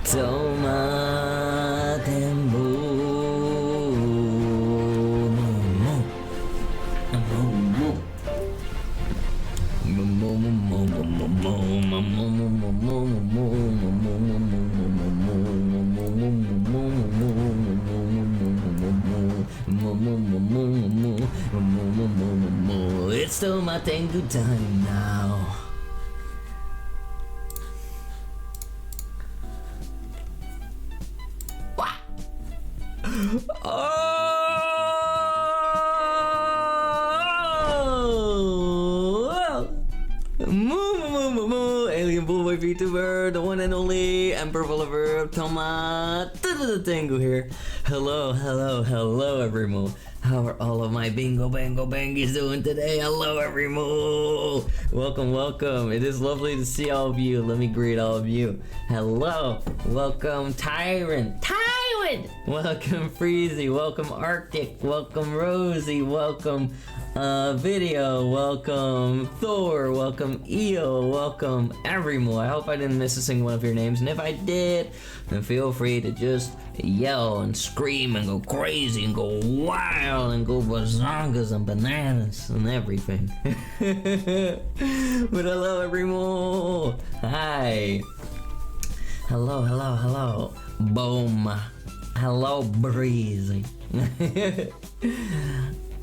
Toma tempo. It's still my tango time now. Alien Boy VTuber, the one and only Emperor Bolivar, Toma Tango here. Hello, everyone. How are all of my bingo bango bangies doing today? Hello, everyone. Welcome. It is lovely to see all of you. Let me greet all of you. Hello, welcome Tyrant. Welcome Freezy. Welcome Arctic. Welcome Rosie. Welcome Video. Welcome Thor. Welcome Eo. Welcome everyone. I hope I didn't miss a single one of your names, and if I did, then feel free to just yell and scream and go crazy and go wild and go bazongas and bananas and everything. But hello everyone. Hi. Hello. Boom. Hello, Breezy.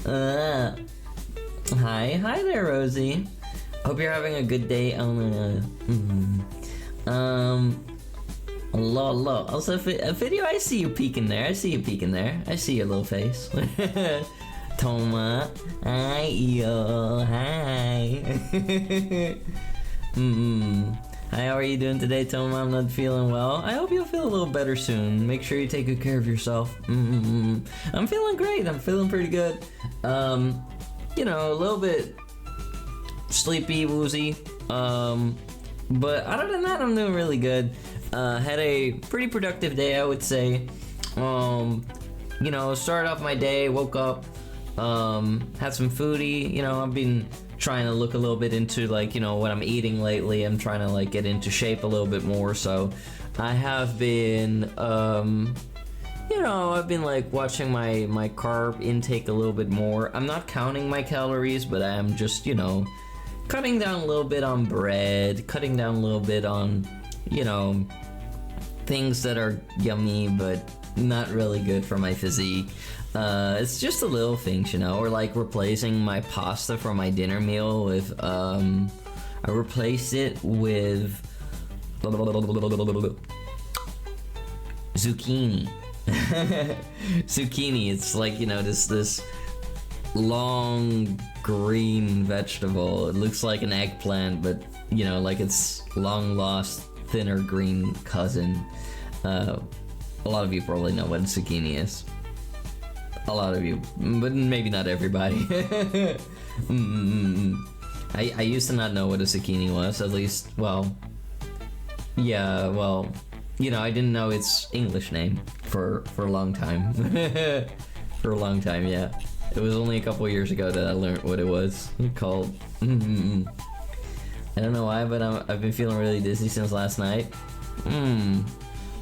Hi there, Rosie. Hope you're having a good day. Hello. Also, a video. I see you peeking there. I see your little face. Toma. Hi, yo. Hi. Hi, how are you doing today, Toma? I'm not feeling well. I hope you'll feel a little better soon. Make sure you take good care of yourself. I'm feeling great. I'm feeling pretty good. A little bit sleepy, woozy. But other than that, I'm doing really good. Had a pretty productive day, I would say. Started off my day, woke up, had some foodie. I've been trying to look a little bit into what I'm eating lately. I'm trying to get into shape a little bit more, so I have been I've been watching my carb intake a little bit more. I'm not counting my calories, but I am just cutting down a little bit on bread, cutting down a little bit on things that are yummy but not really good for my physique. It's just the little things, or replacing my pasta for my dinner meal with, I replaced it with zucchini. Zucchini, it's this long green vegetable. It looks like an eggplant, but its long lost thinner green cousin. A lot of you probably know what a zucchini is. A lot of you, but maybe not everybody. I used to not know what a zucchini was, at least, I didn't know its English name for a long time. For a long time, yeah. It was only a couple years ago that I learned what it was called. I don't know why, but I've been feeling really dizzy since last night.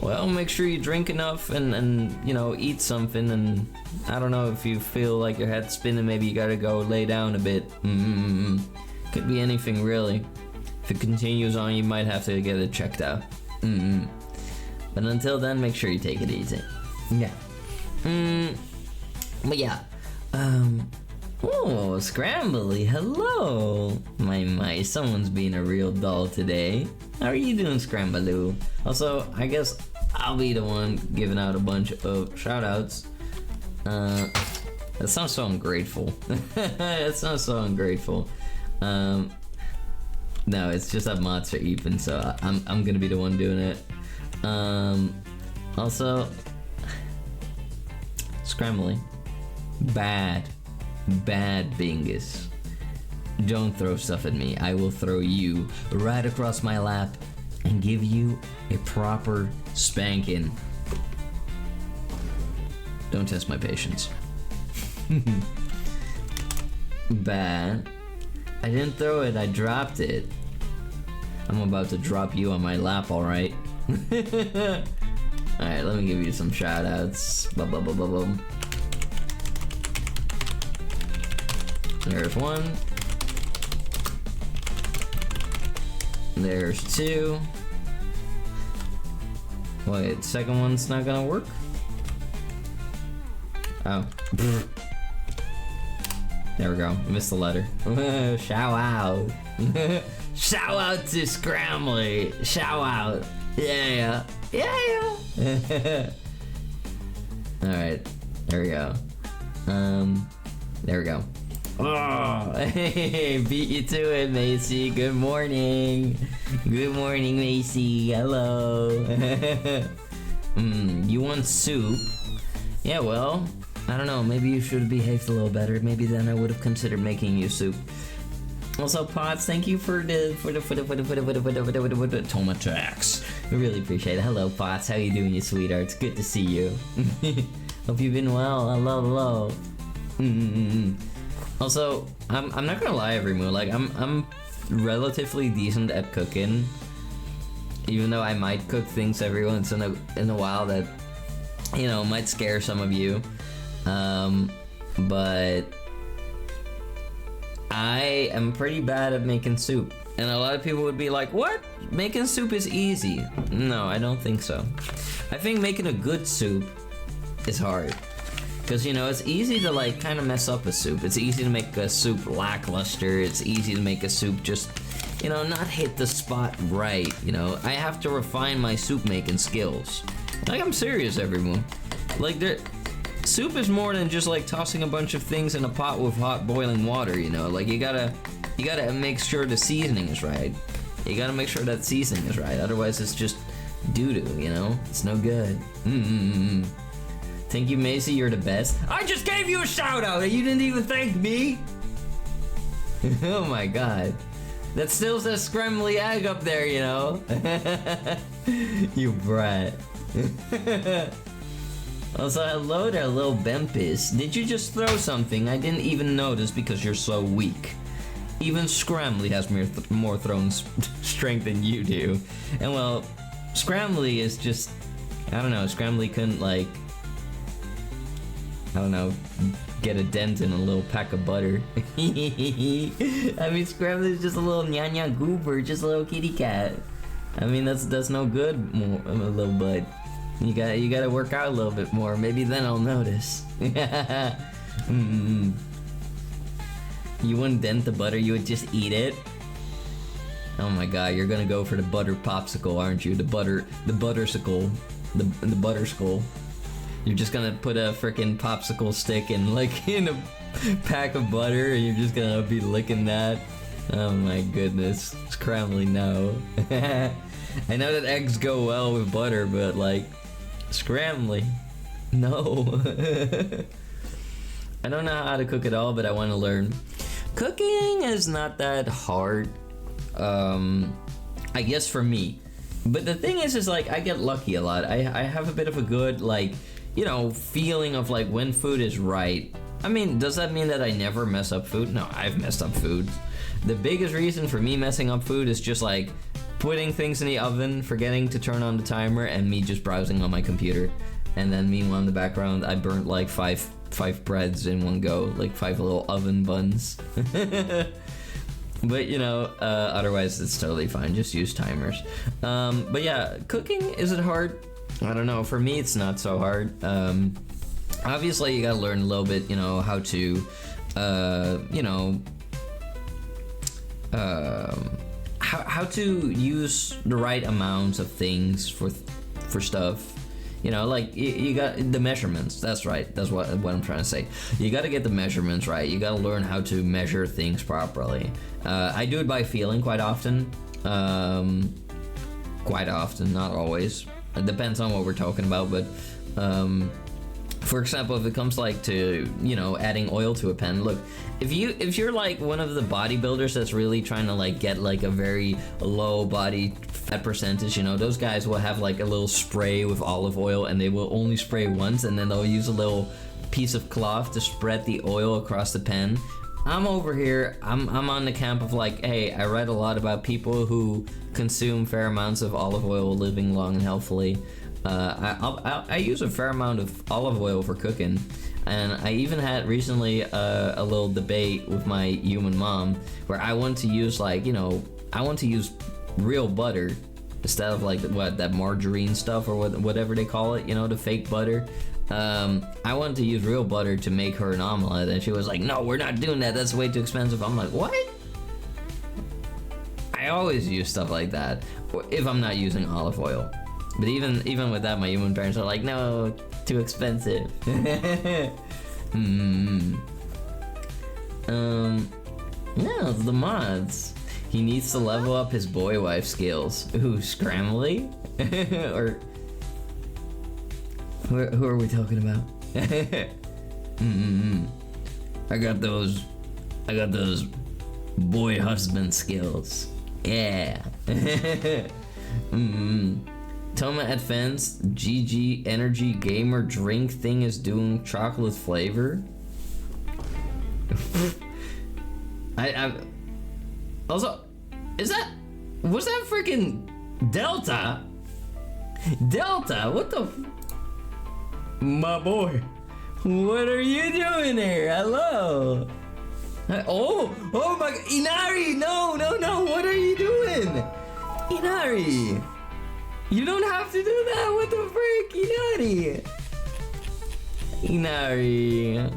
Well, make sure you drink enough and eat something, and I don't know, if you feel like your head's spinning, maybe you gotta go lay down a bit. Could be anything, really. If it continues on, you might have to get it checked out. But until then, make sure you take it easy. Yeah. But yeah. Oh, Scrambly, hello. My, someone's being a real doll today. How are you doing, Scrambaloo? Also, I guess I'll be the one giving out a bunch of shoutouts. That sounds so ungrateful. It sounds so ungrateful. No, it's just that mods are even, so I'm gonna be the one doing it. Also, Scrambly, bad bingus. Don't throw stuff at me. I will throw you right across my lap and give you a proper spanking. Don't test my patience. Bad. I didn't throw it, I dropped it. I'm about to drop you on my lap, alright? Alright, let me give you some shout outs. There's one. There's two. Wait, second one's not gonna work? Oh. There we go. Missed the letter. Shout out. Shout out to Scrambly. Shout out. Yeah. Yeah. Alright. There we go. There we go. Oh, hey, beat you to it, Macy. Good morning. Good morning, Macy. Hello. You want soup? Yeah, well, I don't know. Maybe you should have behaved a little better. Maybe then I would have considered making you soup. Also, Pots, thank you for the Tomatax. I really appreciate it. Hello, Pots. How you doing, you sweethearts? Good to see you. Hope you've been well. Hello. Also, I'm not gonna lie, everyone. Like, I'm relatively decent at cooking, even though I might cook things every once in a while that, you know, might scare some of you. But I am pretty bad at making soup, and a lot of people would be like, "What? Making soup is easy." No, I don't think so. I think making a good soup is hard. Because, you know, it's easy to, like, kind of mess up a soup. It's easy to make a soup lackluster. It's easy to make a soup just, you know, not hit the spot right, you know. I have to refine my soup making skills. Like, I'm serious, everyone. Like, soup is more than just, like, tossing a bunch of things in a pot with hot boiling water, you know. Like, you gotta make sure the seasoning is right. You gotta make sure that seasoning is right. Otherwise, it's just doo-doo, you know. It's no good. Thank you, Macy, you're the best. I just gave you a shout out and you didn't even thank me. Oh my god. That still says scrambly egg up there, you know. You brat. Also, hello there, little Bempis. Did you just throw something? I didn't even notice because you're so weak. Even Scrambly has more throwing strength than you do. And well, Scrambly is just, I don't know, Scrambly couldn't, like, I don't know, get a dent in a little pack of butter. I mean, Scrambly's just a little nya goober, just a little kitty cat. I mean, that's no good, little bud. You gotta work out a little bit more. Maybe then I'll notice. You wouldn't dent the butter, you would just eat it. Oh my god, you're gonna go for the butter popsicle, aren't you? The buttersicle, the butterskull. You're just gonna put a frickin' popsicle stick in a pack of butter, and you're just gonna be licking that. Oh my goodness, Scrambly, no. I know that eggs go well with butter, but like, Scrambly, no. I don't know how to cook at all, but I want to learn. Cooking is not that hard, I guess for me. But the thing is like, I get lucky a lot. I have a bit of a good, like, you know, feeling of like when food is right. I mean, does that mean that I never mess up food? No, I've messed up food. The biggest reason for me messing up food is just like putting things in the oven, forgetting to turn on the timer, and me just browsing on my computer. And then meanwhile in the background, I burnt like five breads in one go, like 5 little oven buns. But you know, otherwise it's totally fine, just use timers. But yeah, cooking, is it hard? I don't know, for me it's not so hard. Obviously you gotta learn a little bit, you know, how to, you know, how to use the right amounts of things for stuff. You know, like, you got the measurements. That's right. That's what I'm trying to say. You got to get the measurements right. You got to learn how to measure things properly. I do it by feeling quite often. Quite often, not always. It depends on what we're talking about, but for example, if it comes like to, you know, adding oil to a pen, look, if you're like one of the bodybuilders that's really trying to like get like a very low body fat percentage, you know, those guys will have like a little spray with olive oil, and they will only spray once, and then they'll use a little piece of cloth to spread the oil across the pen. I'm over here. I'm on the camp of like, hey, I read a lot about people who consume fair amounts of olive oil living long and healthily. I use a fair amount of olive oil for cooking, and I even had recently a little debate with my human mom where I want to use like, you know, I want to use real butter instead of like that margarine stuff or whatever they call it, you know, the fake butter. I wanted to use real butter to make her an omelet, and she was like, no, we're not doing that, that's way too expensive. I'm like, what? I always use stuff like that if I'm not using olive oil. But even with that, my human parents are like, no, too expensive. Yeah, it's the mods. He needs to level up his boy wife skills. Ooh, Scrambly? Or who are we talking about? I got those boy husband skills. Yeah. Toma Advanced GG Energy Gamer drink thing is doing chocolate flavor. I also, was that freaking Delta? Delta, what the my boy, what are you doing here? Hello. Oh my, Inari, no, what are you doing? Inari, you don't have to do that, what the frick, Inari.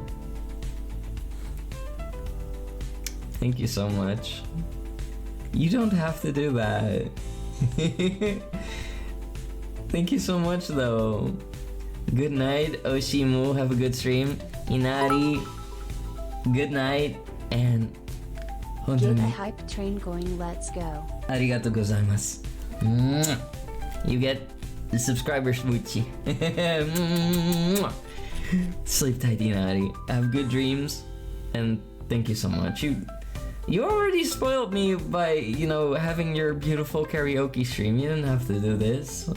Thank you so much. You don't have to do that. Thank you so much though. Good night, Oshimu. Have a good stream. Inari, good night, and get the hype train going. Let's go. Arigato gozaimasu. You get the subscriber smoochie. Sleep tight, Inari. Have good dreams, and thank you so much. You already spoiled me by, you know, having your beautiful karaoke stream. You didn't have to do this.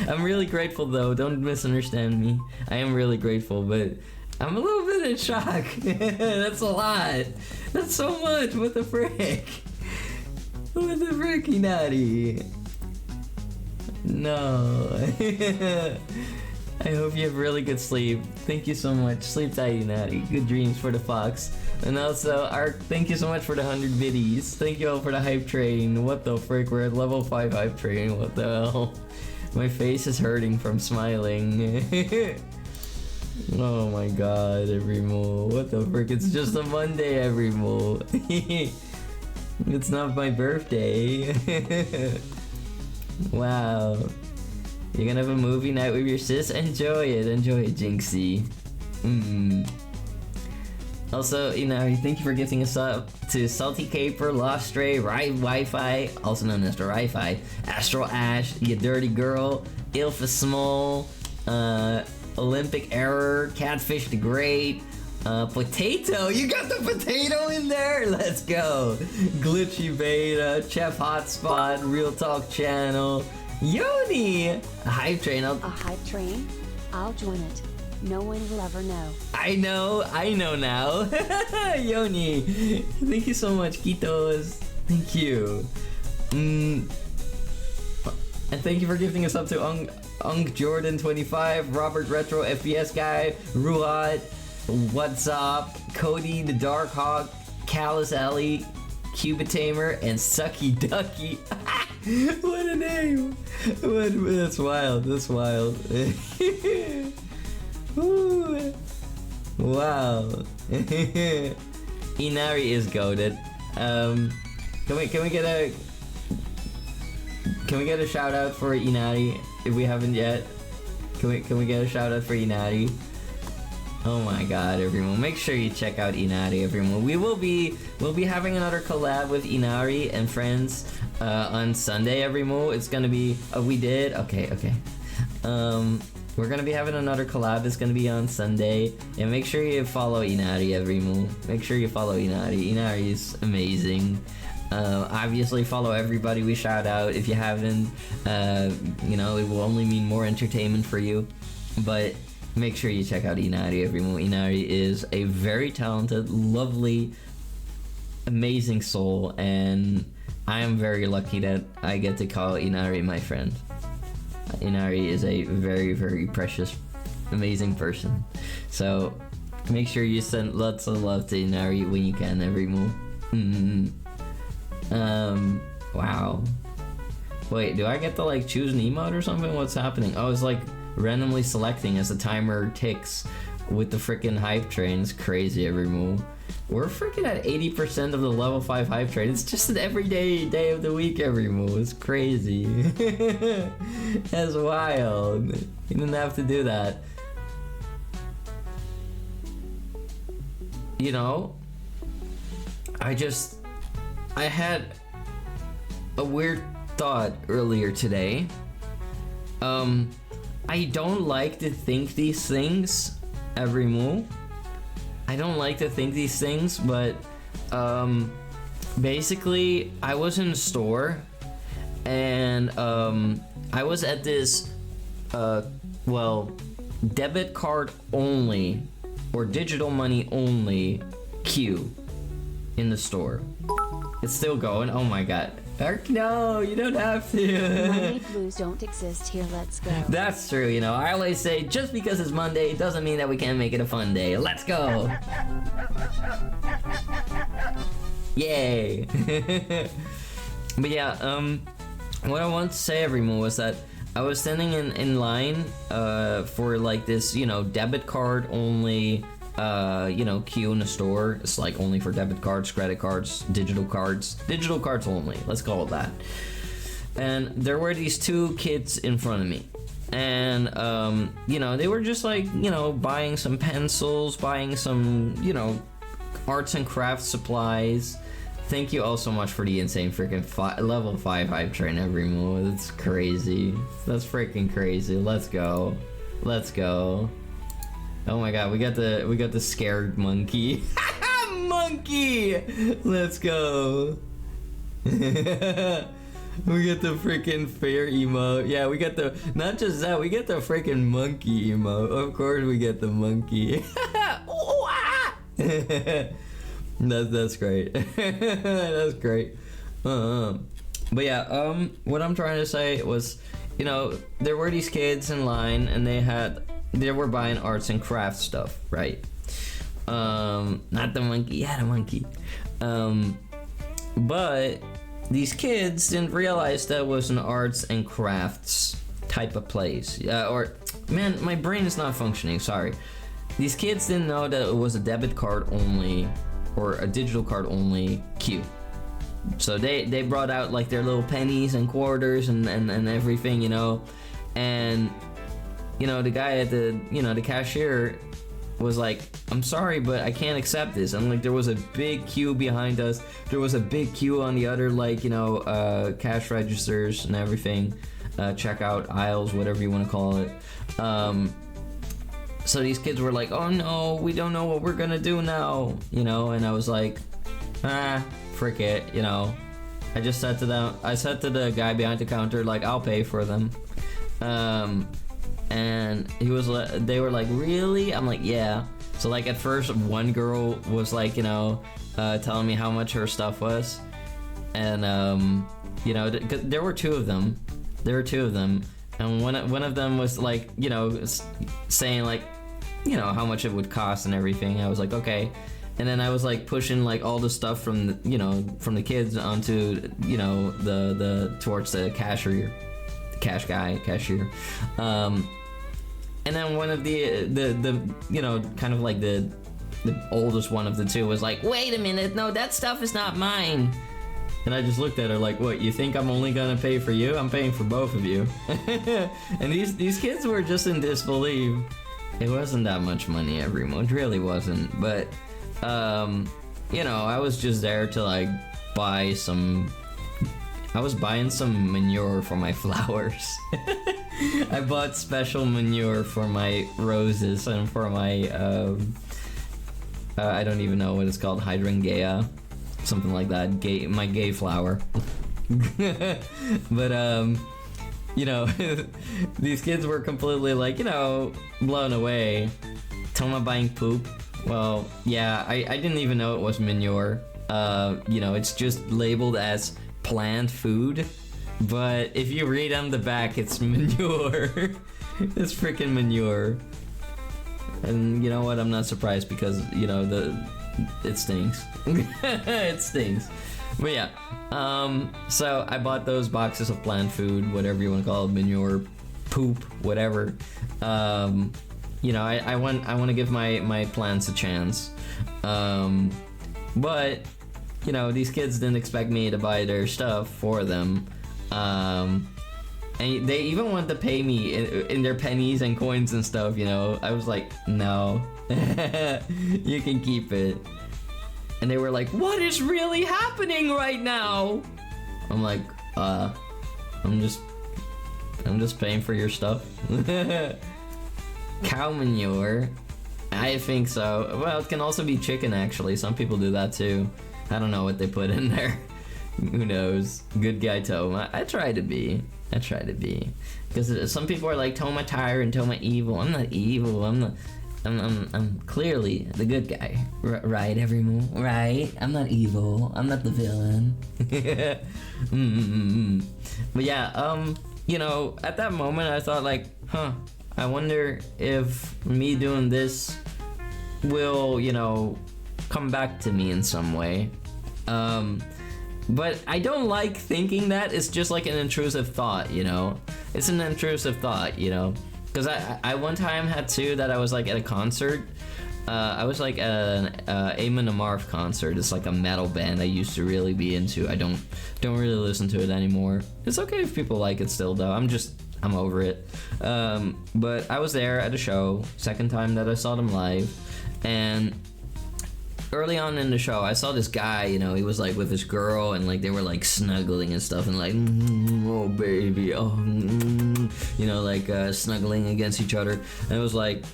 I'm really grateful though, don't misunderstand me. I am really grateful, but I'm a little bit in shock. That's a lot. That's so much. What the frick? What the frick, Inari? No. I hope you have really good sleep. Thank you so much. Sleep tight, Inari. Good dreams for the fox. And also, thank you so much for the 100 biddies. Thank you all for the hype train. What the frick? We're at level 5 hype train. What the hell? My face is hurting from smiling. Oh my god, Everymo. What the frick? It's just a Monday, Everymo. It's not my birthday. Wow. You're gonna have a movie night with your sis? Enjoy it, Jinxie. Also, thank you for gifting us up to Salty Caper, Lost Stray, Wi-Fi, also known as the Wi-Fi, Astral Ash, You Dirty Girl, Ilfa Small, Olympic Error, Catfish the Great, Potato, you got the potato in there? Let's go. Glitchy Beta, Chef Hotspot, Real Talk Channel, Yoni, a hype train. A hype train? I'll join it. No one will ever know. I know now. Yoni, thank you so much, Kitos. Thank you. And thank you for gifting us up to Unk Jordan 25, Robert Retro FPS Guy, Ruhat, What's Up, Cody the Dark Hawk, Callus Ellie, Cubitamer, and Sucky Ducky. What a name! That's wild. Ooh. Wow. Inari is goated. Can we get a shout out for Inari if we haven't yet? Can we get a shout out for Inari? Oh my god, everyone. Make sure you check out Inari, everyone. We'll be having another collab with Inari and friends on Sunday, everyone. It's gonna be we did? Okay. We're gonna be having another collab. It's gonna be on Sunday, and make sure you follow Inari, everyone. Make sure you follow Inari. Inari is amazing. Obviously, follow everybody we shout out. If you haven't, it will only mean more entertainment for you. But make sure you check out Inari everyone. Inari is a very talented, lovely, amazing soul, and I am very lucky that I get to call Inari my friend. Inari is a very, very precious, amazing person. So make sure you send lots of love to Inari when you can, everyone. Wow. Wait, do I get to like choose an emote or something? What's happening? Oh, it's like randomly selecting as the timer ticks with the freaking hype train. It's crazy, everyone. We're freaking at 80% of the level 5 hype train. It's just an everyday day of the week, everyone. It's crazy. That's wild. You didn't have to do that. You know, I had a weird thought earlier today. I don't like to think these things every move. I don't like to think these things, but basically I was in a store and I was at this debit card only or digital money only queue in the store. It's still going. Oh my god. Dark, no, you don't have to. Monday blues don't exist here, let's go. That's true, you know. I always say just because it's Monday doesn't mean that we can't make it a fun day. Let's go. Yay. But yeah, what I want to say, everyone, was that I was standing in line for like this, you know, debit card only queue in the store. It's like only for debit cards, credit cards, digital cards only, let's call it that. And there were these two kids in front of me, and they were just like, buying some pencils, buying some, arts and crafts supplies. Thank you all so much for the insane freaking level 5 hype train every move. It's crazy. That's freaking crazy. Let's go. Oh my god, we got the scared monkey. Monkey! Let's go. We get the freaking fair emote. Yeah, we got the, not just that, we get the freaking monkey emote. Of course we get the monkey. Ooh, ah! That's great. That's great. But yeah, what I'm trying to say was, there were these kids in line and they were buying arts and crafts stuff, right? Not the monkey, yeah, the monkey. But these kids didn't realize that was an arts and crafts type of place. Man, my brain is not functioning, sorry. These kids didn't know that it was a debit card only or a digital card only queue. So they brought out like their little pennies and quarters and everything, and the guy at the cashier was like, I'm sorry, but I can't accept this. And like, there was a big queue behind us. There was a big queue on the other, cash registers and everything, checkout aisles, whatever you want to call it. So these kids were like, oh no, we don't know what we're gonna do now, and I was like, frick it, I just said to the guy behind the counter, like, I'll pay for them. And they were like, really? I'm like, yeah. So like at first one girl was like, telling me how much her stuff was, and there were two of them, and one of them was like, saying like, how much it would cost and everything. I was like, okay. And then I was like pushing like all the stuff from the kids onto the towards the cashier. And then one of the kind of like the oldest one of the two was like, wait a minute, no, that stuff is not mine. And I just looked at her like, what, you think I'm only gonna pay for you? I'm paying for both of you. And these kids were just in disbelief. It wasn't that much money every month, really wasn't. But I was just there to like buy some. I was buying some manure for my flowers. I bought special manure for my roses and for my I don't even know what it's called, hydrangea, something like that. My gay flower. But you know, these kids were completely like, you know, blown away. Toma buying poop. Well, yeah, I didn't even know it was manure. You know, it's just labeled as plant food. But if you read on the back, it's manure. It's freaking manure. And you know what? I'm not surprised because, you know, it stinks. It stinks. But yeah, so I bought those boxes of plant food, whatever you want to call it, manure, poop, whatever. You know, I want to give my plants a chance. But you know, these kids didn't expect me to buy their stuff for them. And they even wanted to pay me in their pennies and coins and stuff, you know. I was like, no, you can keep it. And they were like, what is really happening right now? I'm like, I'm just paying for your stuff. Cow manure? I think so. Well, it can also be chicken, actually. Some people do that too. I don't know what they put in there. Who knows? Good guy Toma. I try to be. Because some people are like, Toma tyrant, Toma evil. I'm not evil. I'm clearly the good guy. Right, everyone? Right? I'm not evil. I'm not the villain. But yeah, you know, at that moment I thought like, I wonder if me doing this will, you know, come back to me in some way. But I don't like thinking that. It's just like an intrusive thought, you know? It's an intrusive thought, you know? Because I one time had two that I was like at a concert. I was like at an Amon Amarth concert. It's like a metal band I used to really be into. I don't really listen to it anymore. It's okay if people like it still though. I'm over it. But I was there at a show, second time that I saw them live, and early on in the show, I saw this guy, you know, he was like with this girl and like they were like snuggling and stuff and like, oh baby, oh, you know, like snuggling against each other. And it was like,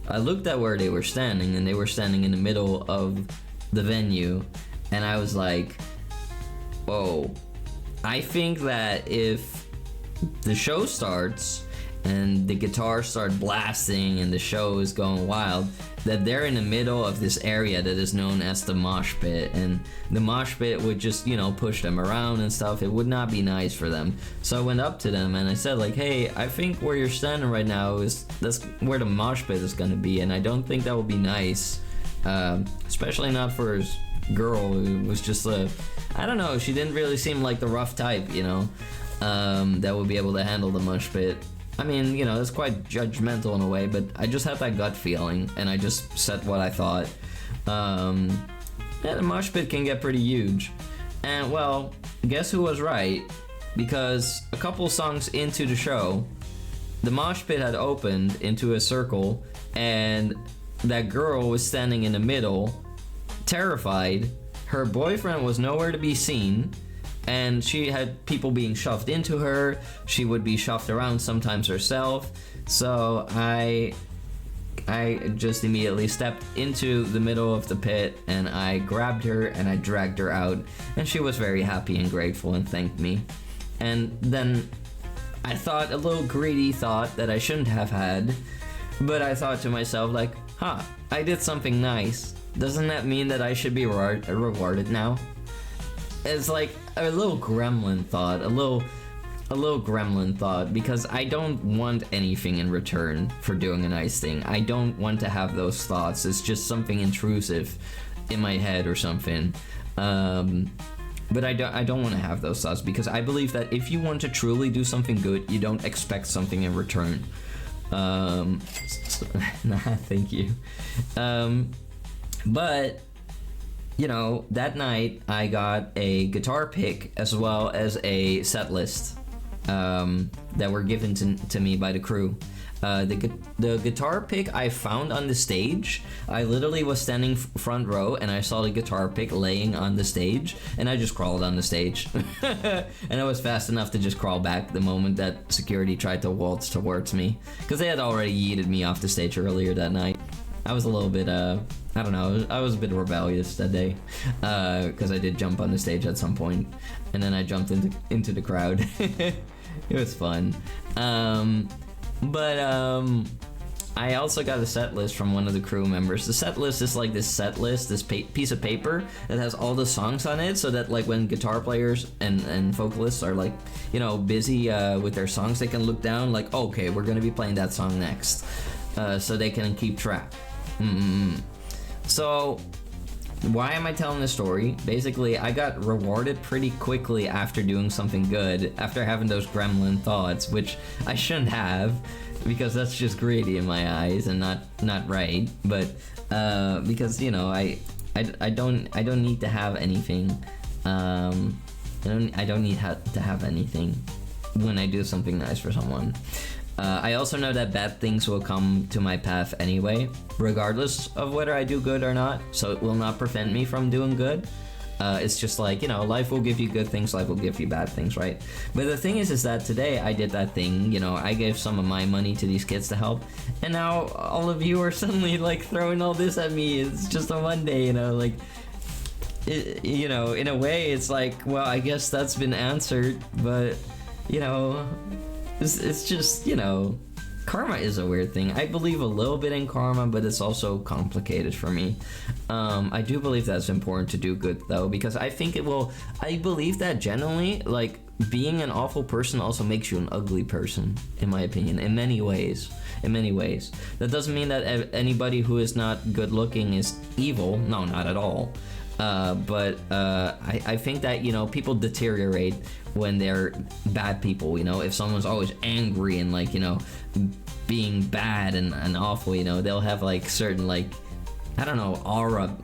I looked at where they were standing and they were standing in the middle of the venue, and I was like, whoa, I think that if the show starts and the guitars start blasting and the show is going wild, that they're in the middle of this area that is known as the mosh pit, and the mosh pit would just, you know, push them around and stuff. It would not be nice for them. So I went up to them and I said like, hey, I think where you're standing right now that's where the mosh pit is gonna be, and I don't think that would be nice, especially not for his girl who was just I don't know, she didn't really seem like the rough type, you know, that would be able to handle the mosh pit. I mean, you know, it's quite judgmental in a way, but I just had that gut feeling, and I just said what I thought. Yeah, the mosh pit can get pretty huge. And, well, guess who was right? Because a couple songs into the show, the mosh pit had opened into a circle, and that girl was standing in the middle, terrified. Her boyfriend was nowhere to be seen, and she had people being shoved into her. She would be shoved around sometimes herself. So I just immediately stepped into the middle of the pit and I grabbed her and I dragged her out, and she was very happy and grateful and thanked me. And then I thought a little greedy thought that I shouldn't have had, but I thought to myself like, I did something nice. Doesn't that mean that I should be rewarded now? It's like a little gremlin thought, a little gremlin thought, because I don't want anything in return for doing a nice thing. I don't want to have those thoughts. It's just something intrusive in my head or something. But I don't want to have those thoughts, because I believe that if you want to truly do something good, you don't expect something in return. Nah, thank you. But you know, that night I got a guitar pick as well as a set list that were given to me by the crew. The guitar pick I found on the stage. I literally was standing front row and I saw the guitar pick laying on the stage, and I just crawled on the stage. And I was fast enough to just crawl back the moment that security tried to waltz towards me, because they had already yeeted me off the stage earlier that night. I was a little bit, I don't know, I was a bit rebellious that day, because I did jump on the stage at some point, and then I jumped into the crowd. It was fun. I also got a set list from one of the crew members. The set list is like this set list, this piece of paper that has all the songs on it, so that like when guitar players and vocalists are like, you know, busy with their songs, they can look down like, okay, we're gonna be playing that song next, so they can keep track. So why am I telling this story? Basically, I got rewarded pretty quickly after doing something good, after having those gremlin thoughts, which I shouldn't have, because that's just greedy in my eyes and not right. But because, you know, I don't need to have anything. I don't need to have anything when I do something nice for someone. I also know that bad things will come to my path anyway, regardless of whether I do good or not, so it will not prevent me from doing good. It's just like, you know, life will give you good things, life will give you bad things, right? But the thing is that today I did that thing, you know, I gave some of my money to these kids to help, and now all of you are suddenly like throwing all this at me. It's just a Monday, you know, like, you know, in a way it's like, well, I guess that's been answered, but, you know, it's just, you know, karma is a weird thing. I believe a little bit in karma, but it's also complicated for me. I do believe that's important to do good though, because I think I believe that generally, like, being an awful person also makes you an ugly person, in my opinion, in many ways. That doesn't mean that anybody who is not good looking is evil. No, not at all. But I think that, you know, people deteriorate when they're bad people, you know. If someone's always angry and, like, you know, being bad and awful, you know, they'll have like certain, like, I don't know, aura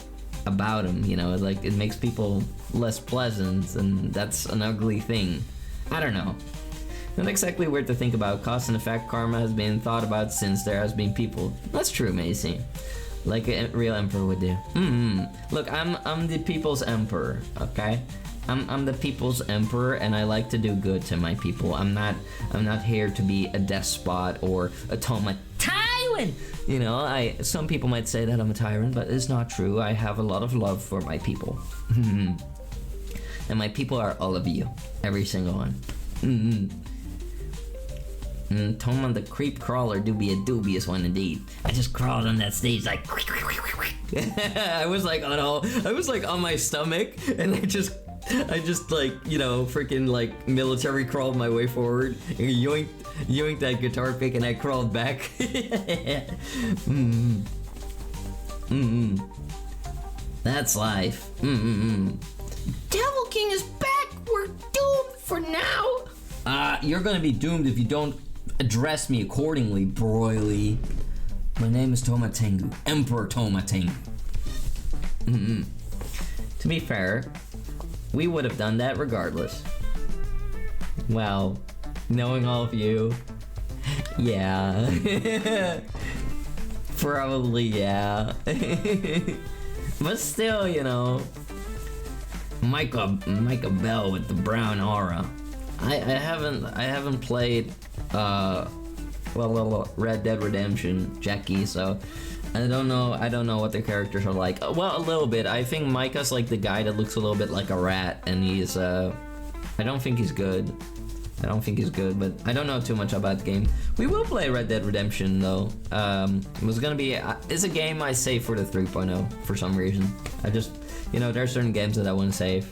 about them, you know, like it makes people less pleasant, and that's an ugly thing. I don't know. Not exactly weird to think about. Cause and effect karma has been thought about since there has been people. That's true, Macy. Like a real emperor would do. Look, I'm the people's emperor, okay? I'm the people's emperor, and I like to do good to my people. I'm not here to be a despot or a tyrant. You know, some people might say that I'm a tyrant, but it's not true. I have a lot of love for my people. And my people are all of you, every single one. Toma the creep crawler do be a dubious one indeed. I just crawled on that stage like I was like on my stomach, and I just like, you know, freaking like military crawled my way forward and yoinked that guitar pick, and I crawled back. That's life. Devil King is back. We're doomed for now. You're gonna be doomed if you don't address me accordingly, broily. My name is Toma Tengu, Emperor Toma Tengu. To be fair, we would have done that regardless. Well, knowing all of you, yeah. Probably, yeah. But still, you know, Micah Bell with the brown aura. I haven't played Red Dead Redemption, Jackie, so I don't know what the characters are like. Well, a little bit. I think Micah's like the guy that looks a little bit like a rat, and he's I don't think he's good. But I don't know too much about the game. We will play Red Dead Redemption though. It's a game I save for the 3.0 for some reason. I just, you know, there are certain games that I want to save.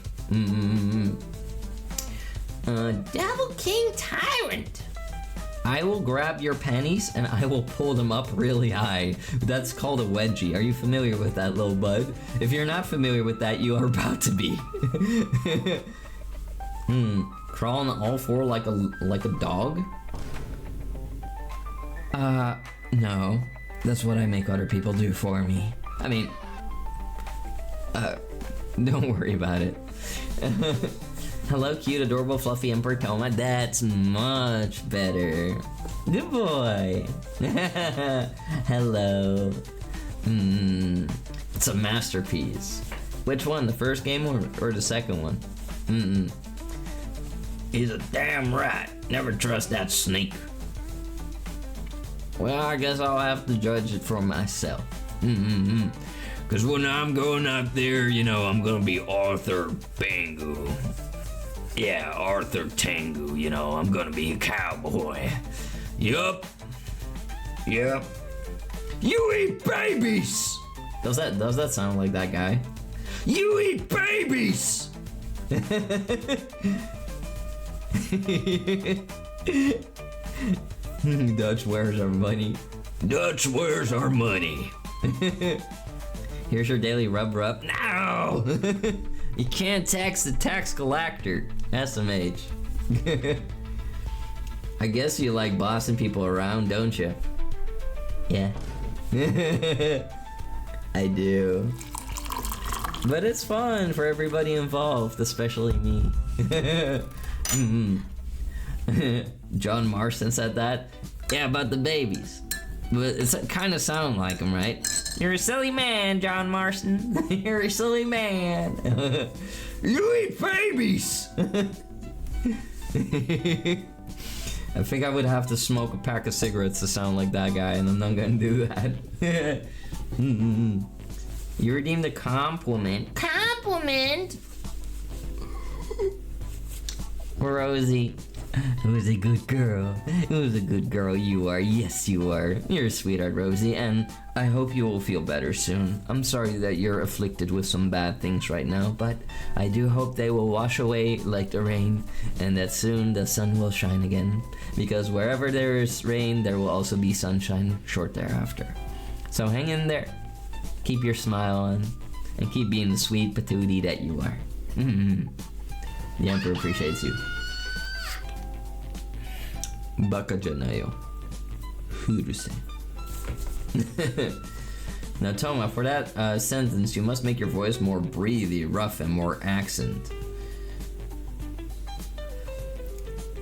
Devil King Tyrant. I will grab your pennies and I will pull them up really high. That's called a wedgie. Are you familiar with that, little bud? If you're not familiar with that, you are about to be. Crawl on all four like a dog? No. That's what I make other people do for me. I mean, don't worry about it. Hello, cute, adorable, fluffy Emperor Toma. That's much better. Good boy. Hello. It's a masterpiece. Which one, the first game or the second one? He's a damn rat. Never trust that snake. Well, I guess I'll have to judge it for myself. Cause when I'm going out there, you know, I'm gonna be Arthur Bangu. Yeah, Arthur Tengu, you know, I'm gonna be a cowboy. Yup. You eat babies! Does that sound like that guy? You eat babies! Dutch, where's our money? Dutch, where's our money? Here's your daily rub. No! You can't tax the tax collector. SMH. I guess you like bossing people around, don't you? Yeah. I do. But it's fun for everybody involved, especially me. John Marston said that. Yeah, about the babies. But it kind of sound like him, right? You're a silly man, John Marston. You're a silly man. You eat babies! I think I would have to smoke a pack of cigarettes to sound like that guy, and I'm not gonna do that. You redeemed a compliment. Compliment? Rosie. Who's a good girl? Who's a good girl you are? Yes, you are. You're a sweetheart, Rosie, and I hope you will feel better soon. I'm sorry that you're afflicted with some bad things right now, but I do hope they will wash away like the rain, and that soon the sun will shine again. Because wherever there is rain, there will also be sunshine short thereafter. So hang in there. Keep your smile on, and keep being the sweet patootie that you are. The Emperor appreciates you. Baka Janayo. Huruse. Now, Toma, for that sentence, you must make your voice more breathy, rough, and more accent.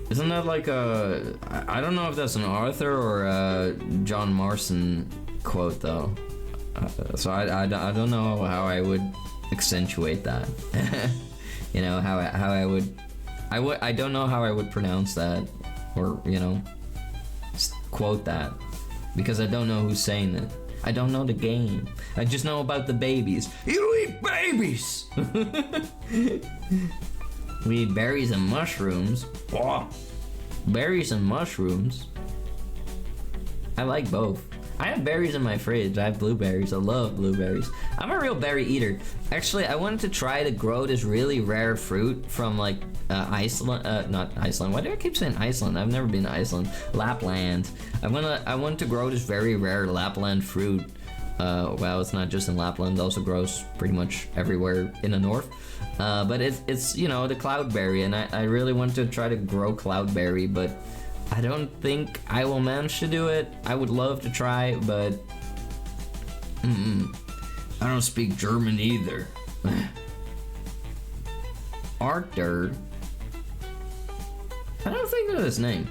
Isn't that like a... I don't know if that's an Arthur or a John Marston quote, though. So I don't know how I would accentuate that. You know, how I would... I don't know how I would pronounce that. Or, you know, quote that. Because I don't know who's saying it. I don't know the game. I just know about the babies. You eat babies! We eat berries and mushrooms. Oh, berries and mushrooms? I like both. I have berries in my fridge. I have blueberries. I love blueberries. I'm a real berry eater. Actually, I wanted to try to grow this really rare fruit from like Iceland. Not Iceland. Why do I keep saying Iceland? I've never been to Iceland. Lapland. I want to grow this very rare Lapland fruit. Well, it's not just in Lapland. It also grows pretty much everywhere in the north. But it's you know, the cloudberry, and I really want to try to grow cloudberry, but I don't think I will manage to do it. I would love to try, but I don't speak German either. Arthur. I don't think of his name.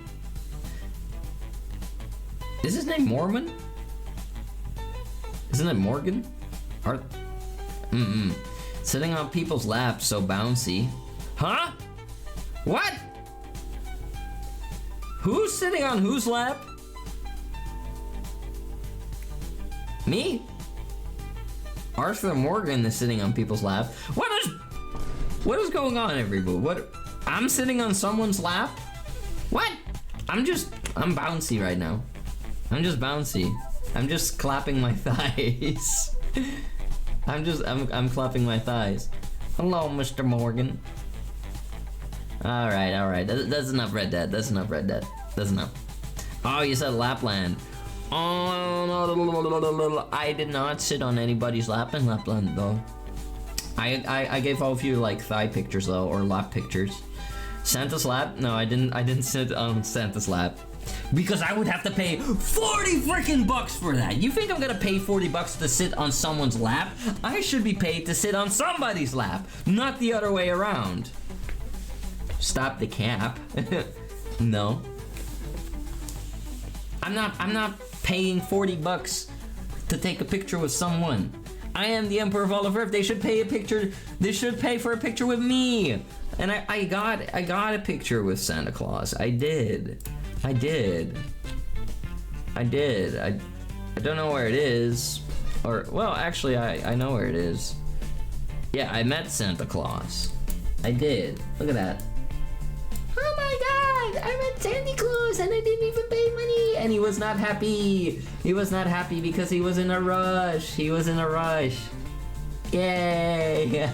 Is his name Mormon? Isn't it Morgan? Sitting on people's laps, so bouncy. Huh? What? Who's sitting on whose lap? Me? Arthur Morgan is sitting on people's lap. What is going on, everybody? What? I'm sitting on someone's lap? What? I'm bouncy right now. I'm just bouncy. I'm just clapping my thighs. I'm clapping my thighs. Hello, Mr. Morgan. Alright. That's enough, Red Dead. That's enough. Oh, you said Lapland. Oh, no, I did not sit on anybody's lap in Lapland, though. I gave all of you, like, thigh pictures, though, or lap pictures. Santa's lap? No, I didn't sit on Santa's lap. Because I would have to pay 40 freaking bucks for that. You think I'm gonna pay 40 bucks to sit on someone's lap? I should be paid to sit on somebody's lap, not the other way around. Stop the cap. No. I'm not paying 40 bucks to take a picture with someone. I am the Emperor of all of Earth. They should pay for a picture with me. And I got a picture with Santa Claus. I did. I don't know where it is. Or, well, actually, I know where it is. Yeah, I met Santa Claus. I did. Look at that. Oh my god! I met Santa Claus and I didn't even pay money! And he was not happy! He was not happy because he was in a rush! He was in a rush! Yay!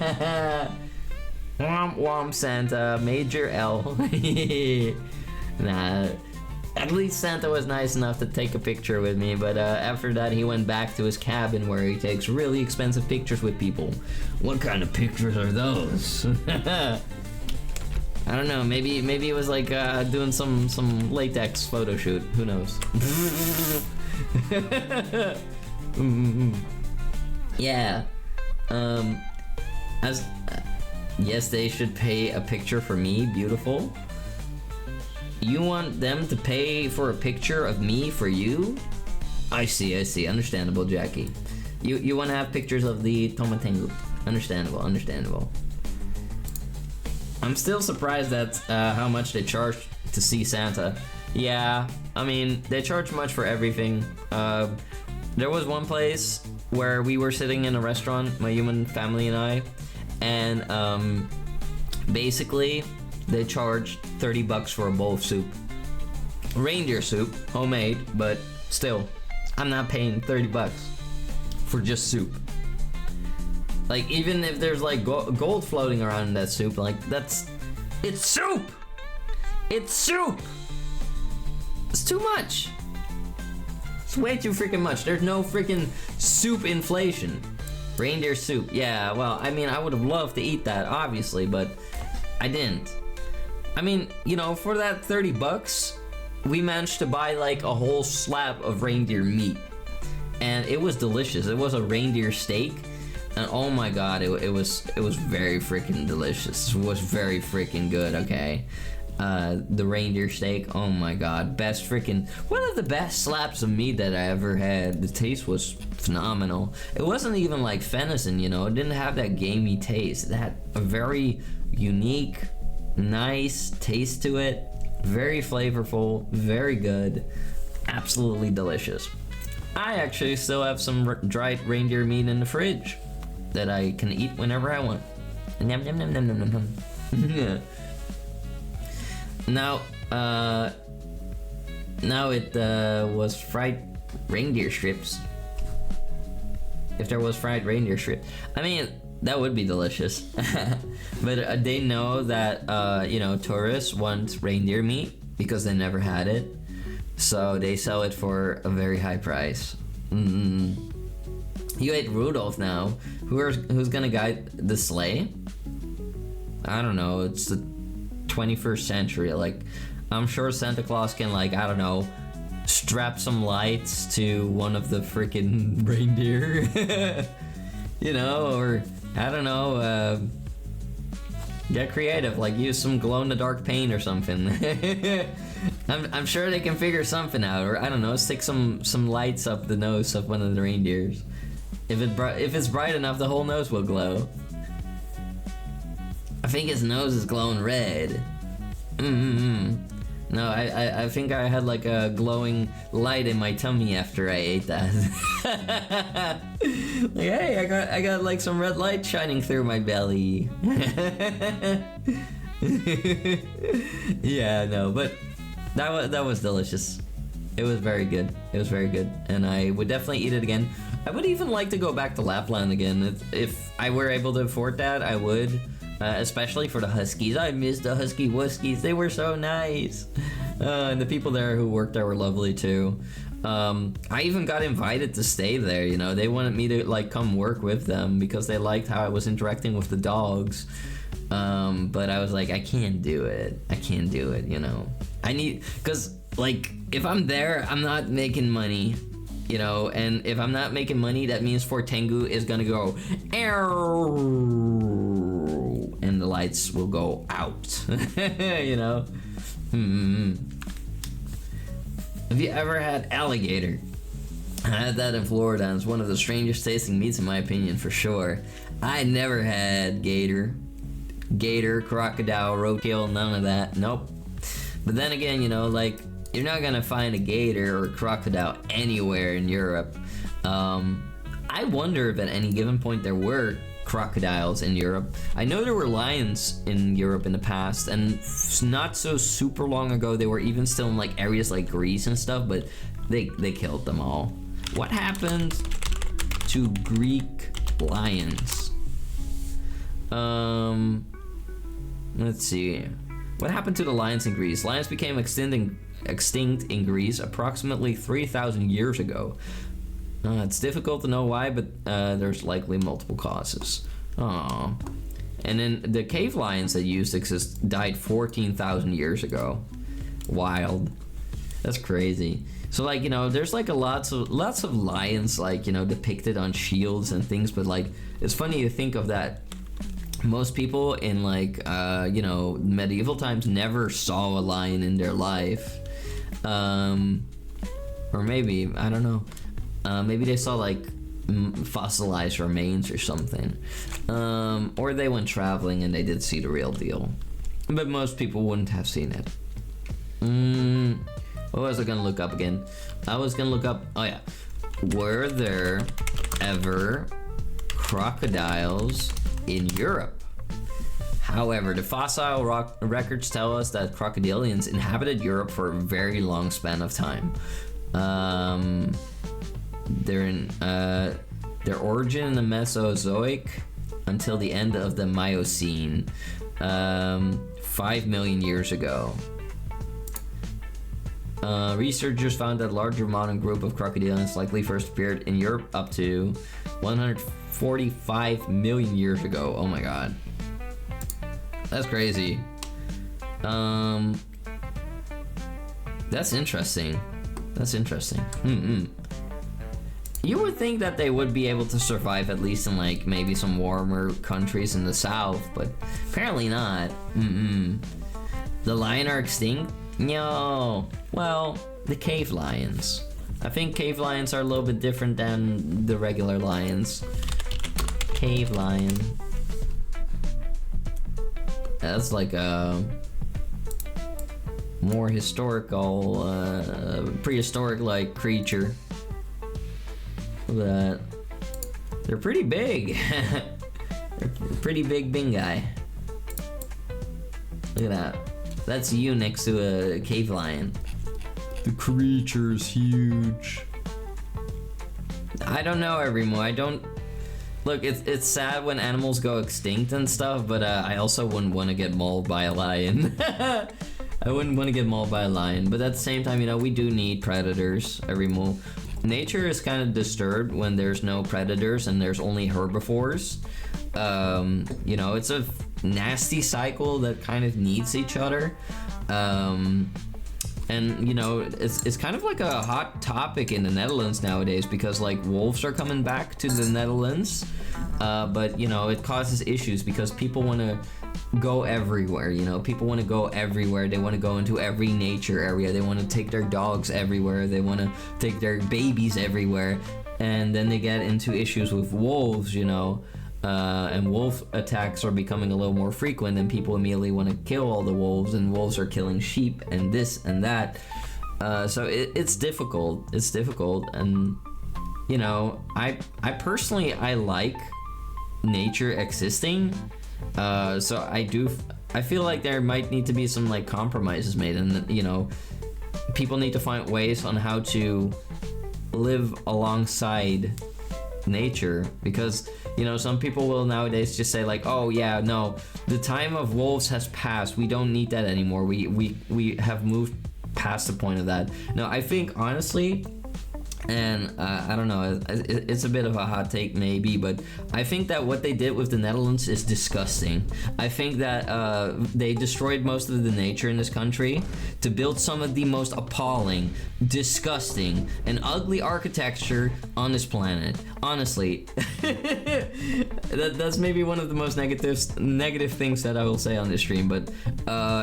Womp womp Santa, Major L. Nah. At least Santa was nice enough to take a picture with me, but after that he went back to his cabin where he takes really expensive pictures with people. What kind of pictures are those? I don't know, maybe it was like doing some latex photo shoot. Who knows? Yeah. Yes, they should pay a picture for me. Beautiful. You want them to pay for a picture of me for you? I see. Understandable, Jackie. You want to have pictures of the Tomatengu. Understandable. I'm still surprised at how much they charge to see Santa. Yeah, I mean, they charge much for everything. There was one place where we were sitting in a restaurant, my human family and I, and basically they charged $30 for a bowl of soup. Reindeer soup, homemade, but still, I'm not paying $30 for just soup. Like, even if there's like gold floating around in that soup, like, it's soup! It's soup! It's too much. It's way too freaking much. There's no freaking soup inflation. Reindeer soup, yeah, well, I mean, I would have loved to eat that, obviously, but I didn't. I mean, you know, for that $30, we managed to buy like a whole slab of reindeer meat. And it was delicious. It was a reindeer steak. And oh my god, it was very freaking delicious. It was very freaking good, okay? The reindeer steak, oh my god. Best freaking, one of the best slabs of meat that I ever had. The taste was phenomenal. It wasn't even like venison, you know? It didn't have that gamey taste. It had a very unique, nice taste to it. Very flavorful, very good. Absolutely delicious. I actually still have some dried reindeer meat in the fridge that I can eat whenever I want. Nom nom nom nom nom nom nom. Now it was fried reindeer strips. If there was fried reindeer strips, I mean, that would be delicious. But they know that you know, tourists want reindeer meat because they never had it, so they sell it for a very high price. You ate Rudolph now. Who's gonna guide the sleigh? I don't know. It's the 21st century. Like, I'm sure Santa Claus can, like, I don't know, strap some lights to one of the freaking reindeer. You know, or I don't know. Get creative. Like, use some glow-in-the-dark paint or something. I'm sure they can figure something out, or I don't know, stick some lights up the nose of one of the reindeers. If it's bright enough, the whole nose will glow. I think his nose is glowing red. No, I think I had like a glowing light in my tummy after I ate that. Like, hey, I got like some red light shining through my belly. Yeah, no, but that was delicious. It was very good. It was very good, and I would definitely eat it again. I would even like to go back to Lapland again. If I were able to afford that, I would. Especially for the Huskies. I miss the Husky Wuskies. They were so nice. And the people there who worked there were lovely too. I even got invited to stay there, you know. They wanted me to like come work with them because they liked how I was interacting with the dogs. But I was like, I can't do it. I can't do it, you know. Cause like, if I'm there, I'm not making money. You know, and if I'm not making money, that means Fort Tengu is gonna go, and the lights will go out. You know? Have you ever had alligator? I had that in Florida, and it's one of the strangest tasting meats in my opinion, for sure. I never had gator, crocodile, roadkill, none of that. Nope. But then again, you know, like, you're not gonna find a gator or a crocodile anywhere in Europe. I I wonder if at any given point there were crocodiles in Europe. I know there were lions in Europe in the past, and not so super long ago they were even still in like areas like Greece and stuff, but they killed them all. What happened to Greek lions? Let's see. What happened to the lions in Greece? Lions became extinct in Greece approximately 3,000 years ago. It's difficult to know why, but there's likely multiple causes. Aww. And then the cave lions that used to exist died 14,000 years ago. Wild. That's crazy. So like, you know, there's like lots of lions, like, you know, depicted on shields and things, but like, it's funny to think of that. Most people in like, you know, medieval times never saw a lion in their life. Or maybe, I don't know. Maybe they saw like fossilized remains or something. Or they went traveling and they did see the real deal. But most people wouldn't have seen it. What was I gonna look up again? I was gonna look up, oh yeah. Were there ever crocodiles in Europe? However, the fossil records tell us that crocodilians inhabited Europe for a very long span of time. Their origin in the Mesozoic until the end of the Miocene, 5 million years ago. Researchers found that a larger modern group of crocodilians likely first appeared in Europe up to 145 million years ago. Oh my god. That's crazy. That's interesting. That's interesting. You would think that they would be able to survive at least in like maybe some warmer countries in the south, but apparently not. The lion are extinct? No. Well, the cave lions. I think cave lions are a little bit different than the regular lions. Cave lion. That's like a more historical, prehistoric like creature. Look at that. They're pretty big. They're pretty big guy. Look at that. That's you next to a cave lion. The creature's huge. I don't know, Everimo. I don't... Look, it's sad when animals go extinct and stuff, but I also wouldn't want to get mauled by a lion. I wouldn't want to get mauled by a lion, but at the same time, you know, we do need predators, Everimo. Nature is kind of disturbed when there's no predators and there's only herbivores. You know, it's a nasty cycle that kind of needs each other. And you know, it's kind of like a hot topic in the Netherlands nowadays because like wolves are coming back to the Netherlands, but you know, it causes issues because people want to go everywhere. You know, people want to go everywhere. They want to go into every nature area. They want to take their dogs everywhere. They want to take their babies everywhere, and then they get into issues with wolves, you know. And wolf attacks are becoming a little more frequent, and people immediately want to kill all the wolves, and wolves are killing sheep and this and that. So it's difficult. It's difficult, and you know, I personally I like nature existing. So I feel like there might need to be some like compromises made, and you know, people need to find ways on how to live alongside nature, because you know, some people will nowadays just say like, oh yeah, no, the time of wolves has passed, we don't need that anymore, we have moved past the point of that. No, I think honestly, and I don't know, it's a bit of a hot take maybe, but I think that what they did with the Netherlands is disgusting. I think that they destroyed most of the nature in this country to build some of the most appalling, disgusting, and ugly architecture on this planet. Honestly, that's maybe one of the most negative things that I will say on this stream, but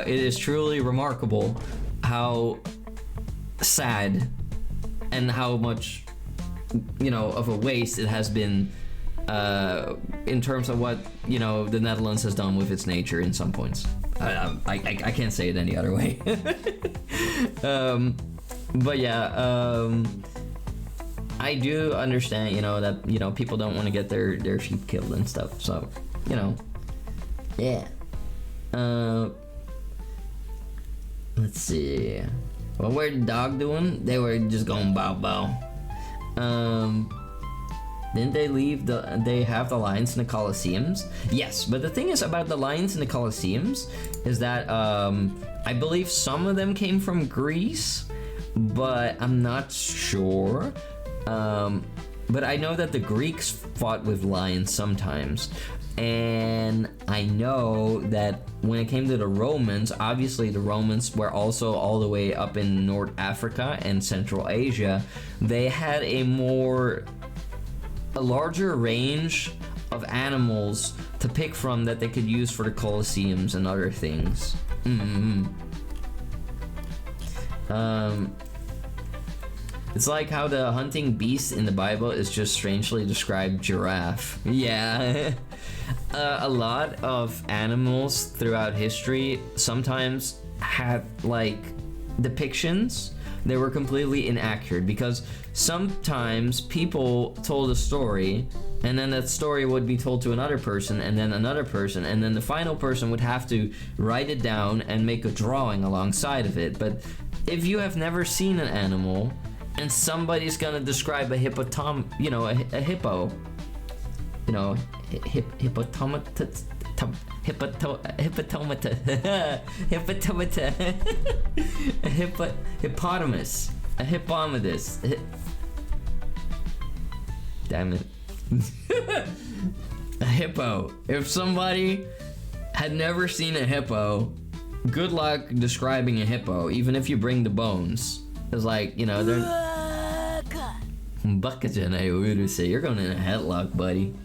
it is truly remarkable how sad and how much, you know, of a waste it has been in terms of what, you know, the Netherlands has done with its nature in some points. I can't say it any other way. But yeah, I do understand, that people don't want to get their sheep killed and stuff. So, yeah. Let's see. What were the dog doing? They were just going bow bow. Didn't they leave they have the lions in the Colosseums? Yes, but the thing is about the lions in the Colosseums is that I believe some of them came from Greece, but I'm not sure. But I know that the Greeks fought with lions sometimes. And I know that when it came to the Romans, obviously the Romans were also all the way up in North Africa and Central Asia. They had a larger range of animals to pick from that they could use for the Colosseums and other things. It's like how the hunting beast in the Bible is just strangely described giraffe. Yeah. A lot of animals throughout history sometimes had like depictions that were completely inaccurate, because sometimes people told a story and then that story would be told to another person and then another person, and then the final person would have to write it down and make a drawing alongside of it. But if you have never seen an animal and somebody's gonna describe a hippo, hippopotamus, damn it. A hippo. If somebody had never seen a hippo, good luck describing a hippo, even if you bring the bones. It's like, they're... You're going in a headlock, buddy.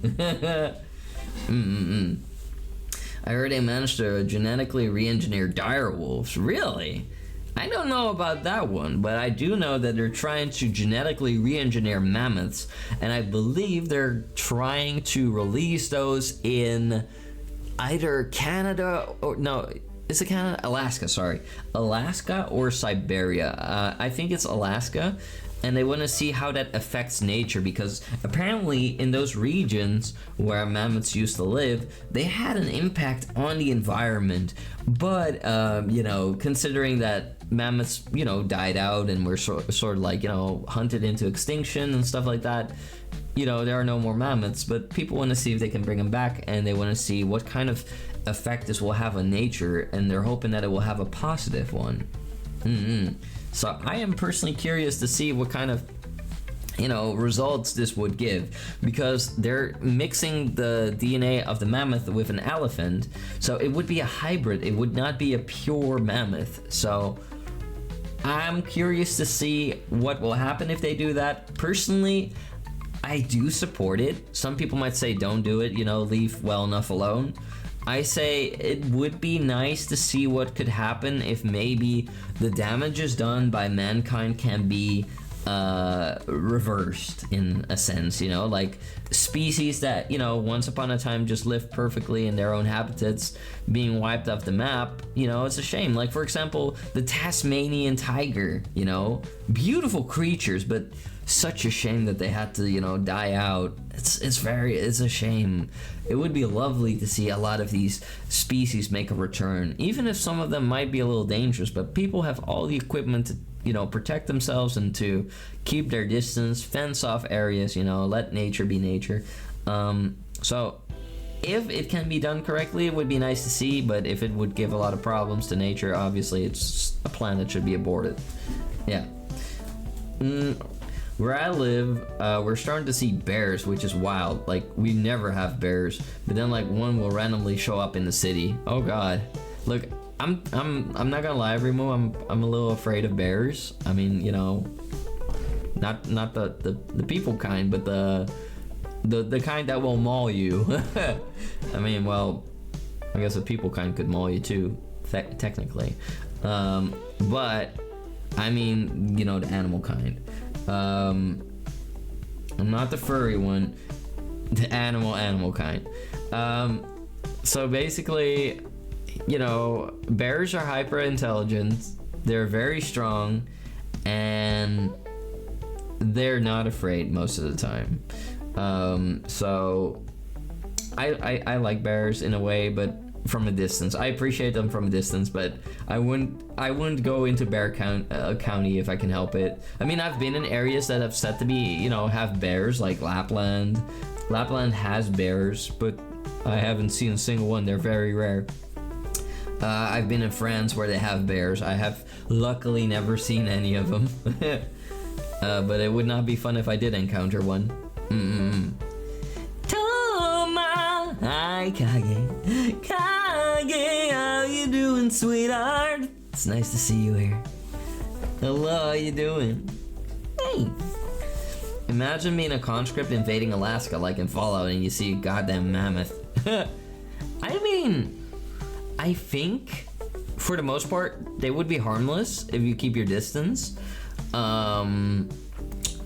I heard they managed to genetically re-engineer dire wolves. Really? I don't know about that one, but I do know that they're trying to genetically re-engineer mammoths, and I believe they're trying to release those in either Canada or... No, is it Canada? Alaska, sorry. Alaska or Siberia. I think it's Alaska. And they want to see how that affects nature, because apparently in those regions where mammoths used to live, they had an impact on the environment. But, considering that mammoths, died out and were sort of like, hunted into extinction and stuff like that, there are no more mammoths. But people want to see if they can bring them back, and they want to see what kind of effect this will have on nature, and they're hoping that it will have a positive one. So I am personally curious to see what kind of, results this would give, because they're mixing the DNA of the mammoth with an elephant, so it would be a hybrid. It would not be a pure mammoth. So I'm curious to see what will happen if they do that. Personally, I do support it. Some people might say don't do it, leave well enough alone. I say it would be nice to see what could happen if maybe the damages done by mankind can be reversed in a sense, like species that, once upon a time just lived perfectly in their own habitats being wiped off the map. It's a shame. Like, for example, the Tasmanian tiger, beautiful creatures, but such a shame that they had to, die out. It's a shame. It would be lovely to see a lot of these species make a return, even if some of them might be a little dangerous, but people have all the equipment to, protect themselves and to keep their distance, fence off areas, let nature be nature. So if it can be done correctly, it would be nice to see, but if it would give a lot of problems to nature, obviously it's a plan that should be aborted. Yeah. Where I live, we're starting to see bears, which is wild. Like, we never have bears, but then like one will randomly show up in the city. Oh God! Look, I'm not gonna lie, Remo. I'm a little afraid of bears. I mean, not the people kind, but the kind that will maul you. I mean, well, I guess the people kind could maul you too, technically. But I mean, the animal kind. I'm not the furry one, the animal kind. So basically, bears are hyper intelligent, they're very strong, and they're not afraid most of the time. So I like bears in a way, but from a distance. I appreciate them from a distance, but I wouldn't go into bear county if I can help it. I mean, I've been in areas that have said to be, you know, have bears, like Lapland. Lapland has bears, but I haven't seen a single one. They're very rare. I've been in France where they have bears. I have luckily never seen any of them. But it would not be fun if I did encounter one. Toma, hi Kage. Kage, how you doing, sweetheart? It's nice to see you here. Hello, how you doing? Hey. Imagine being a conscript invading Alaska like in Fallout and you see a goddamn mammoth. I mean, I think for the most part they would be harmless if you keep your distance.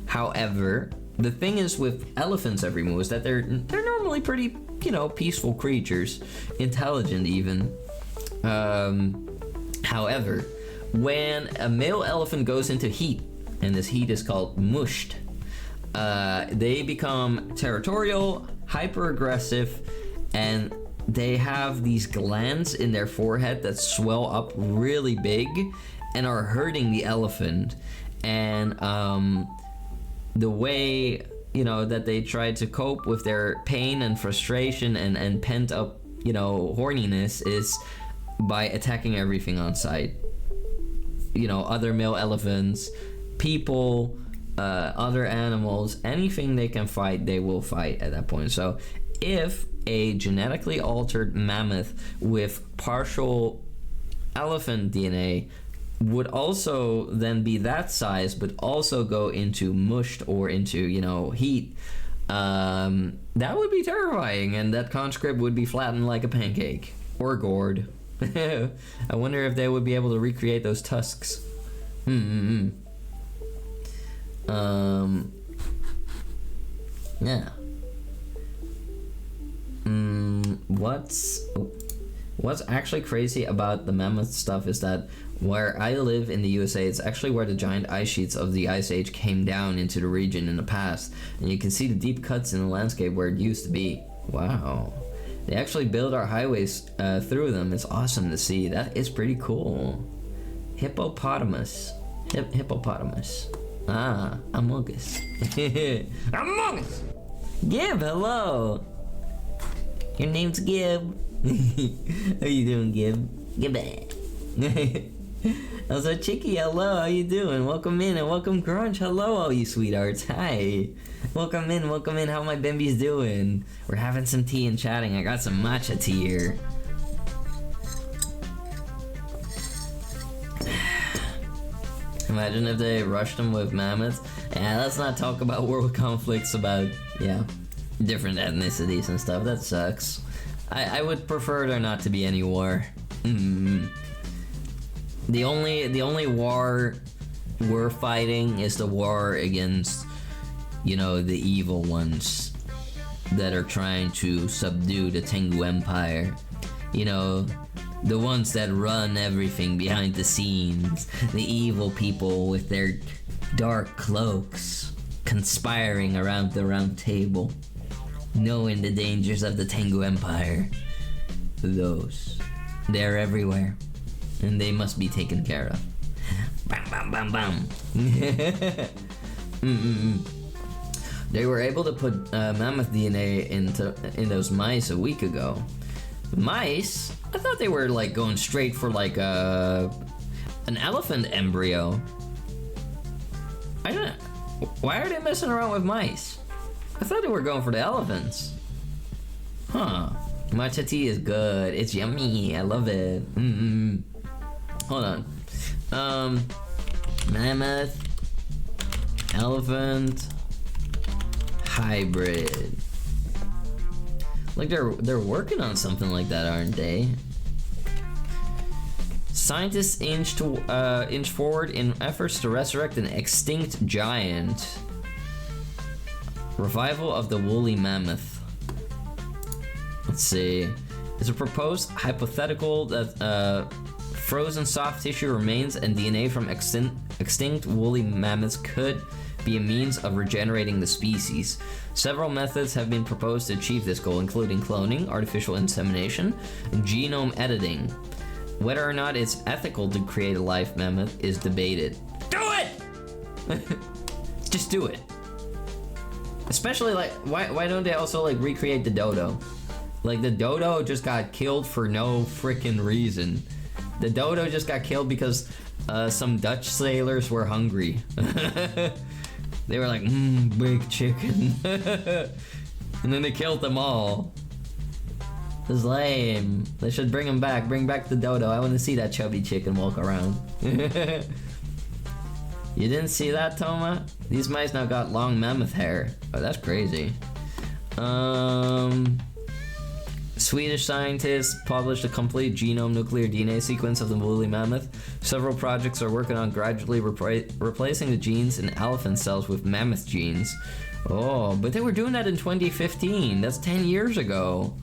However, the thing is with elephants everywhere is that they're normally pretty, you know, peaceful creatures, intelligent even. However, when a male elephant goes into heat, and this heat is called mushed, they become territorial, hyper aggressive, and they have these glands in their forehead that swell up really big and are hurting the elephant. And the way, you know, that they try to cope with their pain and frustration and pent up, you know, horniness is by attacking everything on sight. You know, other male elephants, people, other animals, anything they can fight, they will fight at that point. So if a genetically altered mammoth with partial elephant DNA would also then be that size, but also go into mushed or into, you know, heat, that would be terrifying, and that conscript would be flattened like a pancake or gored. I wonder if they would be able to recreate those tusks. Yeah. What's actually crazy about the mammoth stuff is that where I live in the USA, it's actually where the giant ice sheets of the Ice Age came down into the region in the past, and you can see the deep cuts in the landscape where it used to be. Wow. They actually build our highways through them. It's awesome to see. That is pretty cool. Hippopotamus. Hippopotamus. Ah, Among Us. Among Us! Gib, hello! Your name's Gib. How you doing, Gib? Gib. Also, Chicky, hello, how you doing? Welcome in, and welcome Grunge, hello all you sweethearts, hi. Welcome in, how my Bimbies doing? We're having some tea and chatting. I got some matcha tea here. Imagine if they rushed them with mammoths. Yeah, let's not talk about world conflicts about, yeah, different ethnicities and stuff. That sucks. I would prefer there not to be any war. The only war we're fighting is the war against, you know, the evil ones that are trying to subdue the Tengu Empire. You know, the ones that run everything behind the scenes. The evil people with their dark cloaks, conspiring around the round table, knowing the dangers of the Tengu Empire. Those. They're everywhere. And they must be taken care of. Bam, bam, bam, bam. They were able to put mammoth DNA in those mice a week ago. Mice? I thought they were like going straight for like an elephant embryo. I don't know. Why are they messing around with mice? I thought they were going for the elephants. Huh. Matcha tea is good. It's yummy. I love it. Hold on. Mammoth, elephant, hybrid. Like they're working on something like that, aren't they? Scientists inch forward in efforts to resurrect an extinct giant. Revival of the woolly mammoth. Let's see. It's a proposed hypothetical that frozen soft tissue remains and DNA from extinct woolly mammoths could be a means of regenerating the species. Several methods have been proposed to achieve this goal, including cloning, artificial insemination, and genome editing. Whether or not it's ethical to create a live mammoth is debated. Do it! Just do it. Especially, like, why don't they also, like, recreate the dodo? Like, the dodo just got killed for no freaking reason. The dodo just got killed because some Dutch sailors were hungry. They were like, big chicken. And then they killed them all. It's lame. They should bring him back. Bring back the dodo. I want to see that chubby chicken walk around. You didn't see that, Toma? These mice now got long mammoth hair. Oh, that's crazy. Swedish scientists published a complete genome nuclear DNA sequence of the woolly mammoth. Several projects are working on gradually replacing the genes in elephant cells with mammoth genes. Oh, but they were doing that in 2015. That's 10 years ago.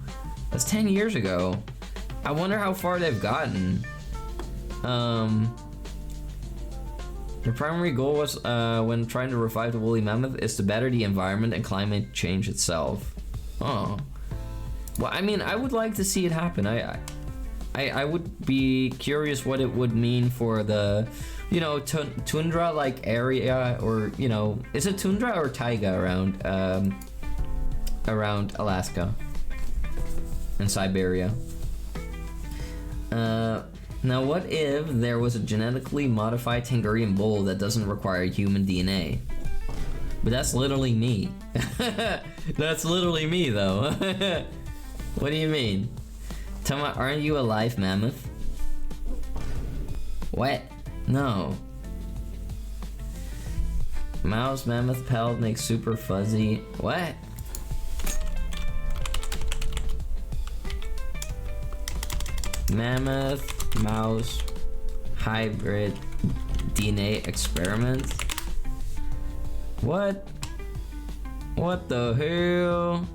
That's 10 years ago. I wonder how far they've gotten. The primary goal was, when trying to revive the woolly mammoth, is to better the environment and climate change itself. Oh. Well, I mean, I would like to see it happen. I would be curious what it would mean for the, you know, tundra-like area, or, you know, is it tundra or taiga around Alaska and Siberia? Now, what if there was a genetically modified Tengurian bull that doesn't require human DNA? But that's literally me. That's literally me, though. What do you mean? Tama, aren't you a live mammoth? What? No. Mouse mammoth pelt makes super fuzzy. What? Mammoth mouse hybrid DNA experiment? What? What the hell?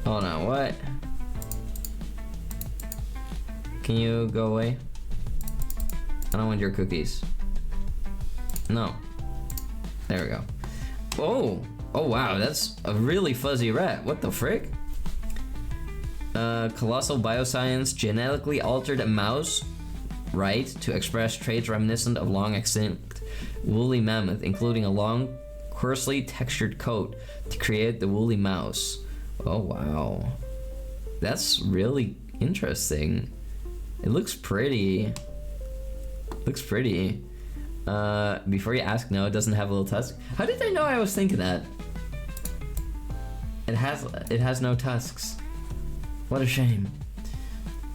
Hold on, what? Can you go away? I don't want your cookies. No. There we go. Oh! Oh wow, that's a really fuzzy rat. What the frick? Colossal Bioscience genetically altered a mouse, right, to express traits reminiscent of long extinct woolly mammoth, including a long, coarsely textured coat to create the woolly mouse. Oh wow, that's really interesting. It looks pretty. Looks pretty. Before you ask, no, it doesn't have a little tusk. How did they know I was thinking that? It has no tusks. What a shame.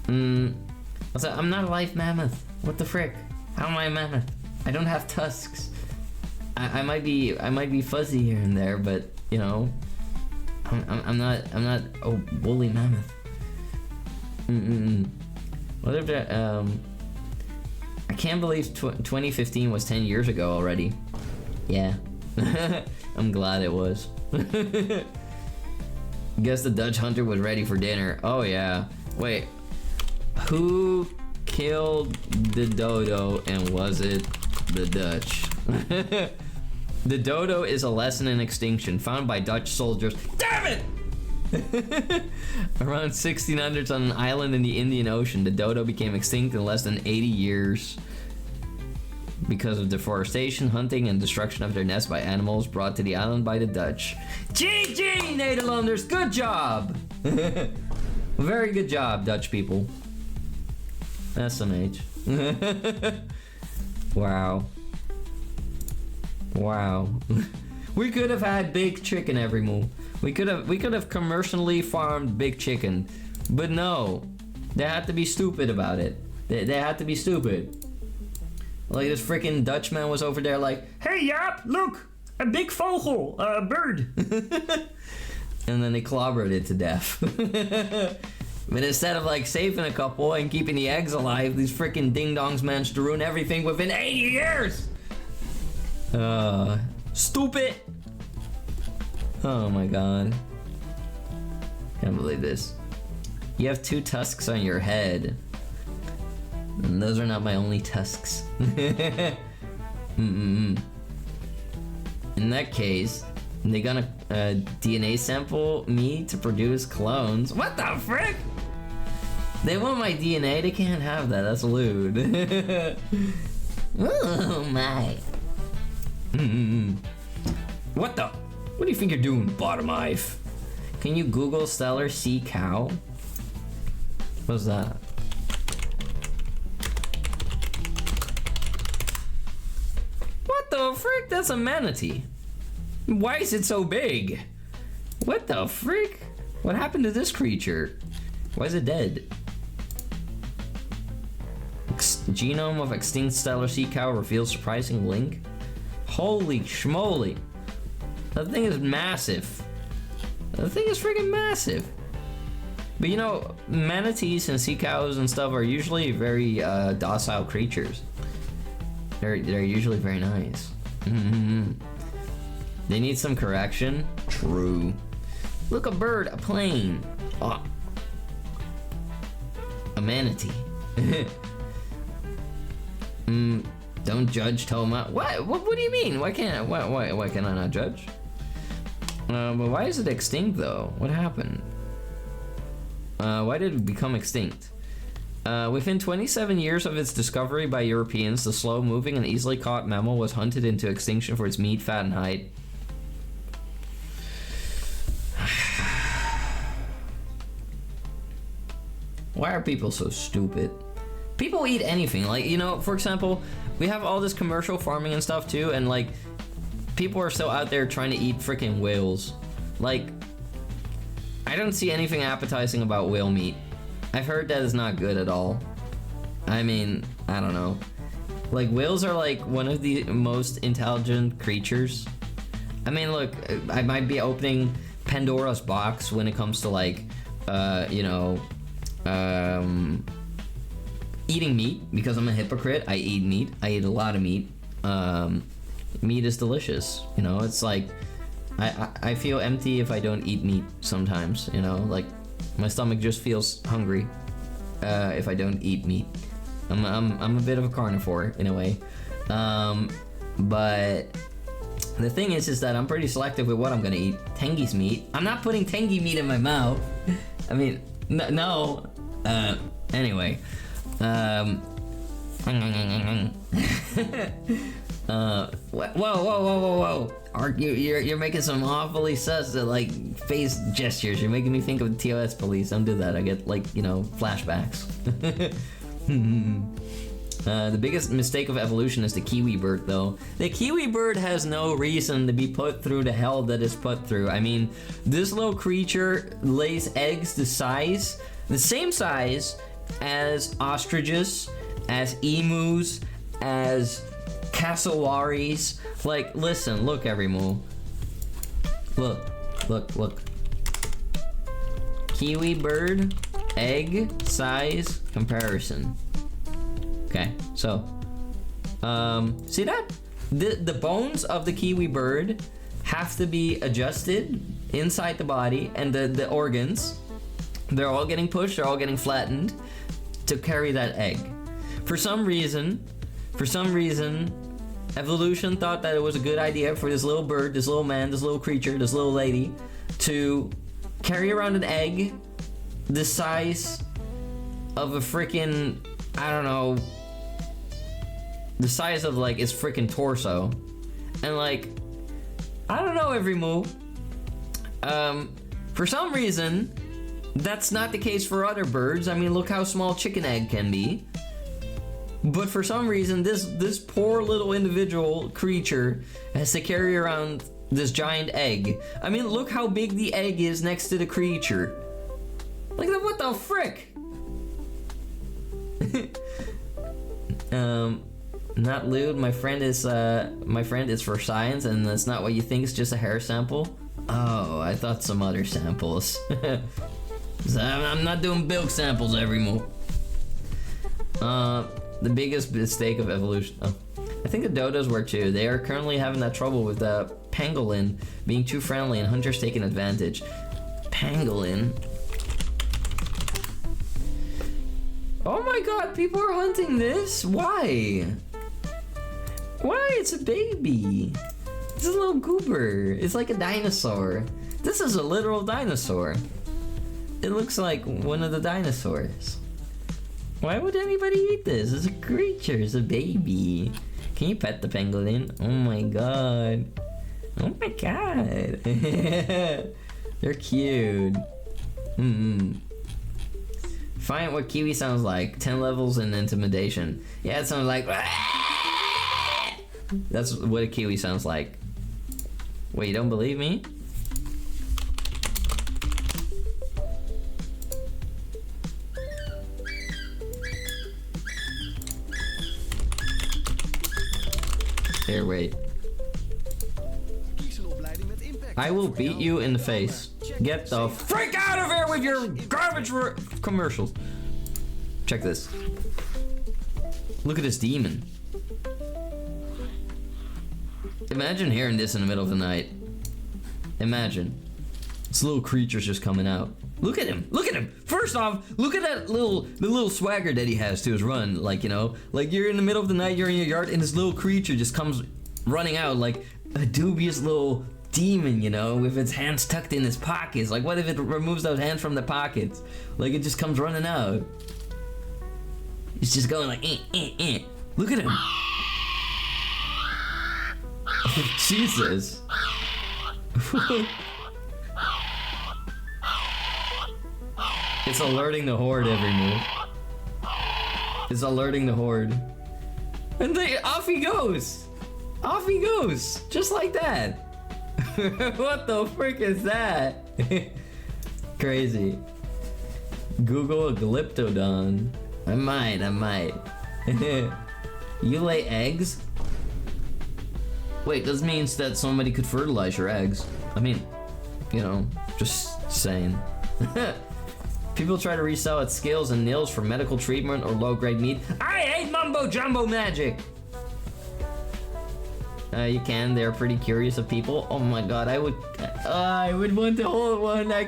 Also, I'm not a live mammoth. What the frick? How am I a mammoth? I don't have tusks. I might be fuzzy here and there, but you know, I'm not a woolly mammoth. What if there, I can't believe 2015 was 10 years ago already. Yeah. I'm glad it was. Guess the Dutch hunter was ready for dinner. Oh yeah. Wait. Who killed the dodo, and was it the Dutch? The dodo is a lesson in extinction found by Dutch soldiers. Damn it! Around 1600s on an island in the Indian Ocean, the dodo became extinct in less than 80 years because of deforestation, hunting, and destruction of their nest by animals brought to the island by the Dutch. GG, Nederlanders! Good job! Very good job, Dutch people. SMH. Wow. Wow. We could have had big chicken every move. We could have commercially farmed big chicken, but no, they had to be stupid about it. They had to be stupid. Like this freaking Dutchman was over there like, hey Jaap, look, a big vogel, a bird. And then they clobbered it to death. But instead of like saving a couple and keeping the eggs alive, these freaking ding-dongs managed to ruin everything within 80 years. Stupid. Oh my god. Can't believe this. You have 2 tusks on your head. And those are not my only tusks. In that case, they're gonna DNA sample me to produce clones. What the frick? They want my DNA? They can't have that. That's lewd. Oh my. What the? What do you think you're doing, bottom knife? Can you Google Stellar Sea Cow? What's that? What the frick? That's a manatee. Why is it so big? What the frick? What happened to this creature? Why is it dead? Genome of extinct stellar sea cow reveals surprising link. Holy schmoly. That thing is massive. That thing is freaking massive. But you know, manatees and sea cows and stuff are usually very docile creatures. They're usually very nice. They need some correction. True. Look, a bird, a plane. Oh. A manatee. Don't judge Toma. What do you mean? Why can I not judge? But why is it extinct though? What happened? Why did it become extinct? Within 27 years of its discovery by Europeans, the slow-moving and easily caught mammal was hunted into extinction for its meat, fat, and hide. Why are people so stupid? People eat anything. Like, you know, for example, we have all this commercial farming and stuff too, and like, people are still out there trying to eat freaking whales. Like, I don't see anything appetizing about whale meat. I've heard that is not good at all. I mean, I don't know. Like, whales are like one of the most intelligent creatures. I mean, look, I might be opening Pandora's box when it comes to like, you know, eating meat, because I'm a hypocrite. I eat meat. I eat a lot of meat. Meat is delicious. You know, it's like, I feel empty if I don't eat meat sometimes, you know, like my stomach just feels hungry if I don't eat meat. I'm a bit of a carnivore in a way. But the thing is that I'm pretty selective with what I'm gonna eat. Tengi's meat. I'm not putting Tengi meat in my mouth. I mean, no. Anyway. Whoa. You're making some awfully sus like face gestures. You're making me think of the TOS police. Don't do that. I get like, you know, flashbacks. The biggest mistake of evolution is the kiwi bird, though. The kiwi bird has no reason to be put through the hell that is put through. I mean, this little creature lays eggs the same size as ostriches, as emus, as cassowaries. Like, listen, look, Everymoo. Look. Kiwi bird, egg, size, comparison. Okay, so, see that? The bones of the kiwi bird have to be adjusted inside the body, and the organs, they're all getting pushed, they're all getting flattened to carry that egg. For some reason, evolution thought that it was a good idea for this little bird, this little man, this little creature, this little lady to carry around an egg the size of a freaking, I don't know, the size of like its freaking torso. And like, I don't know, Everymoo. For some reason, that's not the case for other birds. I mean, look how small chicken egg can be. But for some reason, this poor little individual creature has to carry around this giant egg. I mean, look how big the egg is next to the creature. Like, what the frick? Not lewd. My friend is for science, and that's not what you think. It's just a hair sample. Oh, I thought some other samples. So I'm not doing bilk samples Everymoo. The biggest mistake of evolution. Oh, I think the dodos were too. They are currently having that trouble with the pangolin being too friendly and hunters taking advantage. Pangolin. Oh my god, people are hunting this? Why? Why? It's a baby. It's a little goober. It's like a dinosaur. This is a literal dinosaur. It looks like one of the dinosaurs. Why would anybody eat this? It's a creature. It's a baby. Can you pet the pangolin? Oh my god. Oh my god. They're cute. Find what kiwi sounds like. 10 levels in intimidation. Yeah, it sounds like... That's what a kiwi sounds like. Wait, you don't believe me? Here, wait. I will beat you in the face. Get the freak out of here with your garbage commercials. Check this. Look at this demon. Imagine hearing this in the middle of the night. Imagine. This little creature's just coming out. Look at him. Look at him. First off, look at that little swagger that he has to his run. Like, you know, like you're in the middle of the night, you're in your yard, and this little creature just comes running out like a dubious little demon, you know, with its hands tucked in his pockets. Like, what if it removes those hands from the pockets? Like, it just comes running out. It's just going like, Look at him. Jesus. It's alerting the horde every move. It's alerting the horde. And off he goes. Off he goes. Just like that. What the frick is that? Crazy. Google a glyptodon. I might. You lay eggs? Wait, this means that somebody could fertilize your eggs. I mean, you know, just saying. People try to resell its scales and nails for medical treatment or low-grade meat. I hate mumbo-jumbo magic! You can. They're pretty curious of people. Oh my god, I would want to hold one. I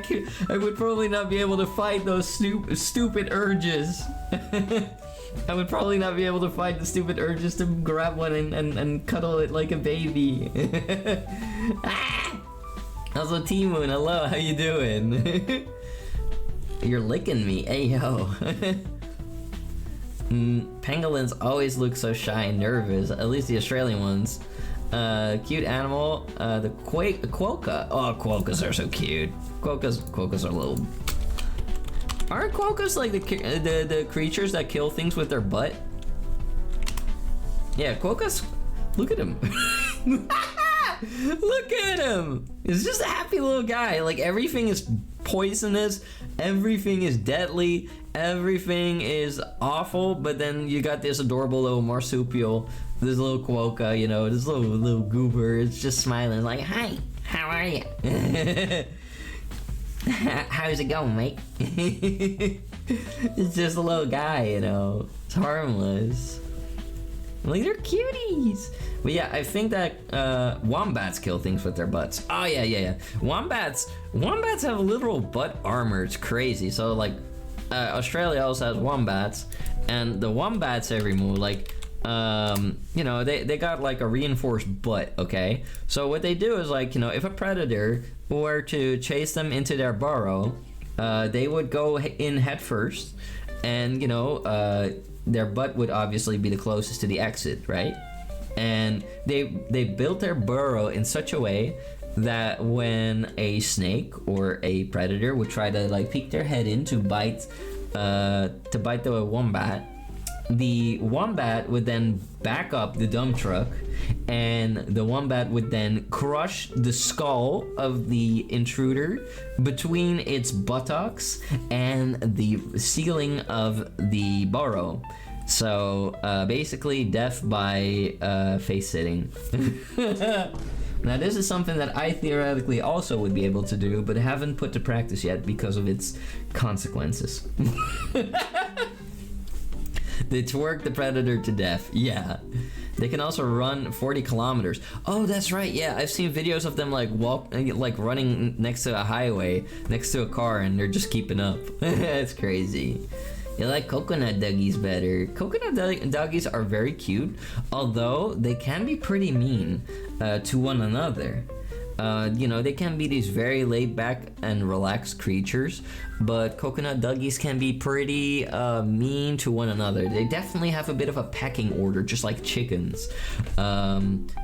would probably not be able to fight those stupid urges. I would probably not be able to fight the stupid urges to grab one and cuddle it like a baby. Ah! Also, T-Moon, hello, how you doing? You're licking me, ayo. Pangolins always look so shy and nervous, at least the Australian ones. Cute animal, the quokka. Oh, quokkas are so cute. Quokkas are little. Aren't quokkas like the creatures that kill things with their butt? Yeah, quokkas. Look at him. Look at him. He's just a happy little guy. Like, everything is poisonous. Everything is deadly. Everything is awful. But then you got this adorable little marsupial. This little quokka, you know, this little goober. It's just smiling like, hi, how are you? How's it going, mate? It's just a little guy, you know. It's harmless. Like, they're cuties. But yeah, I think that wombats kill things with their butts. Oh yeah. Wombats have literal butt armor. It's crazy. So like, Australia also has wombats, and the wombats every move, like, you know, they got like a reinforced butt. Okay, so what they do is, like, you know, if a predator were to chase them into their burrow, they would go in head first, and you know, their butt would obviously be the closest to the exit, right? And they built their burrow in such a way that when a snake or a predator would try to like peek their head in to bite the wombat, the wombat would then back up the dump truck, and the wombat would then crush the skull of the intruder between its buttocks and the ceiling of the burrow. So basically death by face sitting. Now this is something that I theoretically also would be able to do, but haven't put to practice yet because of its consequences. They twerk the predator to death. Yeah. They can also run 40 kilometers. Oh, that's right. Yeah, I've seen videos of them like running next to a highway, next to a car, and they're just keeping up. It's crazy. You like coconut doggies better. Coconut doggies are very cute, although they can be pretty mean to one another. You know, they can be these very laid back and relaxed creatures, but coconut doggies can be pretty mean to one another. They definitely have a bit of a pecking order, just like chickens,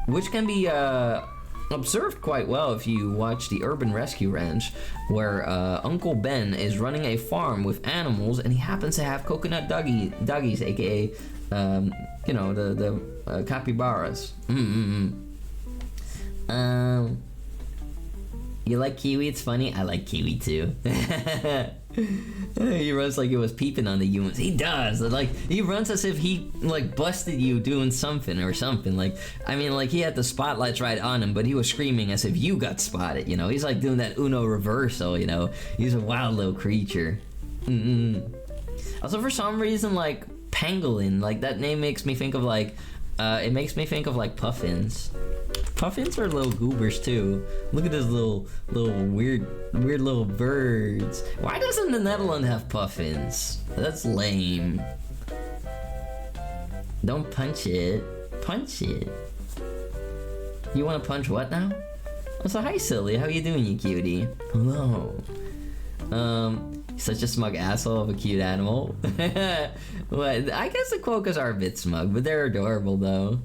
which can be observed quite well if you watch the Urban Rescue Ranch, where Uncle Ben is running a farm with animals, and he happens to have coconut doggies, aka, you know, the capybaras. You like kiwi? It's funny. I like kiwi too. He runs like he was peeping on the humans. He does. Like, he runs as if he like busted you doing something or something. Like, I mean, like he had the spotlights right on him, but he was screaming as if you got spotted. You know, he's like doing that Uno reversal. You know, he's a wild little creature. Also, for some reason, like pangolin, like that name makes me think of like, it makes me think of like puffins. Puffins are little goobers too. Look at those little weird little birds. Why doesn't the Netherlands have puffins? That's lame. Don't punch it. Punch it. You want to punch what now? Oh, so hi silly, how you doing, you cutie? Hello. Such a smug asshole of a cute animal. Well, I guess the quokkas are a bit smug, but they're adorable though.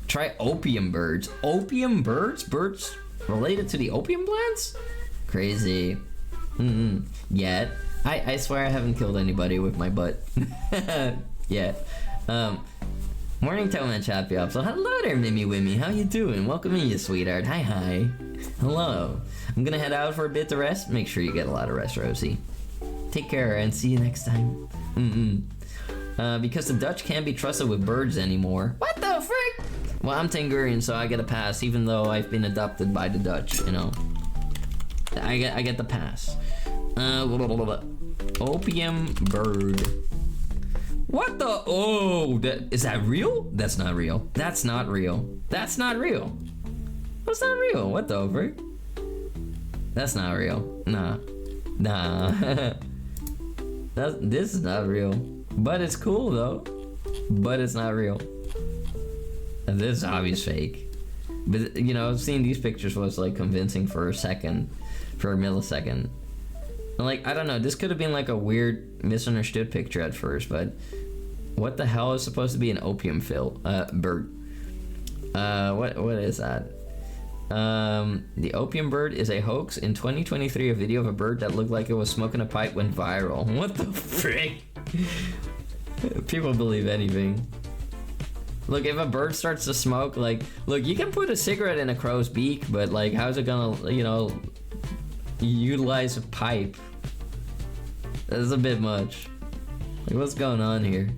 Try opium birds. Opium birds? Birds related to the opium plants? Crazy. Yet. I swear I haven't killed anybody with my butt. Yet. Morning, Toman Chappy Up. So hello there, Mimmy Wimmy. How you doing? Welcome in, you sweetheart. Hi. Hello. I'm gonna head out for a bit to rest. Make sure you get a lot of rest, Rosie. Take care and see you next time. Because the Dutch can't be trusted with birds anymore. What the frick? Well, I'm Tangurian, so I get a pass, even though I've been adopted by the Dutch, you know. I get the pass. Opium bird. What the? Oh, is that real? That's not real. That's not real. That's not real. What's not real? What the frick? That's not real. Nah. This is not real. But it's cool though. But it's not real. And this is obvious fake. But you know, seeing these pictures was like convincing for a millisecond. And like, I don't know, this could have been like a weird misunderstood picture at first, but what the hell is supposed to be an opium bird? What is that? The opium bird is a hoax. In 2023, a video of a bird that looked like it was smoking a pipe went viral. What the frick? People believe anything. Look, if a bird starts to smoke, like, look, you can put a cigarette in a crow's beak, but like, how's it gonna, you know, utilize a pipe? That's a bit much. Like, what's going on here?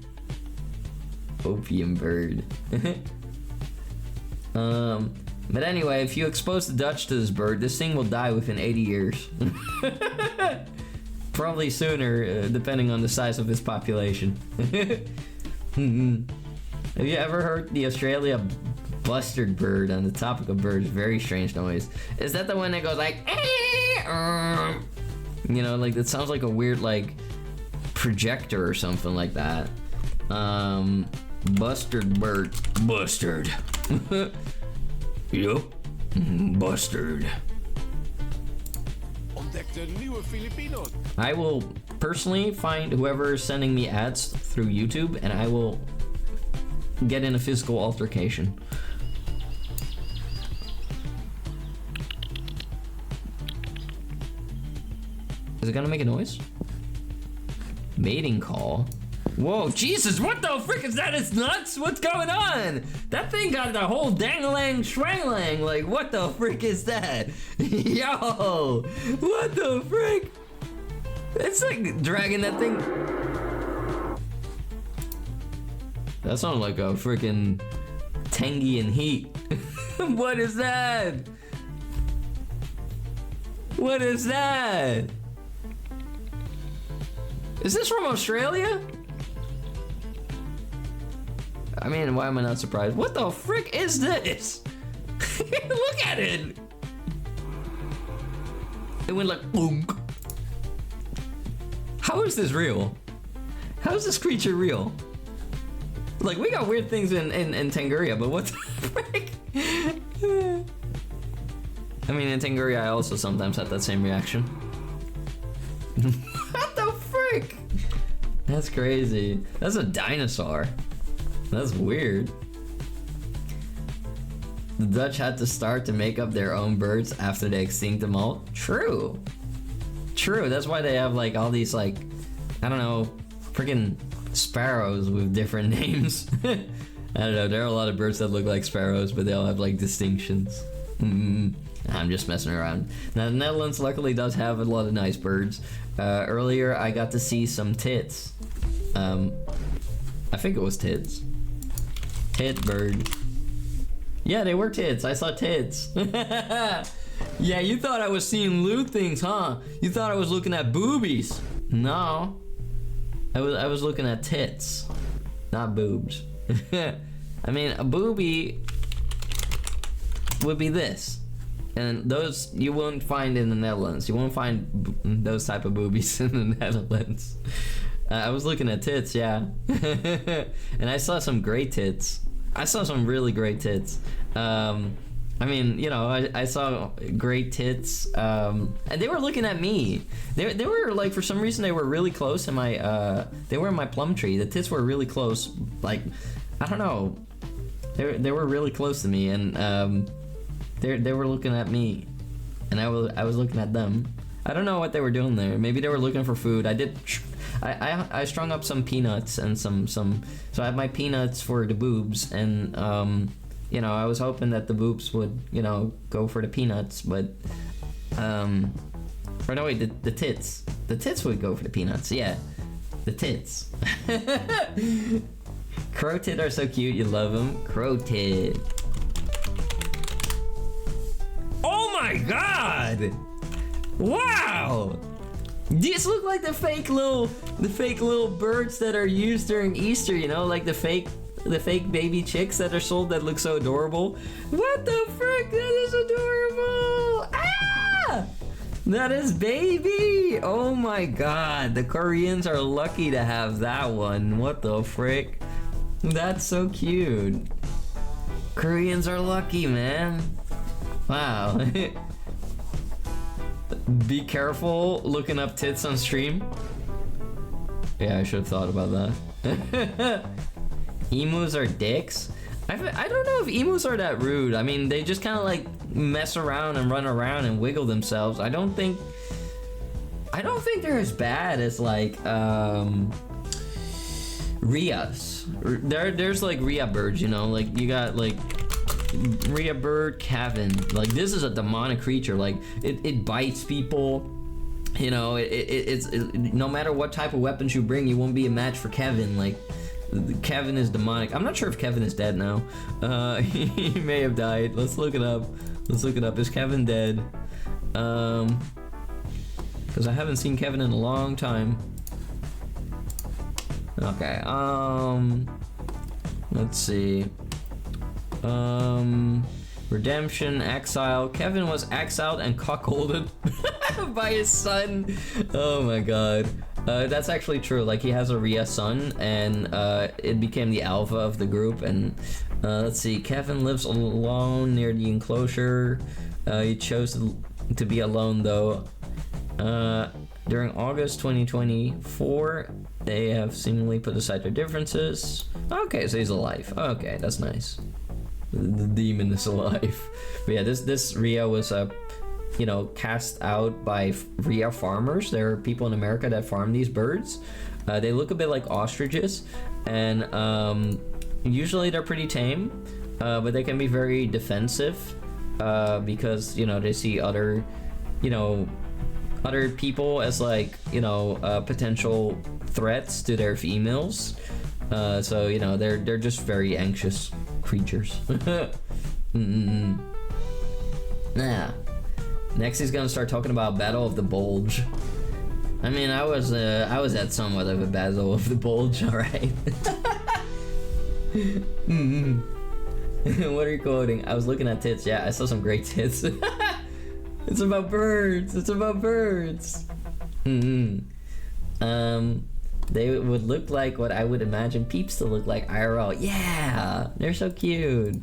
Opium bird. But anyway, if you expose the Dutch to this bird, this thing will die within 80 years. Probably sooner, depending on the size of its population. Have you ever heard the Australia bustard bird? On the topic of birds, very strange noise. Is that the one that goes like, you know, like it sounds like a weird like projector or something like that. Bustard bird. Bustard. Yup. Bustard. I will personally find whoever is sending me ads through YouTube, and I will get in a physical altercation. Is it gonna make a noise? Mating call. Whoa, Jesus, what the frick is that? It's nuts? What's going on? That thing got the whole dang-a-lang schwang-lang. Like, what the frick is that? Yo, what the frick? It's like dragging that thing. That sounded like a freaking Tengi in heat. What is that? What is that? Is this from Australia? I mean, why am I not surprised? What the frick is this? Look at it! It went like boom. How is this real? How is this creature real? Like, we got weird things in Tanguria, but what the frick? I mean, in Tanguria, I also sometimes have that same reaction. What the frick? That's crazy. That's a dinosaur. That's weird. The Dutch had to start to make up their own birds after they extinct them all. True. True, that's why they have like all these like, I don't know, freaking sparrows with different names. I don't know, there are a lot of birds that look like sparrows, but they all have like distinctions. I'm just messing around. Now the Netherlands luckily does have a lot of nice birds. Earlier I got to see some tits. I think it was tits. Tit bird. Yeah, they were tits. I saw tits. Yeah, you thought I was seeing loot things, huh? You thought I was looking at boobies. No. I was looking at tits, not boobs. I mean, a boobie would be this. And those you won't find in the Netherlands. You won't find those type of boobies in the Netherlands. I was looking at tits, yeah. And I saw some great tits. I saw some really great tits. I mean, you know, I saw great tits, and they were looking at me. They were like, for some reason, they were really close in my, they were in my plum tree. The tits were really close, like, I don't know. They were really close to me, and they were looking at me, and I was looking at them. I don't know what they were doing there. Maybe they were looking for food. I strung up some peanuts and some, so I have my peanuts for the boobs, and you know, I was hoping that the boobs would, you know, go for the peanuts, but or no wait, the tits would go for the peanuts. Yeah, the tits. Crow tit are so cute, you love them. Crow tit. Oh my god! Wow! These look like the fake little birds that are used during Easter, you know, like the fake baby chicks that are sold that look so adorable. What the frick? That is adorable! Ah! That is baby! Oh my god, the Koreans are lucky to have that one. What the frick? That's so cute. Koreans are lucky, man. Wow. Be careful looking up tits on stream. Yeah, I should have thought about that. Emus are dicks? I don't know if emus are that rude. I mean, they just kind of like mess around and run around and wiggle themselves. I don't think they're as bad as like Rias. There's like Ria birds, you know, like you got like Ria bird, Kevin. Like this is a demonic creature. Like it bites people. You know, it's no matter what type of weapons you bring, you won't be a match for Kevin. Like Kevin is demonic. I'm not sure if Kevin is dead now. He may have died. Let's look it up. Is Kevin dead? Because I haven't seen Kevin in a long time. Okay. Let's see. Redemption, exile. Kevin was exiled and cuckolded by his son. Oh my god. That's actually true. Like, he has a Ria son, and it became the alpha of the group. And let's see. Kevin lives alone near the enclosure. He chose to be alone though. During August 2024, they have seemingly put aside their differences. Okay, so he's alive. Okay, that's nice. The demon is alive. But yeah, this Ria was you know, cast out by Ria farmers. There are people in America that farm these birds. They look a bit like ostriches, and usually they're pretty tame, but they can be very defensive because, you know, they see other people as like, you know, potential threats to their females. So, you know, they're just very anxious creatures. Nah. Next he's gonna start talking about Battle of the Bulge. I mean, I was at somewhat of a Battle of the Bulge, alright. What are you quoting? I was looking at tits. Yeah, I saw some great tits. It's about birds. They would look like what I would imagine peeps to look like IRL. Yeah, they're so cute.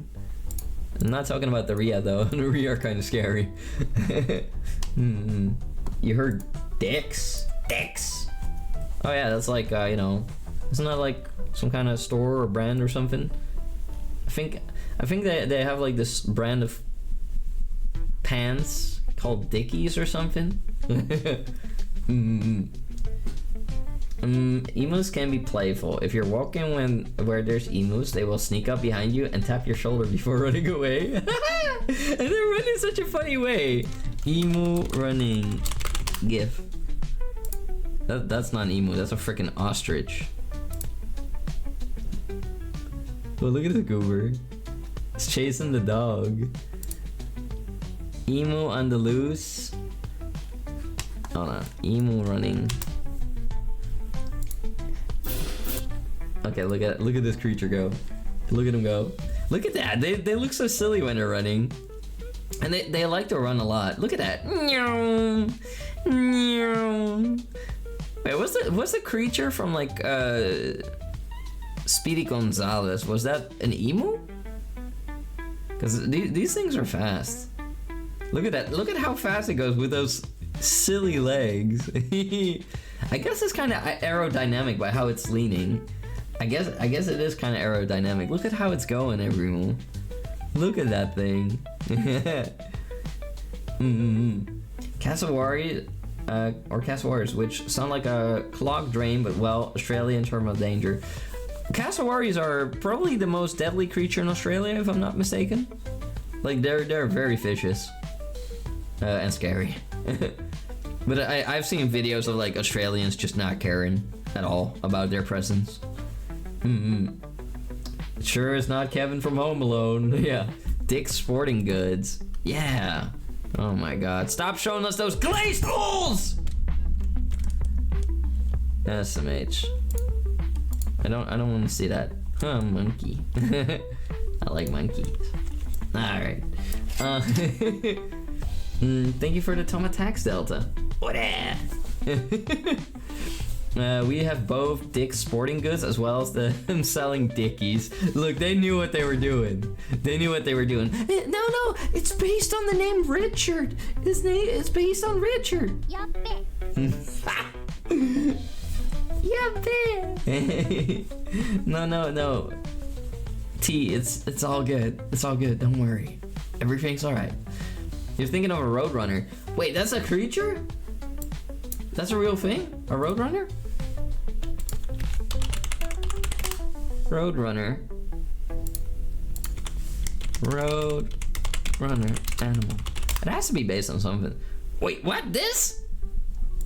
I'm not talking about the Rhea though. The Rhea are kind of scary. You heard dicks? Dicks. Oh yeah, that's like you know, isn't that like some kind of store or brand or something? I think they have like this brand of pants called Dickies or something. Emus can be playful. If you're walking where there's emus, they will sneak up behind you and tap your shoulder before running away. And they run in such a funny way. Emu running gif. That's not an emu, that's a freaking ostrich. Oh, look at the goober. It's chasing the dog. Emu on the loose. Hold on. Emu running. Okay, look at this creature go. Look at him go. Look at that. They look so silly when they're running. And they like to run a lot. Look at that. Wait, what's the creature from like Speedy Gonzalez? Was that an emu? Because these things are fast. Look at that. Look at how fast it goes with those silly legs. I guess it's kind of aerodynamic by how it's leaning. I guess it is kind of aerodynamic. Look at how it's going, everyone. Look at that thing. Cassowary, or cassowaries, which sound like a clogged drain, but well, Australian term of danger. Cassowaries are probably the most deadly creature in Australia, if I'm not mistaken. Like they're very vicious and scary. But I've seen videos of like Australians just not caring at all about their presence. It sure is not Kevin from Home Alone. Yeah. Dick's Sporting Goods. Yeah. Oh my god. Stop showing us those glazed holes! SMH. I don't want to see that. Oh, monkey. I like monkeys. Alright. Thank you for the Toma Tax Delta. What? We have both Dick's Sporting Goods as well as them selling Dickies. Look, they knew what they were doing. They knew what they were doing. No, it's based on the name Richard. His name is based on Richard. Yuppie. Yuppie. No. T, it's all good. It's all good. Don't worry. Everything's all right. You're thinking of a Roadrunner. Wait, that's a creature? That's a real thing? A Roadrunner? Roadrunner animal. It has to be based on something. Wait, what? This?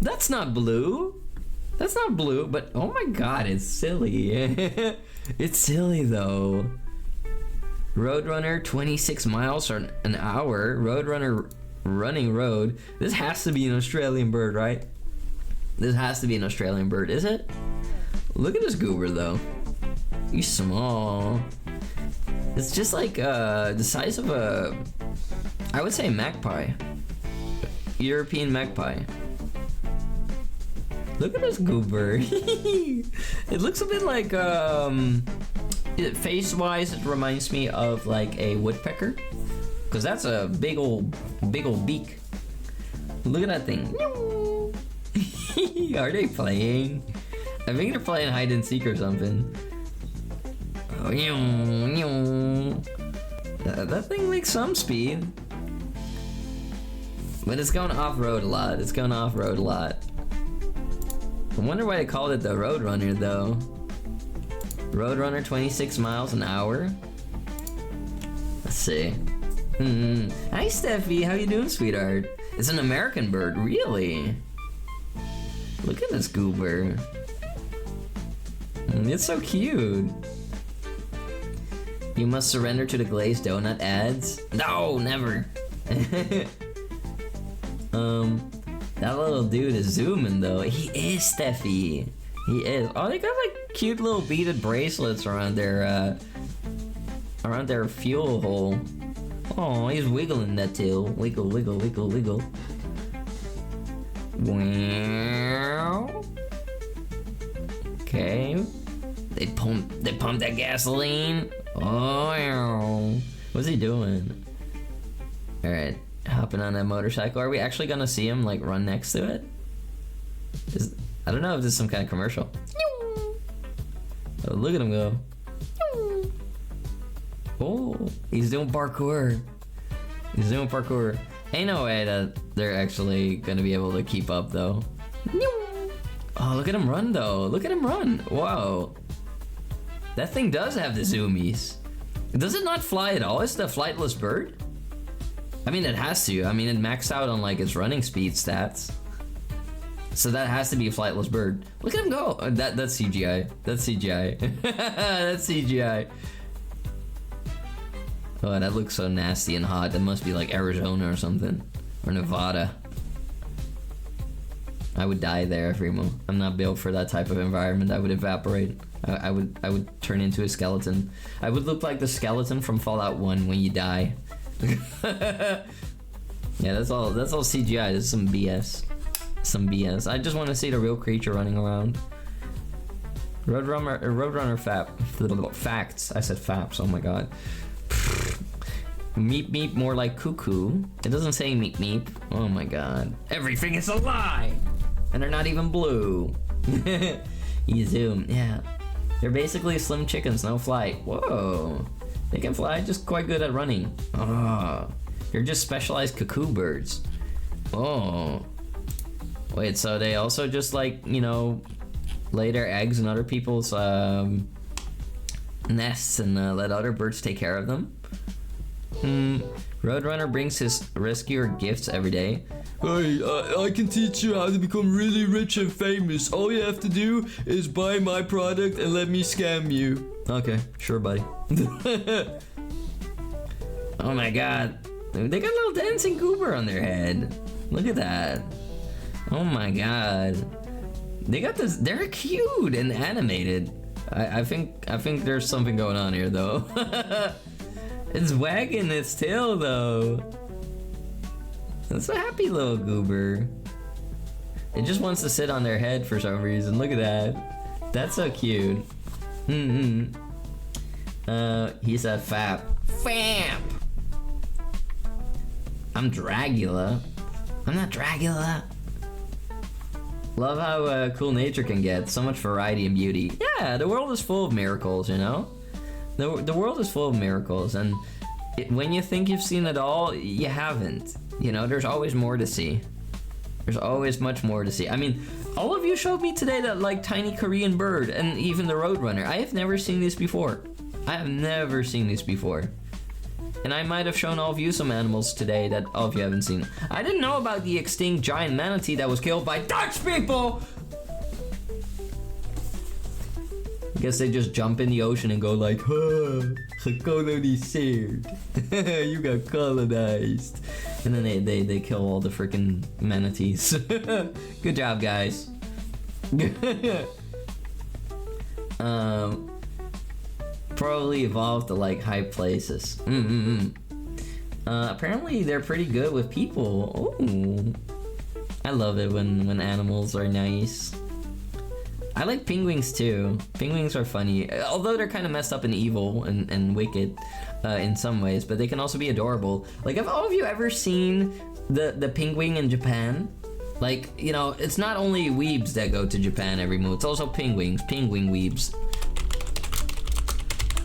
That's not blue. That's not blue, but oh my god, it's silly. It's silly though. Roadrunner 26 miles or an hour. Roadrunner running road. This has to be an Australian bird, right? This has to be an Australian bird, is it? Look at this goober though. He's small. It's just like the size of a, I would say, magpie. European magpie. Look at this goober. It looks a bit like face-wise, it reminds me of like a woodpecker, because that's a big old beak. Look at that thing. Are they playing? I think they're playing hide and seek or something. Oh, that thing makes some speed, but it's going off-road a lot. I wonder why they called it the Roadrunner though. Roadrunner 26 miles an hour. Let's see. Hi Steffi, how you doing, sweetheart? It's an American bird, really? Look at this goober. It's so cute. You must surrender to the glazed donut ads. No, never. That little dude is zooming though. He is, Steffi. He is. Oh, they got like cute little beaded bracelets around their fuel hole. Oh, he's wiggling that tail. Wiggle, wiggle, wiggle, wiggle. Wow. Okay. They pump that gasoline. Oh, what's he doing? All right, hopping on that motorcycle. Are we actually gonna see him like run next to it? I don't know if this is some kind of commercial. Oh, look at him go. Oh, he's doing parkour. He's doing parkour. Ain't no way that they're actually gonna be able to keep up though. Oh, look at him run though. Look at him run. Whoa. That thing does have the zoomies. Does it not fly at all? Is it a flightless bird? I mean, it has to. I mean, it maxed out on like its running speed stats. So that has to be a flightless bird. Look at him go. That's CGI. That's CGI. That's CGI. Oh, that looks so nasty and hot. That must be like Arizona or something. Or Nevada. I would die there, Remo. I'm not built for that type of environment. I would evaporate. I would turn into a skeleton. I would look like the skeleton from Fallout 1 when you die. Yeah, that's all CGI. This is some BS. Some BS. I just want to see the real creature running around. Roadrunner facts. I said faps. Oh my god. Meep meep, more like cuckoo. It doesn't say meep meep. Oh my god. Everything is a lie! And they're not even blue. You zoom, yeah. They're basically slim chickens, no flight. Whoa. They can fly, just quite good at running. Oh. They're just specialized cuckoo birds. Oh. Wait, so they also just like, you know, lay their eggs in other people's nests and let other birds take care of them? Roadrunner brings his rescuer gifts every day. Hey, I can teach you how to become really rich and famous. All you have to do is buy my product and let me scam you. Okay, sure, buddy. Oh my god. They got a little dancing goober on their head. Look at that. Oh my god. They got this. They're cute and animated. I think there's something going on here though. It's wagging its tail though. That's a happy little goober. It just wants to sit on their head for some reason. Look at that. That's so cute. He's a fap. Famp! I'm Dragula. I'm not Dragula. Love how cool nature can get. So much variety and beauty. Yeah, the world is full of miracles, you know? The world is full of miracles, and when you think you've seen it all, you haven't. You know, there's always more to see. There's always much more to see. I mean, all of you showed me today that like tiny Korean bird and even the Roadrunner. I have never seen this before. I have never seen this before. And I might have shown all of you some animals today that all of you haven't seen. I didn't know about the extinct giant manatee that was killed by Dutch people! I guess they just jump in the ocean and go like, gekoloniseerd. You got colonized. And then they kill all the freaking manatees. Good job, guys. Probably evolved to like high places. Apparently they're pretty good with people. Ooh. I love it when animals are nice. I like penguins too. Penguins are funny, although they're kind of messed up and evil and wicked in some ways, but they can also be adorable. Like, have all of you ever seen the penguin in Japan? Like, you know, it's not only weebs that go to Japan every month, it's also penguins, penguin weebs.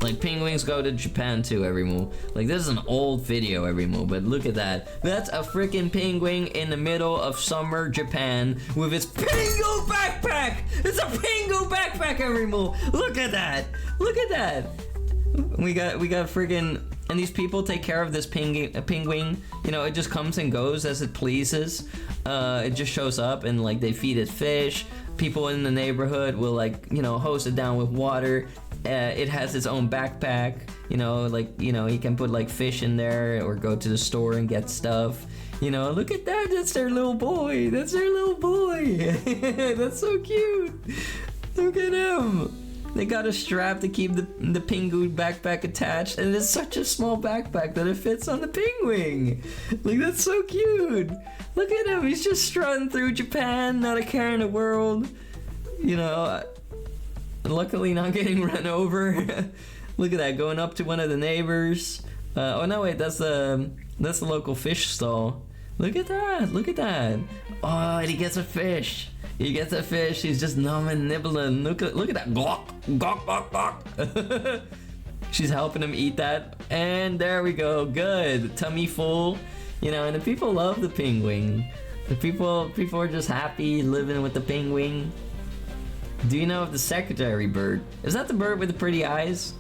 Like, penguins go to Japan too every move. Like, this is an old video every move, but look at that. That's a freaking penguin in the middle of summer Japan with its Pingu backpack! It's a Pingu backpack every move! Look at that! Look at that! We got freaking... And these people take care of this penguin. You know, it just comes and goes as it pleases. It just shows up and, like, they feed it fish. People in the neighborhood will, like, you know, hose it down with water. It has its own backpack, you know, like, you know, you can put like fish in there or go to the store and get stuff. You know, look at that, that's their little boy. That's their little boy. That's so cute. Look at him. They got a strap to keep the penguin backpack attached, and it's such a small backpack that it fits on the penguin. Like, that's so cute. Look at him, he's just strutting through Japan, not a care in the world. You know, Luckily not getting run over. Look at that, going up to one of the neighbors. Oh no, wait, that's the local fish stall. Look at that, look at that. Oh, and he gets a fish. He gets a fish, he's just numbing, nibbling. Look at that, gawk, gawk, gawk, gawk. She's helping him eat that, and there we go, good, tummy full. You know, and the people love the penguin. The people are just happy living with the penguin. Do you know of the secretary bird? Is that the bird with the pretty eyes?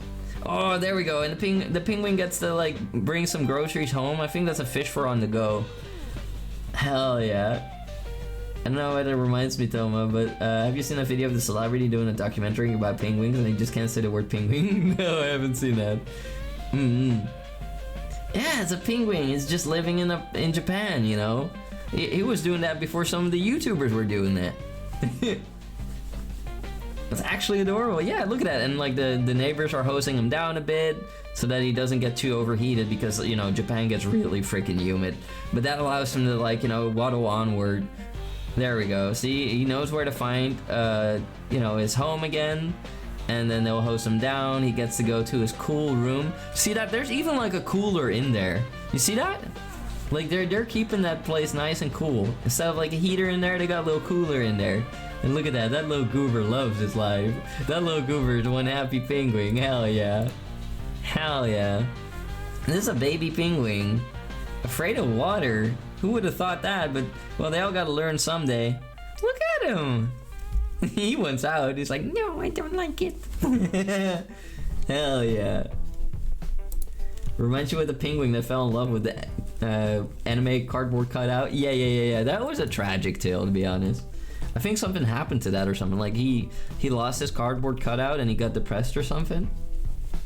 Oh, there we go, and the penguin gets to like bring some groceries home. I think that's a fish for on the go. Hell yeah. I don't know what it reminds me, Toma, but have you seen a video of the celebrity doing a documentary about penguins and he just can't say the word penguin? No, I haven't seen that. Yeah, it's a penguin. It's just living in Japan, you know? He was doing that before some of the YouTubers were doing that. It's actually adorable. Yeah, look at that. And like the neighbors are hosing him down a bit so that he doesn't get too overheated because, you know, Japan gets really freaking humid. But that allows him to, like, you know, waddle onward. There we go. See, he knows where to find, you know, his home again. And then they'll host him down. He gets to go to his cool room. See that? There's even like a cooler in there. You see that? Like they're keeping that place nice and cool. Instead of like a heater in there, they got a little cooler in there. And look at that. That little goober loves his life. That little goober is one happy penguin. Hell yeah. Hell yeah. This is a baby penguin. Afraid of water. Who would have thought that? But, well, they all gotta learn someday. Look at him! He wants out. He's like, no, I don't like it. Hell yeah. Reminds you of the penguin that fell in love with the anime cardboard cutout? Yeah. That was a tragic tale, to be honest. I think something happened to that or something. Like, he lost his cardboard cutout and he got depressed or something.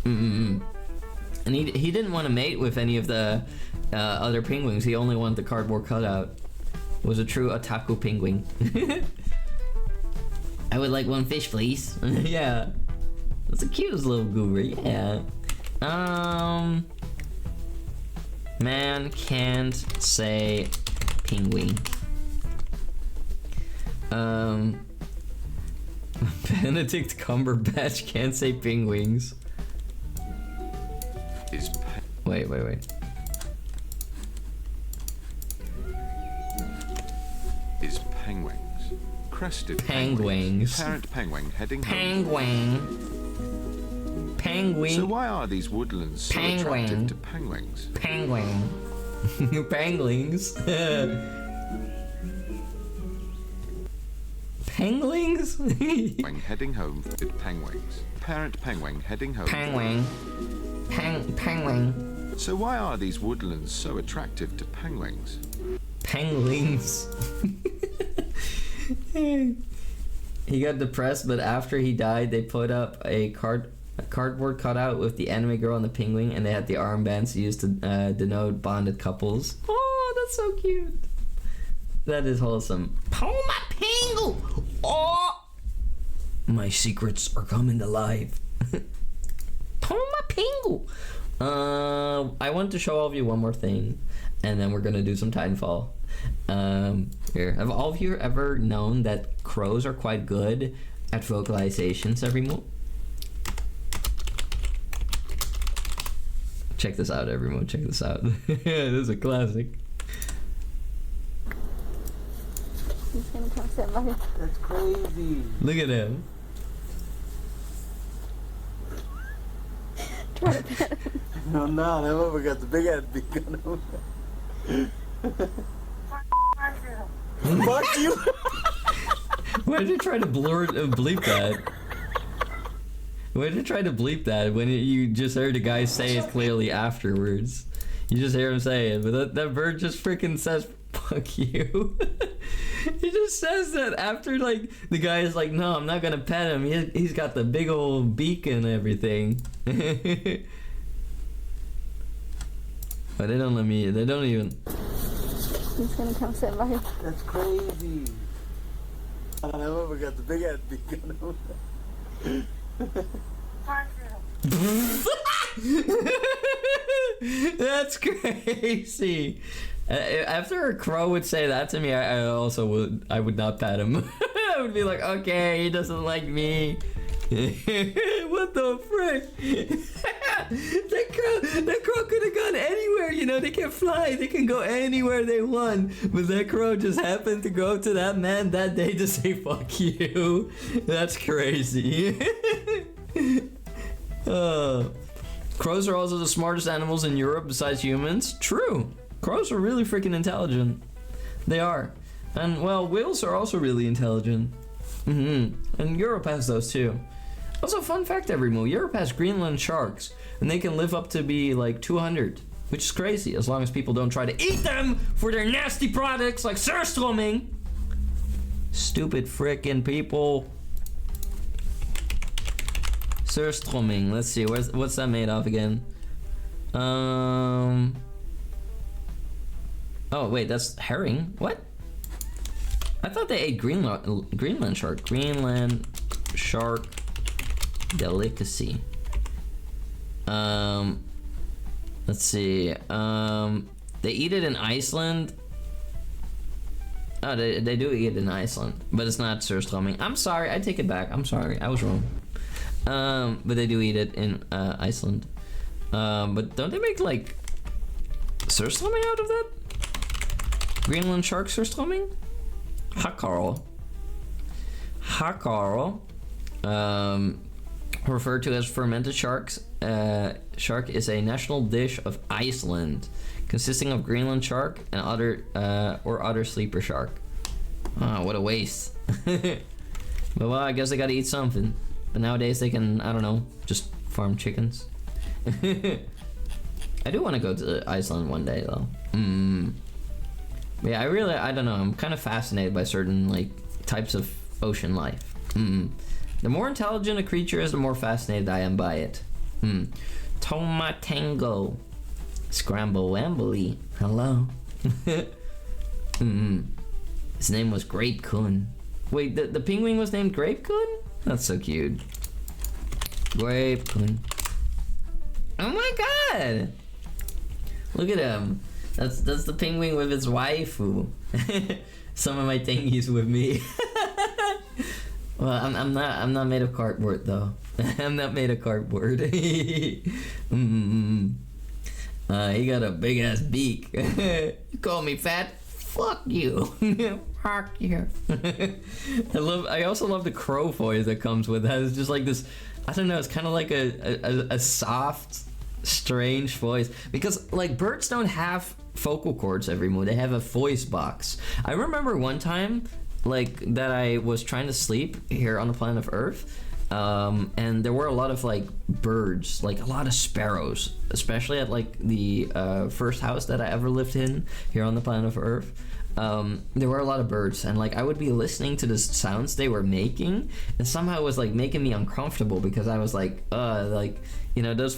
And he didn't want to mate with any of the other penguins. He only wanted the cardboard cutout. Was a true otaku penguin. I would like one fish, please. Yeah. That's the cutest little goober, yeah. Man can't say penguin. Benedict Cumberbatch can't say penguins. Wait. Is penguins. Crested penguins. Parent penguin heading home. Penguin. So why are these woodlands so attractive to penguins? Penguin. Penguins. Penguins? Penguin heading home with penguins. Parent penguin heading home. Penguin. So why are these woodlands so attractive to penguins? Penguins. He got depressed, but after he died, they put up a cardboard cutout with the anime girl and the penguin, and they had the armbands used to denote bonded couples. Oh, that's so cute. That is wholesome. Oh, my penguin! Oh! My secrets are coming to life. Oh, my penguin! I want to show all of you one more thing, and then we're gonna do some Titanfall. Here, have all of you ever known that crows are quite good at vocalizations, everyone? Check this out, everyone. Check this out. This is a classic. He's gonna come sit by. That's crazy. Look at him. Try to pet him. No, that motherfucker got the big ass beak on him. Fuck you! Why did you try to bleep that? Why did you try to bleep that when you just heard the guy say it clearly afterwards? You just hear him say it, but that bird just freaking says, fuck you. He just says that after, like, the guy is like, no, I'm not gonna pet him. He's got the big old beak and everything. But they don't let me, they don't even. He's gonna come sit by. That's crazy. That motherfucker got the big ass beak on him. That's crazy. After a crow would say that to me, I would not pet him. I would be like, okay, he doesn't like me. What the frick? that crow could have gone anywhere, you know, they can fly, they can go anywhere they want. But that crow just happened to go to that man that day to say fuck you. That's crazy. Crows are also the smartest animals in Europe besides humans. True. Crows are really freaking intelligent. They are. And well, whales are also really intelligent. And Europe has those too. Also, fun fact, everyone, Europe has Greenland sharks, and they can live up to be like 200, which is crazy, as long as people don't try to eat them for their nasty products like surströmming. Stupid frickin' people. Surströmming, let's see, what's that made of again? Oh wait, that's herring? What? I thought they ate Greenland shark. Greenland shark delicacy. Let's see. They eat it in Iceland. Oh, they do eat it in Iceland, but it's not surströmming. I'm sorry, I take it back. I'm sorry, I was wrong. But they do eat it in Iceland. But don't they make like surströmming out of that? Greenland shark surströmming? Hakkarl. Hakkarl, referred to as fermented shark is a national dish of Iceland, consisting of Greenland shark and other sleeper shark. Oh, what a waste. But well, I guess they gotta eat something. But nowadays they can, I don't know, just farm chickens. I do want to go to Iceland one day though. But yeah, I don't know, I'm kind of fascinated by certain like types of ocean life. The more intelligent a creature is, the more fascinated I am by it. Tomatango. Scramble Wambly. Hello. His name was Grape Kun. Wait, the penguin was named Grape Kun? That's so cute. Grape Kun. Oh my god! Look at him. That's the penguin with his waifu. Some of my Tengies with me. Well, I'm not made of cardboard though. I'm not made of cardboard. He got a big ass beak. You call me fat? Fuck you. Fuck you. I also love the crow voice that comes with that. It's just like this, I don't know, it's kind of like a soft, strange voice. Because like birds don't have vocal cords everymore. They have a voice box. I remember one time like that I was trying to sleep here on the planet of Earth, and there were a lot of like birds, like a lot of sparrows, especially at like the first house that I ever lived in here on the planet of Earth. There were a lot of birds, and like I would be listening to the sounds they were making, and somehow it was like making me uncomfortable because I was like you know, those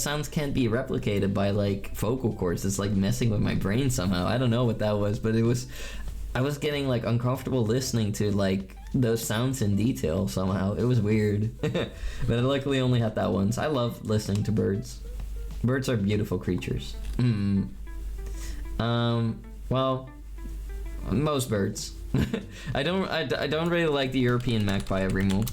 sounds can't be replicated by like vocal cords. It's like messing with my brain somehow. I don't know what that was, but I was getting like uncomfortable listening to like those sounds in detail somehow. It was weird. But I luckily only had that once. I love listening to birds. Birds are beautiful creatures. Well, most birds. I don't really like the European magpie everymore.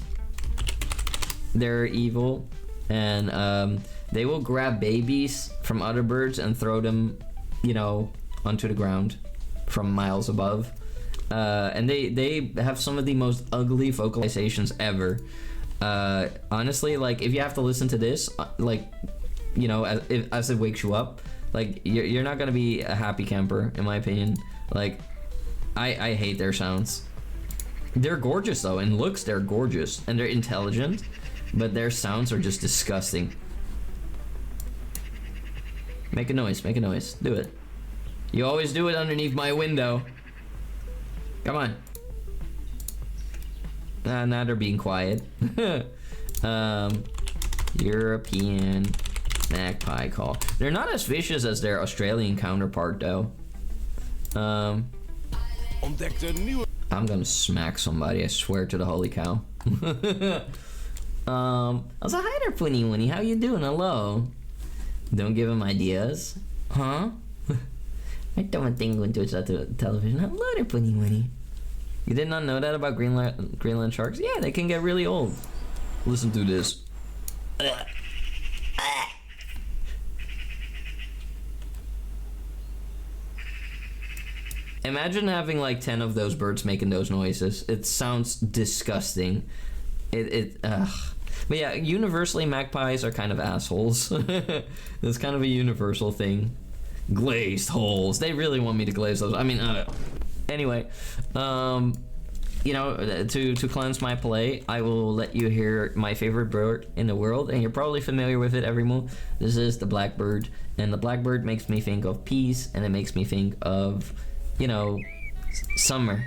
They're evil, and they will grab babies from other birds and throw them, you know, onto the ground from miles above. And they have some of the most ugly vocalizations ever. Honestly, like if you have to listen to this, like, you know, as it wakes you up, like you're not gonna be a happy camper, in my opinion. Like I hate their sounds. They're gorgeous though, in looks they're gorgeous, and they're intelligent, but their sounds are just disgusting. Make a noise, do it. You always do it underneath my window. Come on. Now they're being quiet. European magpie call. They're not as vicious as their Australian counterpart though. I'm gonna smack somebody, I swear to the holy cow. Also, hi there, Punny Winnie. How you doing? Hello. Don't give him ideas. Huh? I don't think going to the television. Hello there, Punny Winnie. You did not know that about Greenland sharks? Yeah, they can get really old. Listen to this. Imagine having like 10 of those birds making those noises. It sounds disgusting. But yeah, universally magpies are kind of assholes. It's kind of a universal thing. Glazed holes. They really want me to glaze those. I mean, anyway, you know, to cleanse my palate, I will let you hear my favorite bird in the world, and you're probably familiar with it every move. This is the blackbird, and the blackbird makes me think of peace, and it makes me think of, you know, summer.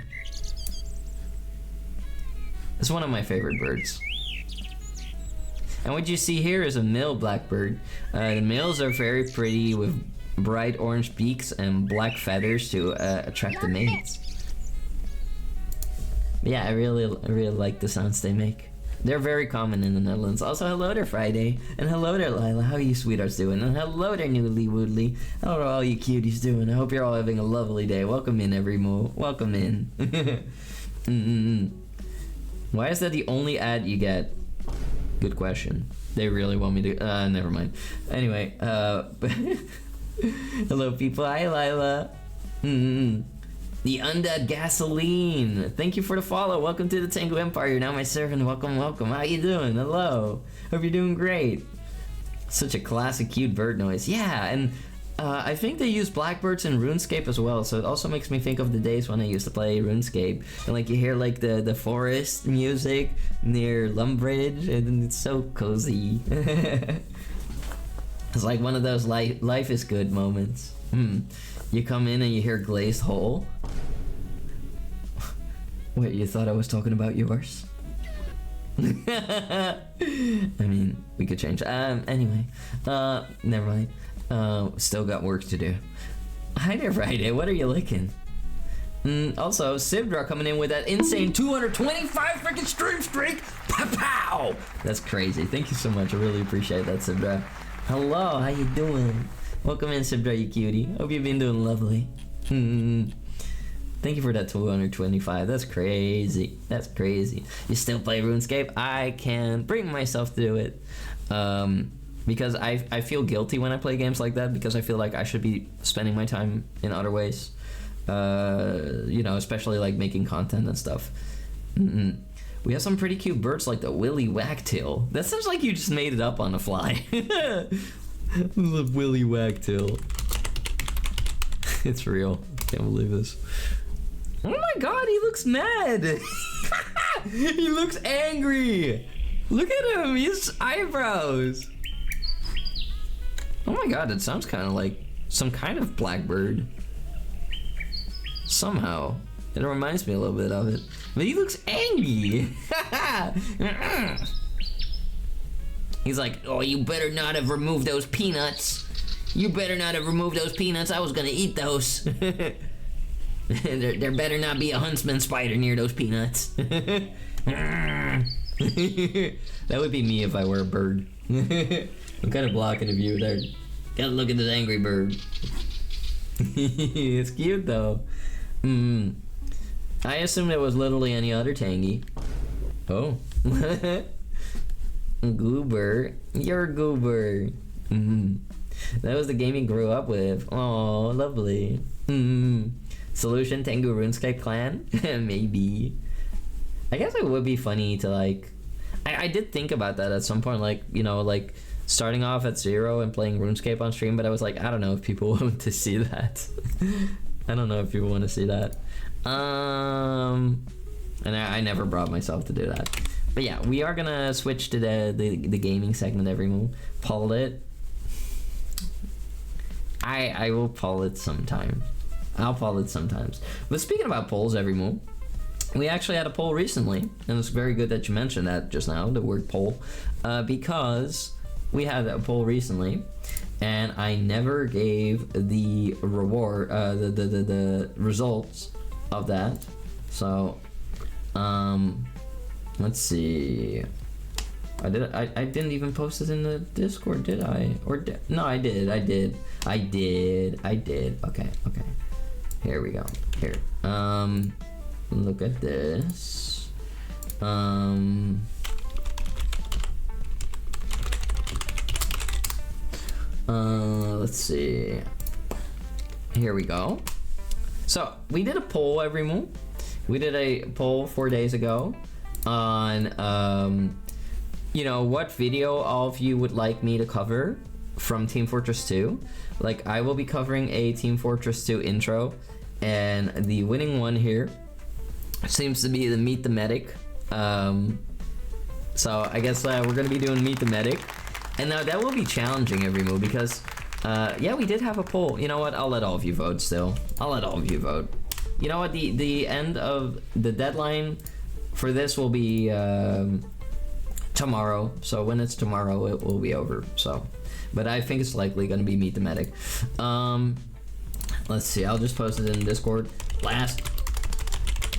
It's one of my favorite birds. And what you see here is a male blackbird. The males are very pretty with bright orange beaks and black feathers to attract the mates. Yeah, I really like the sounds they make. They're very common in the Netherlands. Also, hello there, Friday. And hello there, Lila. How are you sweethearts doing? And hello there, Noodly Woodly. How are all you cuties doing? I hope you're all having a lovely day. Welcome in, everyone. Welcome in. Why is that the only ad you get? Good question. They really want me to... never mind. Anyway, hello, people. Hi, Lila. The Undead Gasoline. Thank you for the follow. Welcome to the Tango Empire. You're now my servant. Welcome, welcome. How you doing? Hello. Hope you're doing great. Such a classic, cute bird noise. Yeah, and I think they use blackbirds in RuneScape as well, so it also makes me think of the days when I used to play RuneScape. And like you hear like the forest music near Lumbridge, and it's so cozy. It's like one of those life is good moments. You come in and you hear glazed hole. Wait, you thought I was talking about yours? I mean, we could change. Anyway, never mind. Still got work to do. Hi there, Friday. What are you licking? Also, Sibdra coming in with that insane 225 freaking stream streak. Pow pow! That's crazy. Thank you so much. I really appreciate that, Sibdra. Hello, how you doing? Welcome in, Sibdra, you cutie. Hope you've been doing lovely. Thank you for that 225. That's crazy. That's crazy. You still play RuneScape? I can bring myself to do it. Because I feel guilty when I play games like that, because I feel like I should be spending my time in other ways. You know, especially like making content and stuff. We have some pretty cute birds like the Willy Wagtail. That sounds like you just made it up on the fly. The Willy Wagtail. It's real. Can't believe this. Oh my god, he looks mad. He looks angry. Look at him, his eyebrows. Oh my god, it sounds kind of like some kind of blackbird. Somehow. It reminds me a little bit of it. But he looks angry. He's like, oh, you better not have removed those peanuts. You better not have removed those peanuts. I was gonna eat those. There better not be a huntsman spider near those peanuts. That would be me if I were a bird. I'm kind of blocking the view there. Gotta look at this angry bird. It's cute though. I assumed it was literally any other Tangy. Oh. Goober. You're a goober. That was the game you grew up with. Oh, lovely. Solution Tengu RuneScape clan? Maybe. I guess it would be funny to like... I did think about that at some point, like, you know, like starting off at 0 and playing RuneScape on stream, but I was like, I don't know if people want to see that. I don't know if people want to see that. And I never brought myself to do that. But yeah, we are gonna switch to the gaming segment every move. Poll it. I will poll it sometime. I'll poll it sometimes. But speaking about polls every move, we actually had a poll recently, and it's very good that you mentioned that just now, the word poll, because we had a poll recently, and I never gave the reward, the results of that. So, let's see. I didn't even post it in the Discord, did I? Or no, I did. Okay. Here we go. Here. Look at this. Let's see. Here we go. So we did a poll every month. We did a poll 4 days ago on you know, what video all of you would like me to cover from Team Fortress 2. Like, I will be covering a Team Fortress 2 intro, and the winning one here seems to be the Meet the Medic. So I guess we're gonna be doing Meet the Medic, and now that will be challenging every move because yeah, we did have a poll. You know what? I'll let all of you vote still. I'll let all of you vote. You know what? The end of the deadline for this will be tomorrow. So when it's tomorrow, it will be over. So, but I think it's likely gonna be Meet the Medic. Let's see. I'll just post it in Discord. Last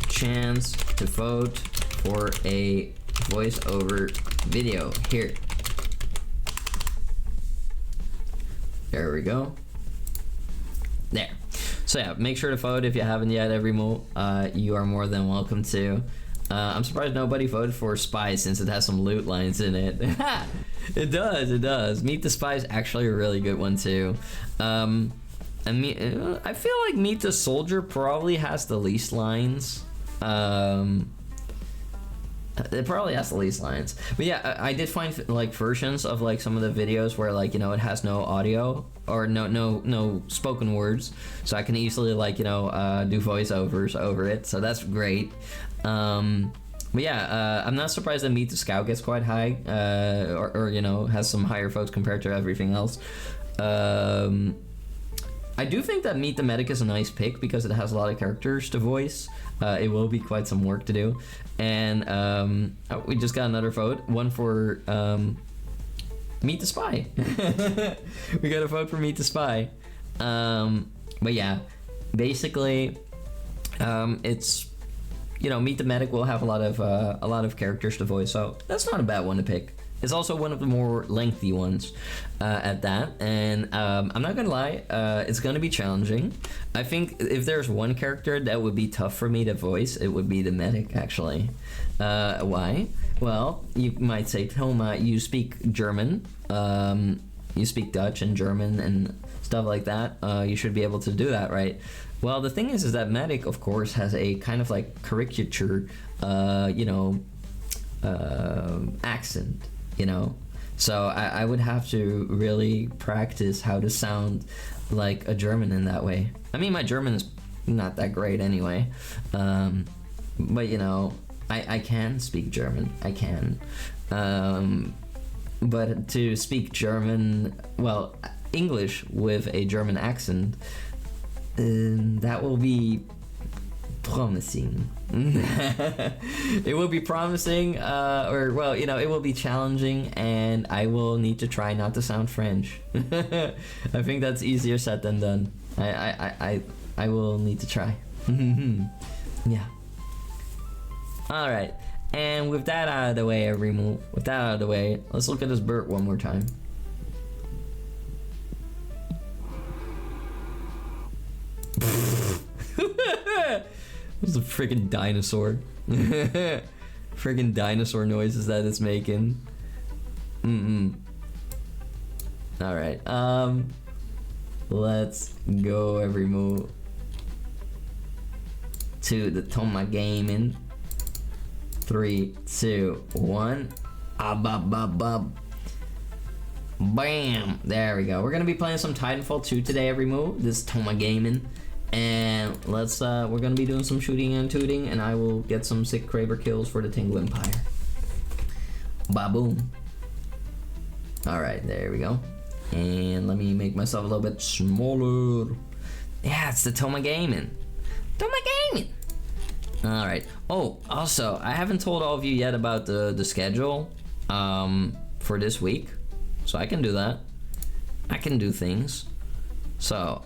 chance to vote for a voiceover video here. There we go. There. So yeah, make sure to vote if you haven't yet. Every you are more than welcome to. I'm surprised nobody voted for Spy since it has some loot lines in it. It does, it does. Meet the Spy is actually a really good one too. And I feel like Meet the Soldier probably has the least lines. It probably has the least lines. But yeah, I did find like versions of like some of the videos where like, you know, it has no audio or no spoken words, so I can easily like, you know, do voiceovers over it. So that's great. But yeah, I'm not surprised that Meet the Scout gets quite high, or you know, has some higher votes compared to everything else. I do think that Meet the Medic is a nice pick because it has a lot of characters to voice. It will be quite some work to do. And oh, we just got another vote. One for Meet the Spy. We got a vote for Meet the Spy. But yeah, basically, it's, you know, Meet the Medic will have a lot of characters to voice, so that's not a bad one to pick. It's also one of the more lengthy ones at that, and I'm not gonna lie, it's gonna be challenging. I think if there's one character that would be tough for me to voice, it would be the Medic, actually. Why? Well, you might say, Toma, you speak German, you speak Dutch and German and stuff like that. You should be able to do that, right? Well, the thing is that Medic, of course, has a kind of like caricature, you know, accent. You know, so I would have to really practice how to sound like a German in that way. I mean, my German is not that great anyway, but you know, I can speak German. I can, but to speak German, well, English with a German accent, that will be promising. It will be promising, or well, you know, it will be challenging, and I will need to try not to sound French. I think that's easier said than done. I will need to try. Yeah. All right, and with that out of the way, with that out of the way, let's look at this bird one more time. What's the freaking dinosaur? Freaking dinosaur noises that it's making. Alright, let's go every move to the Toma Gaming. 3, 2, 1. Bam! There we go. We're gonna be playing some Titanfall 2 today every move. This is Toma Gaming. And let's we're gonna be doing some shooting and tooting, and I will get some sick Kraber kills for the Tingle Empire. Ba-boom. Alright, there we go. And let me make myself a little bit smaller. Yeah, it's the Toma Gaming. Toma Gaming! Alright. Oh, also, I haven't told all of you yet about the schedule for this week. So I can do that. I can do things. So,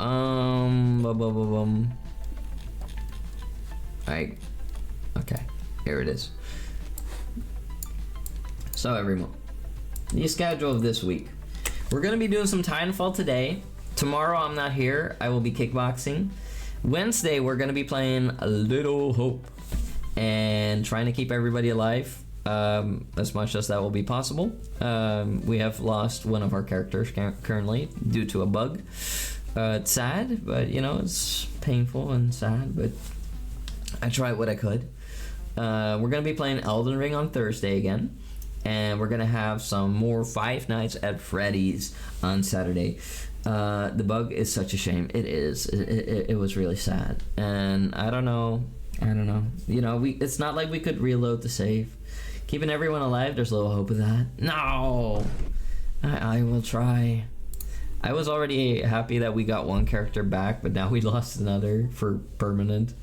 Alright. Okay, here it is. So everyone, the schedule of this week. We're gonna be doing some Titanfall today. Tomorrow I'm not here, I will be kickboxing. Wednesday we're gonna be playing A Little Hope and trying to keep everybody alive. as much as that will be possible. We have lost one of our characters currently due to a bug. It's sad, but you know, it's painful and sad, but I tried what I could. We're gonna be playing Elden Ring on Thursday again, and we're gonna have some more Five Nights at Freddy's on Saturday. The bug is such a shame. It is. It was really sad, and I don't know. You know, it's not like we could reload the save. Keeping everyone alive, there's little hope of that. No, I will try. I was already happy that we got one character back, but now we lost another for permanent.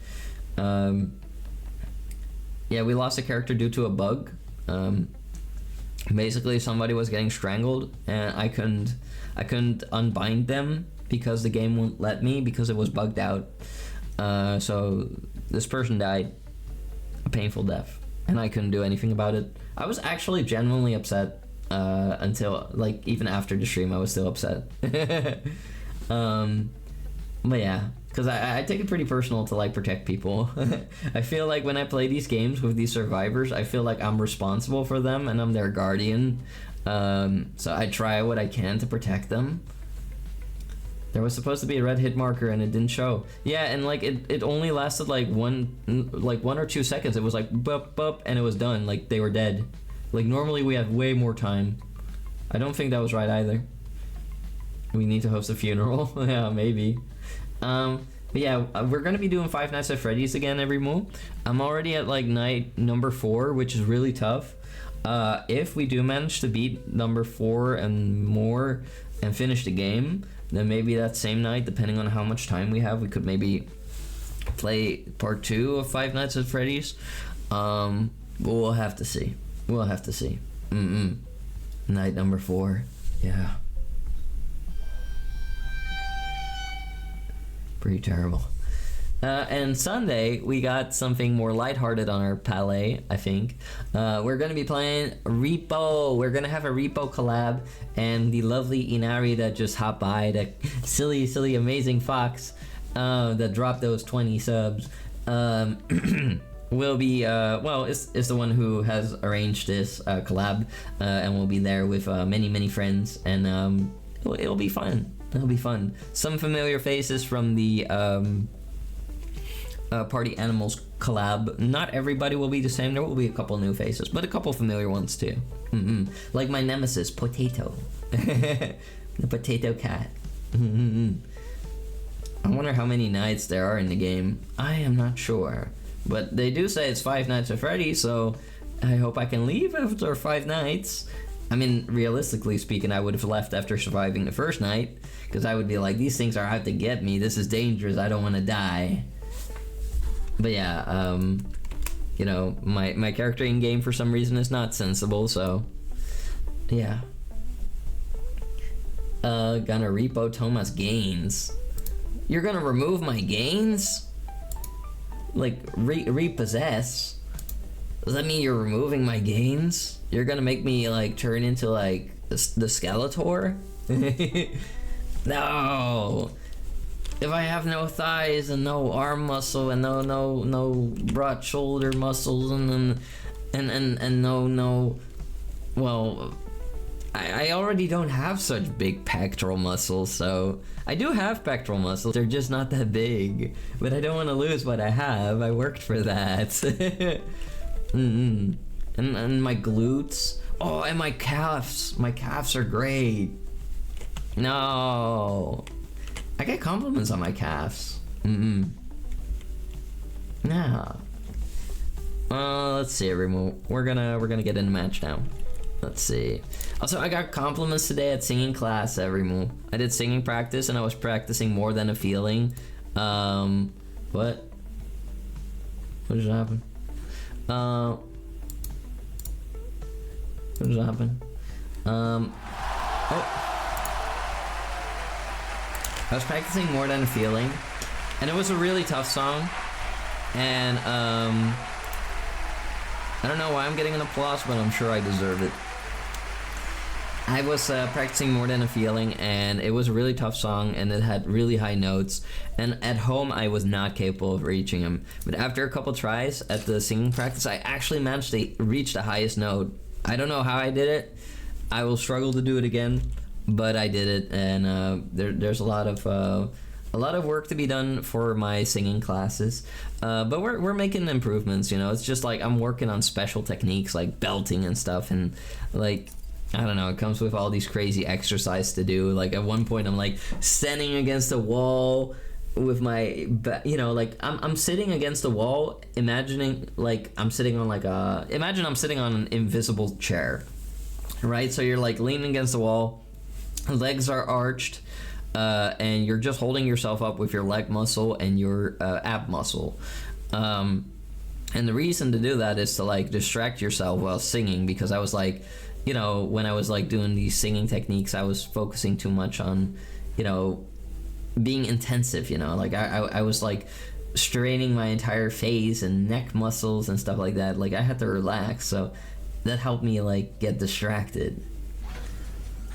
Yeah, we lost a character due to a bug. Basically, somebody was getting strangled, and I couldn't unbind them because the game won't let me because it was bugged out. So this person died a painful death, and I couldn't do anything about it. I was actually genuinely upset until, like, even after the stream I was still upset. But yeah, because I take it pretty personal to like protect people. I feel like when I play these games with these survivors, I feel like I'm responsible for them and I'm their guardian. So I try what I can to protect them. There was supposed to be a red hit marker and it didn't show. Yeah, and like it only lasted like one or 2 seconds. It was like bup bup and it was done. Like they were dead. Like normally we have way more time. I don't think that was right either. We need to host a funeral. Yeah, maybe. But yeah, we're gonna be doing Five Nights at Freddy's again every move. I'm already at like night number 4, which is really tough. If we do manage to beat number 4 and more and finish the game, then maybe that same night, depending on how much time we have, we could maybe play part 2 of Five Nights at Freddy's. But we'll have to see. We'll have to see. Night number 4. Yeah. Pretty terrible. And Sunday, we got something more lighthearted on our palette, I think. We're going to be playing Repo. We're going to have a Repo collab, and the lovely Inari that just hopped by, that silly, amazing fox that dropped those 20 subs, will be, well, is the one who has arranged this collab, and will be there with many friends, and it'll be fun. It'll be fun. Some familiar faces from the Party Animals collab. Not everybody will be the same. There will be a couple new faces, but a couple familiar ones too. Like my nemesis, Potato. The potato cat. I wonder how many nights there are in the game. I am not sure. But they do say it's 5 Nights at Freddy's, so I hope I can leave after 5 nights. I mean, realistically speaking, I would have left after surviving the first night, because I would be like, these things are out to get me, this is dangerous, I don't want to die. But yeah, you know, my character in game for some reason is not sensible, so yeah. Gonna repo Thomas gains. You're gonna remove my gains? Like, repossess? Does that mean you're removing my gains? You're gonna make me, like, turn into, like, the Skeletor? No! If I have no thighs and no arm muscle and no broad shoulder muscles and no, well, I already don't have such big pectoral muscles, so I do have pectoral muscles, they're just not that big, but I don't want to lose what I have. I worked for that. And my glutes, oh, and my calves are great. No, I get compliments on my calves. Yeah. Let's see, we're gonna get in a match now. Let's see. Also, I got compliments today at singing class, Everymoo. I did singing practice and I was practicing More Than a Feeling. What just happened? What just happened? Oh. I was practicing More Than a Feeling, and it was a really tough song, and I don't know why I'm getting an applause, but I'm sure I deserve it. I was practicing More Than a Feeling, and it was a really tough song, and it had really high notes, and at home I was not capable of reaching them. But after a couple tries at the singing practice, I actually managed to reach the highest note. I don't know how I did it. I will struggle to do it again, but I did it, and there's a lot of work to be done for my singing classes, but we're making improvements. You know, it's just like I'm working on special techniques like belting and stuff, and like, I don't know, it comes with all these crazy exercises to do. Like at one point I'm like standing against a wall with my you know, like I'm sitting against a wall, imagining like I'm sitting on like imagine I'm sitting on an invisible chair, right? So you're like leaning against the wall, legs are arched, and you're just holding yourself up with your leg muscle and your ab muscle. And the reason to do that is to like distract yourself while singing, because I was like, you know, when I was like doing these singing techniques, I was focusing too much on, you know, being intensive, you know, like I was like straining my entire face and neck muscles and stuff like that. Like I had to relax, so that helped me like get distracted.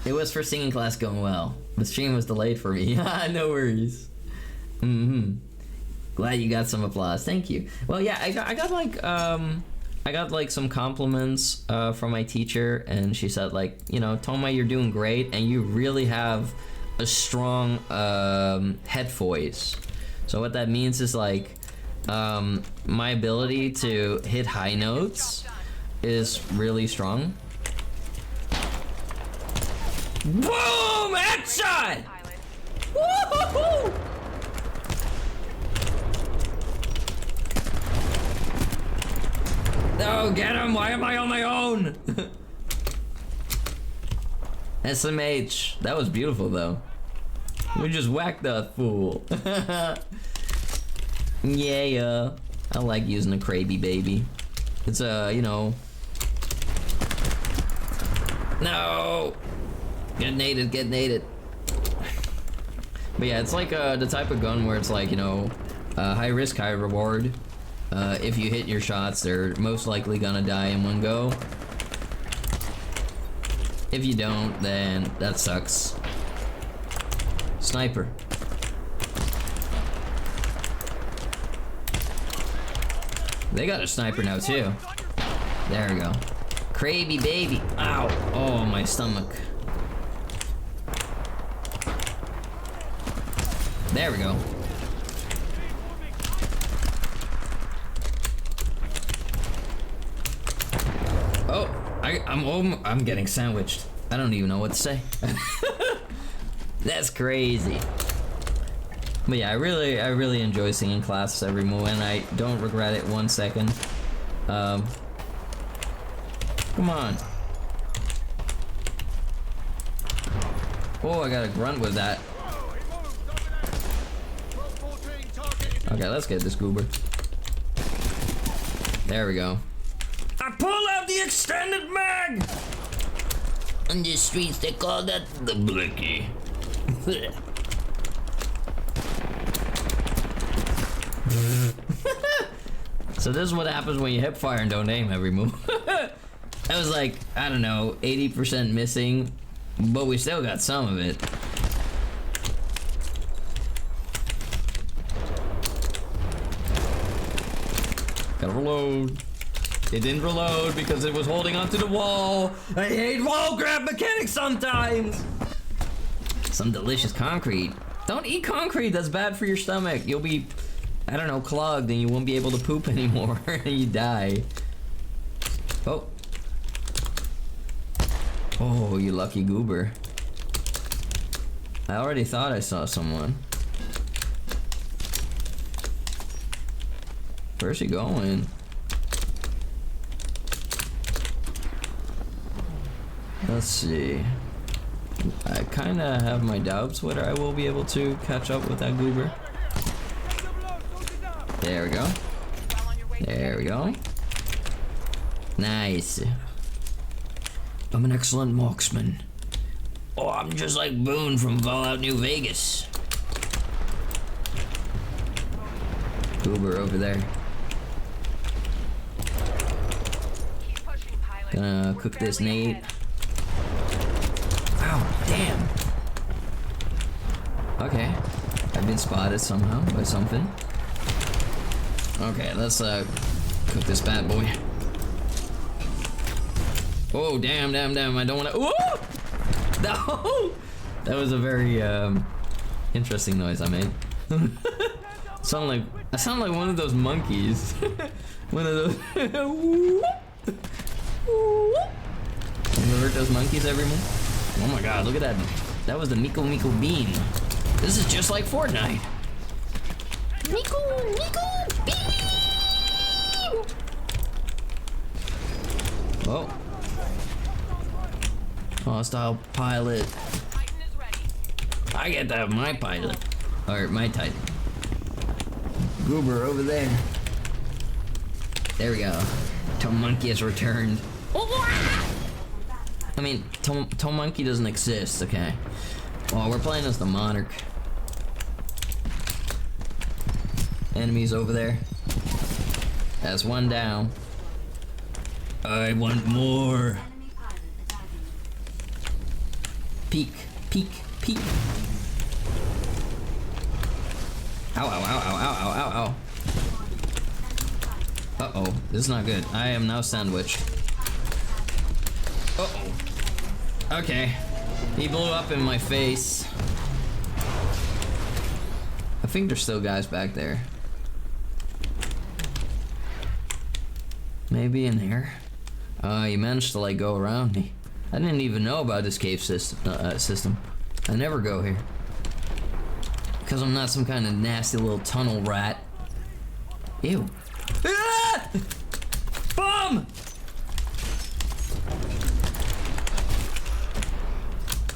It was for singing class going well. The stream was delayed for me. No worries. Glad you got some applause. Thank you. Well, yeah, I got like some compliments from my teacher, and she said like, you know, Toma, you're doing great, and you really have a strong head voice. So what that means is like my ability to hit high notes is really strong. Boom! Headshot! Woo-hoo-hoo! No, get him! Why am I on my own? SMH. That was beautiful though. We just whacked that fool. Yeah. I like using a Krabby baby. It's you know. No! Get naded. But yeah, it's like the type of gun where it's like, you know, high risk, high reward. If you hit your shots, they're most likely gonna die in one go. If you don't, then that sucks. Sniper. They got a sniper now too. There we go. Krabby baby. Ow. Oh, my stomach. There we go. Oh, I'm getting sandwiched. I don't even know what to say. That's crazy. But yeah, I really enjoy singing classes every move, and I don't regret it 1 second. Come on. Oh, I got a grunt with that. Okay, let's get this goober. There we go. I pull out the extended mag! On the streets, they call that the blicky. So this is what happens when you hip fire and don't aim every move. That was like, I don't know, 80% missing, but we still got some of it. Gotta reload. It didn't reload because it was holding onto the wall. I hate wall grab mechanics sometimes. Some delicious concrete. Don't eat concrete, that's bad for your stomach. You'll be, I don't know, clogged, and you won't be able to poop anymore, and you die. Oh. Oh, you lucky goober. I already thought I saw someone. Where's he going? Let's see. I kinda have my doubts whether I will be able to catch up with that goober. There we go. There we go. Nice. I'm an excellent marksman. Oh, I'm just like Boone from Fallout New Vegas. Goober over there. Gonna cook this nade. Ow, damn. Okay. I've been spotted somehow by something. Okay, let's cook this bad boy. Oh, damn, I don't wanna. Whoa! No! That was a very interesting noise I made. I sound like one of those monkeys. One of those. You ever heard those monkeys everyone? Oh my god, look at that. That was the Miko Bean. This is just like Fortnite. Miko Bean! Oh. Hostile pilot. I get to have my pilot. Or my Titan. Goober over there. There we go. Toe Monkey has returned. I mean, Toe Monkey doesn't exist, okay? Oh, we're playing as the Monarch. Enemies over there. That's one down. I want more. Peek. Ow, ow, ow, ow, ow, ow, ow, ow. Uh-oh, this is not good. I am now sandwiched. Uh-oh. Okay. He blew up in my face. I think there's still guys back there. Maybe in here. You managed to like go around me. I didn't even know about this cave system. I never go here. Because I'm not some kind of nasty little tunnel rat. Ew. Ah! Bomb!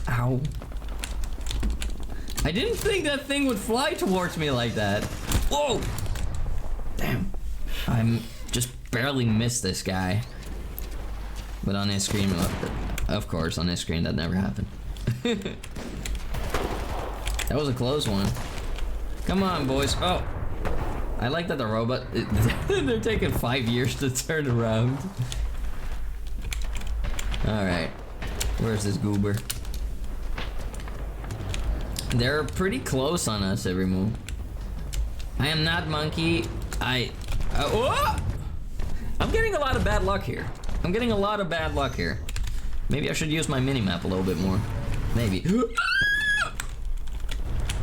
Ow. I didn't think that thing would fly towards me like that. Whoa! Damn. I'm just barely missed this guy. But on his screen, of course, on his screen that never happened. That was a close one. Come on, boys. Oh. I like that the robot, they're taking 5 years to turn around. Alright. Where's this goober? They're pretty close on us every move. I am not monkey. Oh! I'm getting a lot of bad luck here. Maybe I should use my mini-map a little bit more. Maybe.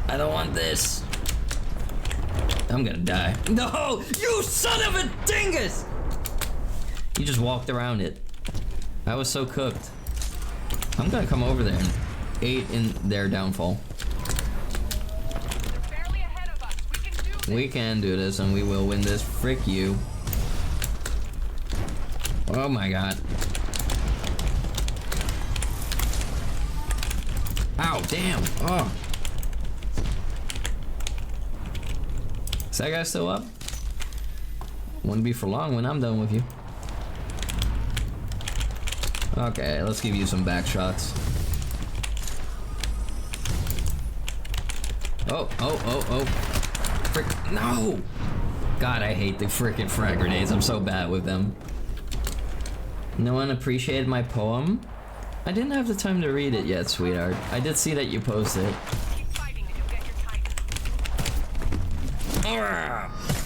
I don't want this. I'm gonna die. No! You son of a dingus! You just walked around it. I was so cooked. I'm gonna come over there and aid in their downfall. We can do this and we will win this. Frick you. Oh my god. Ow, damn. Oh. Is that guy still up? Wouldn't be for long when I'm done with you. Okay, let's give you some back shots. Oh. Frick, no! God, I hate the frickin' frag grenades. I'm so bad with them. No one appreciated my poem? I didn't have the time to read it yet, sweetheart. I did see that you posted it.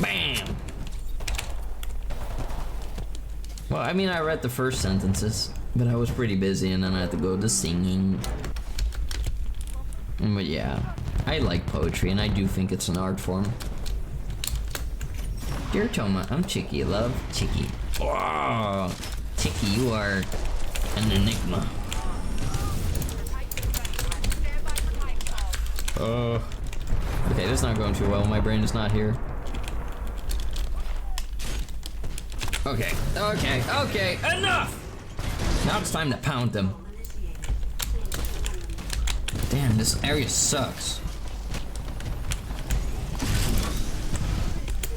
Bam! Well, I mean, I read the first sentences, but I was pretty busy and then I had to go to singing. But yeah, I like poetry and I do think it's an art form. Dear Toma, I'm Chicky, love. Chicky. Oh, Chicky, you are an enigma. Okay, this is not going too well. My brain is not here. Okay, enough! Now it's time to pound them. Damn, this area sucks.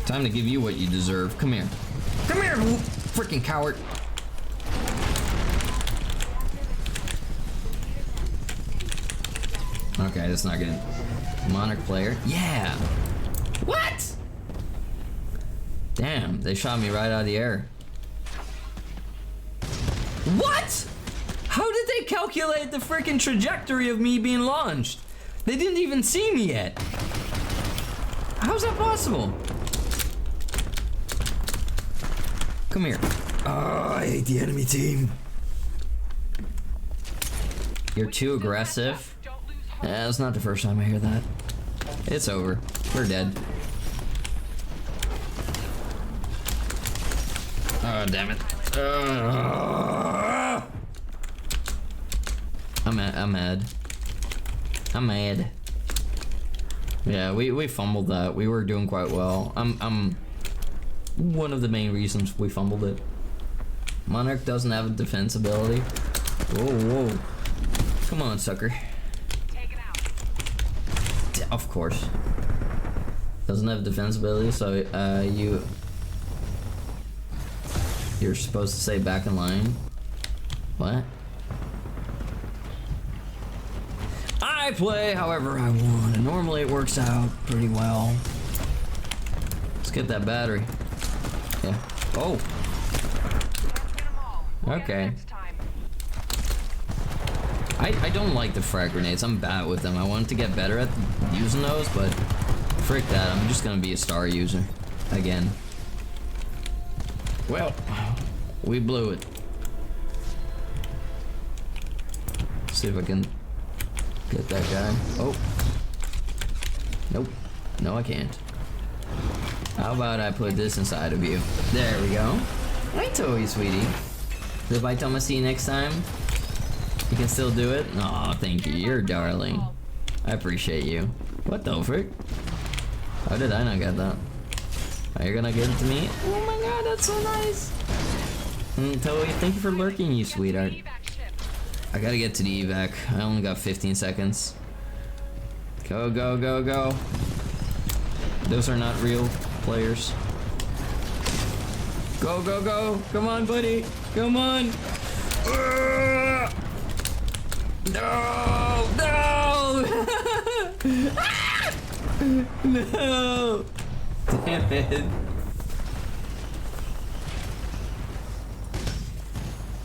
Time to give you what you deserve. Come here. Come here, you freaking coward. Okay, that's not good. Monarch player. Yeah! What? Damn, they shot me right out of the air. What? How did they calculate the freaking trajectory of me being launched? They didn't even see me yet. How's that possible? Come here. Oh, I hate the enemy team. You're too aggressive. Yeah, it's not the first time I hear that. It's over. We're dead. Oh, damn it. I'm mad. I'm mad. Yeah, we fumbled that. We were doing quite well. I'm one of the main reasons we fumbled it. Monarch doesn't have a defense ability. Whoa. Come on, sucker. Take it out. Of course. Doesn't have defense ability, so you're supposed to stay back in line. What? I play however I want, and normally it works out pretty well. Let's get that battery. Yeah. Oh. Okay. I don't like the frag grenades. I'm bad with them. I wanted to get better at using those, but frick that. I'm just gonna be a star user again. Well, we blew it. See if I can get that guy. Oh. Nope. No, I can't. How about I put this inside of you? There we go. I told you, sweetie. If I tell me see you next time, you can still do it? Aw, thank you. You're a darling. I appreciate you. What the frick? How did I not get that? Are you gonna give it to me? Oh my god, that's so nice. Toey, thank you for lurking, you sweetheart. I gotta get to the evac. I only got 15 seconds. Go, go, go, go. Those are not real players. Go, go, go. Come on, buddy. Come on. No, no. No. Damn it.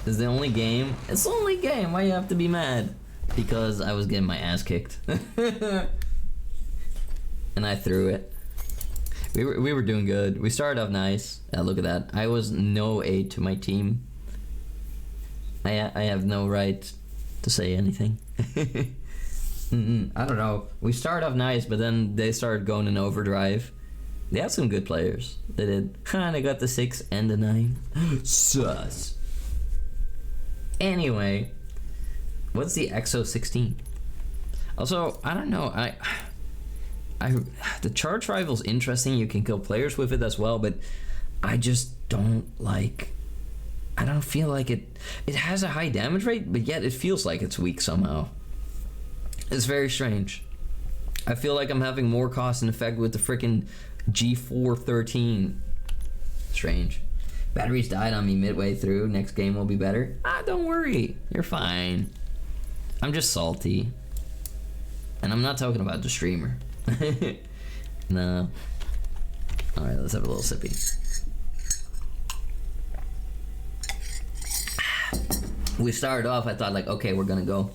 This is the only game? It's the only game. Why you have to be mad? Because I was getting my ass kicked. And I threw it. We were doing good. We started off nice. Look at that. I was no aid to my team. I have no right to say anything. I don't know. We started off nice, but then they started going in overdrive. They had some good players. They did. And they got the 6 and the 9. Sus. Anyway, what's the Exo 16? Also, I don't know. The charge rifle's interesting. You can kill players with it as well, but I just don't like. I don't feel like it. It has a high damage rate, but yet it feels like it's weak somehow. It's very strange. I feel like I'm having more cost and effect with the freaking G413. Strange. Batteries died on me midway through. Next game will be better. Don't worry. You're fine. I'm just salty. And I'm not talking about the streamer. No. Alright, let's have a little sippy. We started off, I thought like, okay, we're gonna go.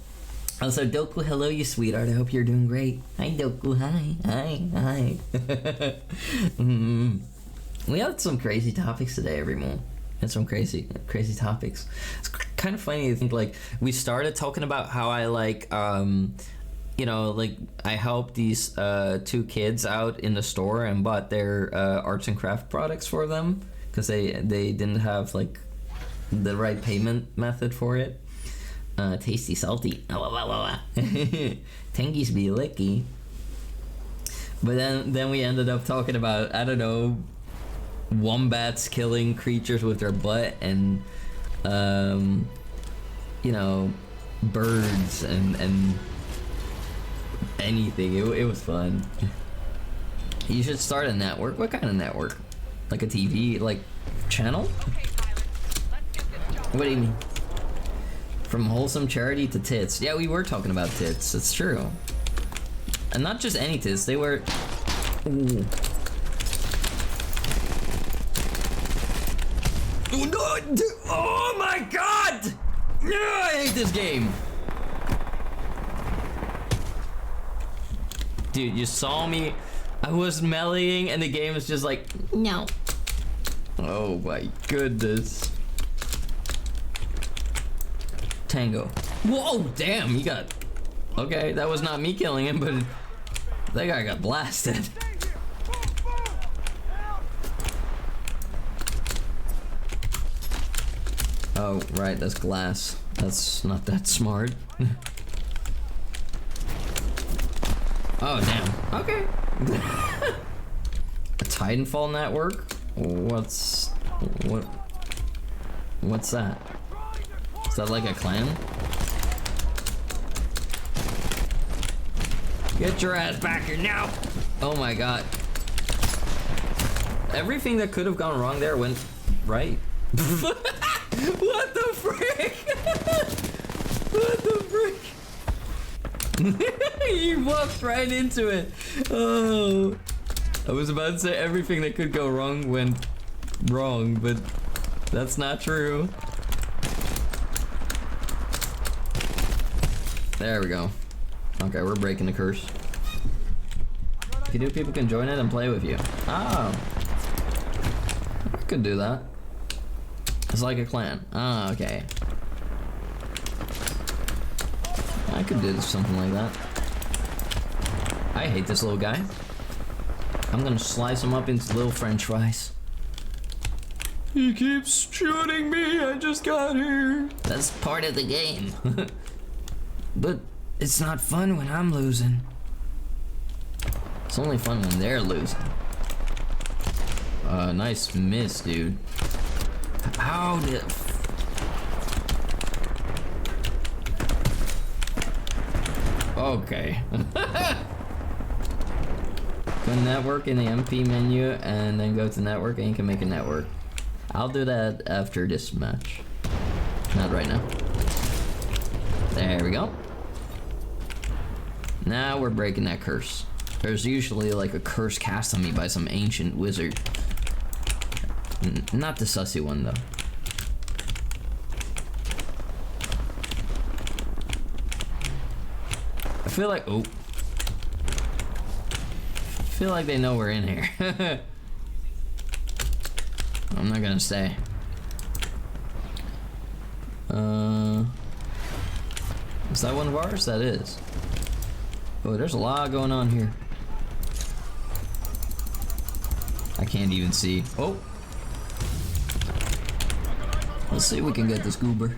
Also, Doku, hello, you sweetheart. I hope you're doing great. Hi, Doku. Hi. We had some crazy topics today, everyone. And some crazy topics. It's kind of funny to think, like, we started talking about how I, like, you know, like, I helped these 2 kids out in the store and bought their arts and craft products for them because they didn't have, like, the right payment method for it. Tasty, salty. Tengies be licky. But then we ended up talking about, I don't know, wombats killing creatures with their butt and, you know, birds and anything. It was fun. You should start a network. What kind of network? Like a TV, like, channel? What do you mean? From wholesome charity to tits. Yeah, we were talking about tits. It's true. And not just any tits. They were... Ooh. Oh my god! I hate this game. Dude, you saw me. I was meleeing and the game is just like, no. Oh my goodness. Tango. Whoa, damn, he got... Okay, that was not me killing him, but that guy got blasted. Oh, right, that's glass. That's not that smart. Oh, damn. Okay. A Titanfall network? What's that? Is that like a clan? Get your ass back here now! Oh my god. Everything that could have gone wrong there went right. What the frick? What the frick? He walked right into it. Oh. I was about to say everything that could go wrong went wrong, but that's not true. There we go. Okay, we're breaking the curse. If you do, people can join it and play with you. Oh. I could do that. It's like a clan. Ah, okay. I could do something like that. I hate this little guy. I'm gonna slice him up into little french fries. He keeps shooting me, I just got here. That's part of the game. But it's not fun when I'm losing. It's only fun when they're losing. Nice miss, dude. How did... Okay. Go network in the MP menu and then go to network and you can make a network. I'll do that after this match. Not right now. There we go. Now we're breaking that curse. There's usually like a curse cast on me by some ancient wizard. Not the sussy one though. I feel like, oh. I feel like they know we're in here. I'm not gonna stay. Is that one of ours? That is. Oh, there's a lot going on here. I can't even see. Oh. Let's see if we can get this goober.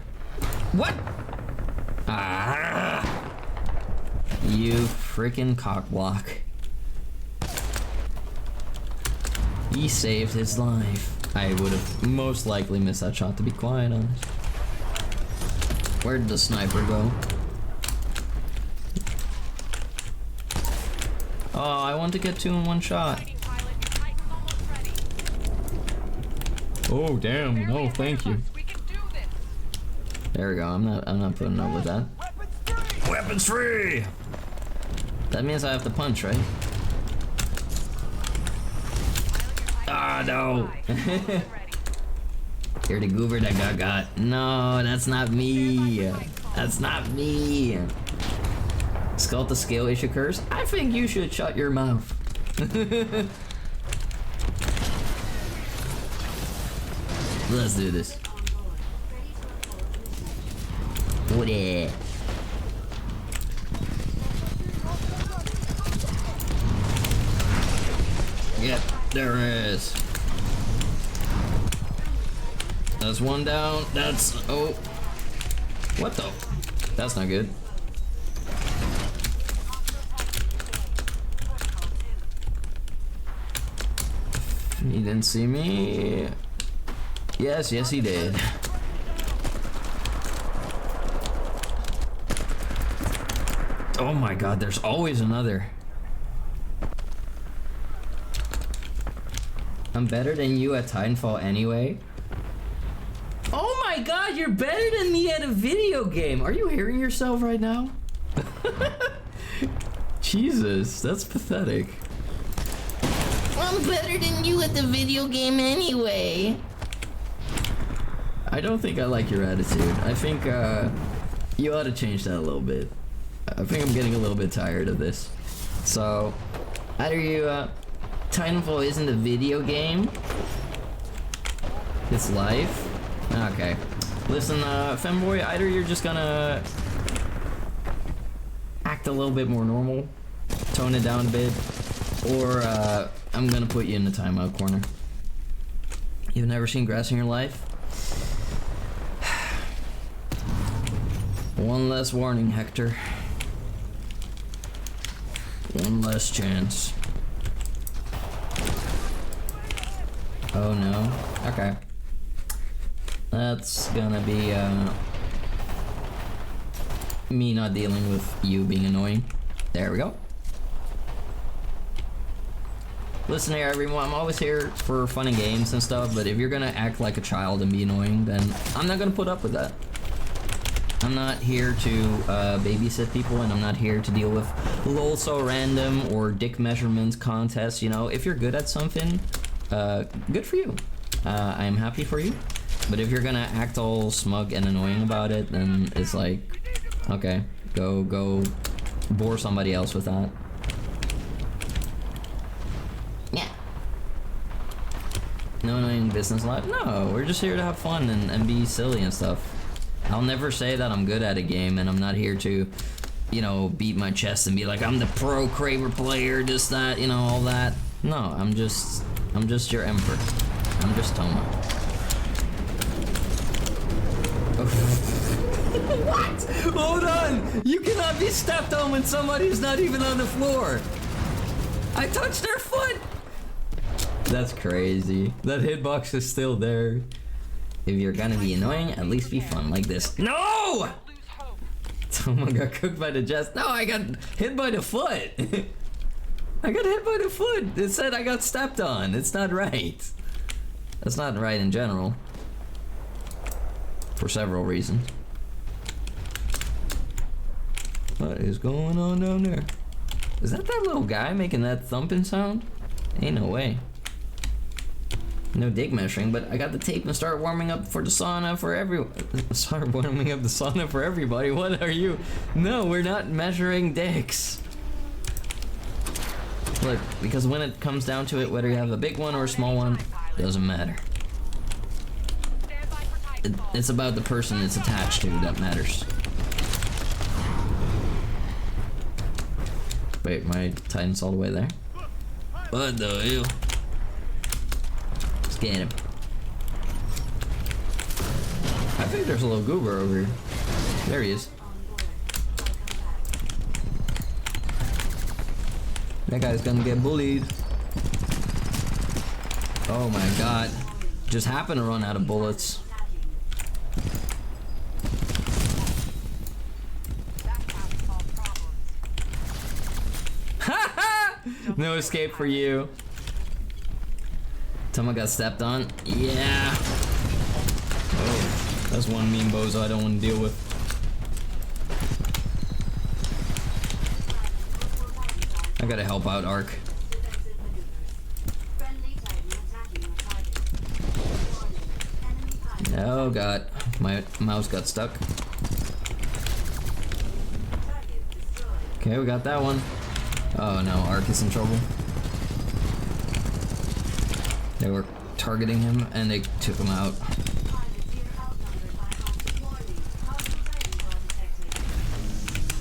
What? Ah! You freaking cockblock. He saved his life. I would have most likely missed that shot, to be quite honest. Where did the sniper go? Oh, I want to get two in one shot. Oh damn! No, thank you. There we go. I'm not putting up with that. Weapons free. That means I have to punch, right? Ah, no. You're the goober that got. No, that's not me. That's not me. Skull to scale issue curse. I think you should shut your mouth. Let's do this. What it? Yep, there is. That's one down. That's, oh. What the? That's not good. He didn't see me. Yes, yes he did. Oh my god, there's always another. I'm better than you at Titanfall anyway. Oh my god, you're better than me at a video game. Are you hearing yourself right now? Jesus, that's pathetic. I'm better than you at the video game anyway. I don't think I like your attitude. I think you ought to change that a little bit. I think I'm getting a little bit tired of this. So, either you, Titanfall isn't a video game. It's life. Okay. Listen, femboy, either you're just gonna act a little bit more normal, tone it down a bit, or I'm gonna put you in the timeout corner. You've never seen grass in your life? One less warning, Hector. One less chance. Oh no. Okay. That's gonna be me not dealing with you being annoying. There we go. Listen here, everyone, I'm always here for fun and games and stuff, but if you're gonna act like a child and be annoying, then I'm not gonna put up with that. I'm not here to babysit people, and I'm not here to deal with lol so random or dick measurements contests, you know. If you're good at something, good for you. I am happy for you. But if you're gonna act all smug and annoying about it, then it's like, okay, go bore somebody else with that. Yeah. No annoying business life? No, we're just here to have fun and be silly and stuff. I'll never say that I'm good at a game, and I'm not here to, you know, beat my chest and be like, I'm the pro Kraber player, this, that, you know, all that. No, I'm just your emperor. I'm just Toma. What? Hold on! You cannot be stepped on when somebody's not even on the floor! I touched their foot! That's crazy. That hitbox is still there. If you're gonna be annoying, at least be fun like this. No! Someone got cooked by the chest. No, I got hit by the foot. I got hit by the foot. It said I got stepped on. It's not right. That's not right in general. For several reasons. What is going on down there? Is that little guy making that thumping sound? Ain't no way. No dick measuring, but I got the tape and start warming up for the sauna for start warming up the sauna for everybody. What are you? No, we're not measuring dicks. Look, because when it comes down to it, whether you have a big one or a small one, doesn't matter. It's about the person it's attached to that matters. Wait, my Titan's all the way there? What the hell? Let's get him. I think there's a little goober over here. There he is. That guy's gonna get bullied. Oh my god. Just happened to run out of bullets. No escape for you. Someone got stepped on. Yeah. Oh, that's one mean bozo I don't want to deal with. I gotta help out Ark. Oh god, my mouse got stuck. Okay, we got that one. Oh no, Ark is in trouble. They were targeting him and they took him out.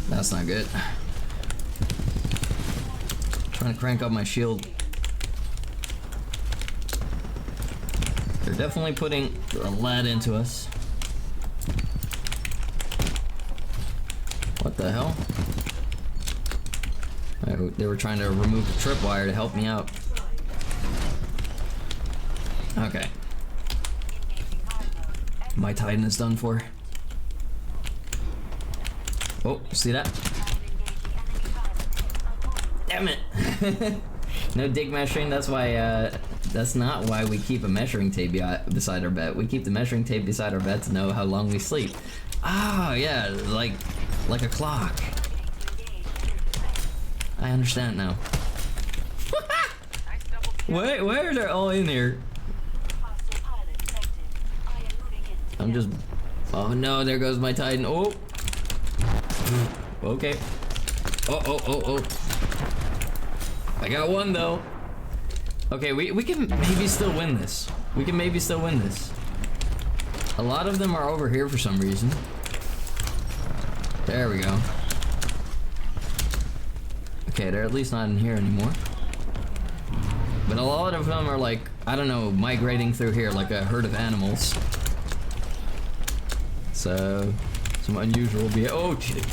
That's not good. Trying to crank up my shield. They're definitely putting a lead into us. What the hell? They were trying to remove the tripwire to help me out. Okay. My Titan is done for. Oh, see that? Damn it! No dig measuring, that's why, that's not why we keep a measuring tape beside our bed. We keep the measuring tape beside our bed to know how long we sleep. Oh, yeah, like a clock. I understand now. Why are they all in here? I'm just. Oh no! There goes my Titan. Oh. Okay. Oh. I got one though. Okay, we can maybe still win this. We can maybe still win this. A lot of them are over here for some reason. There we go. Okay, they're at least not in here anymore. But a lot of them are like, I don't know, migrating through here like a herd of animals. So, some unusual oh shit.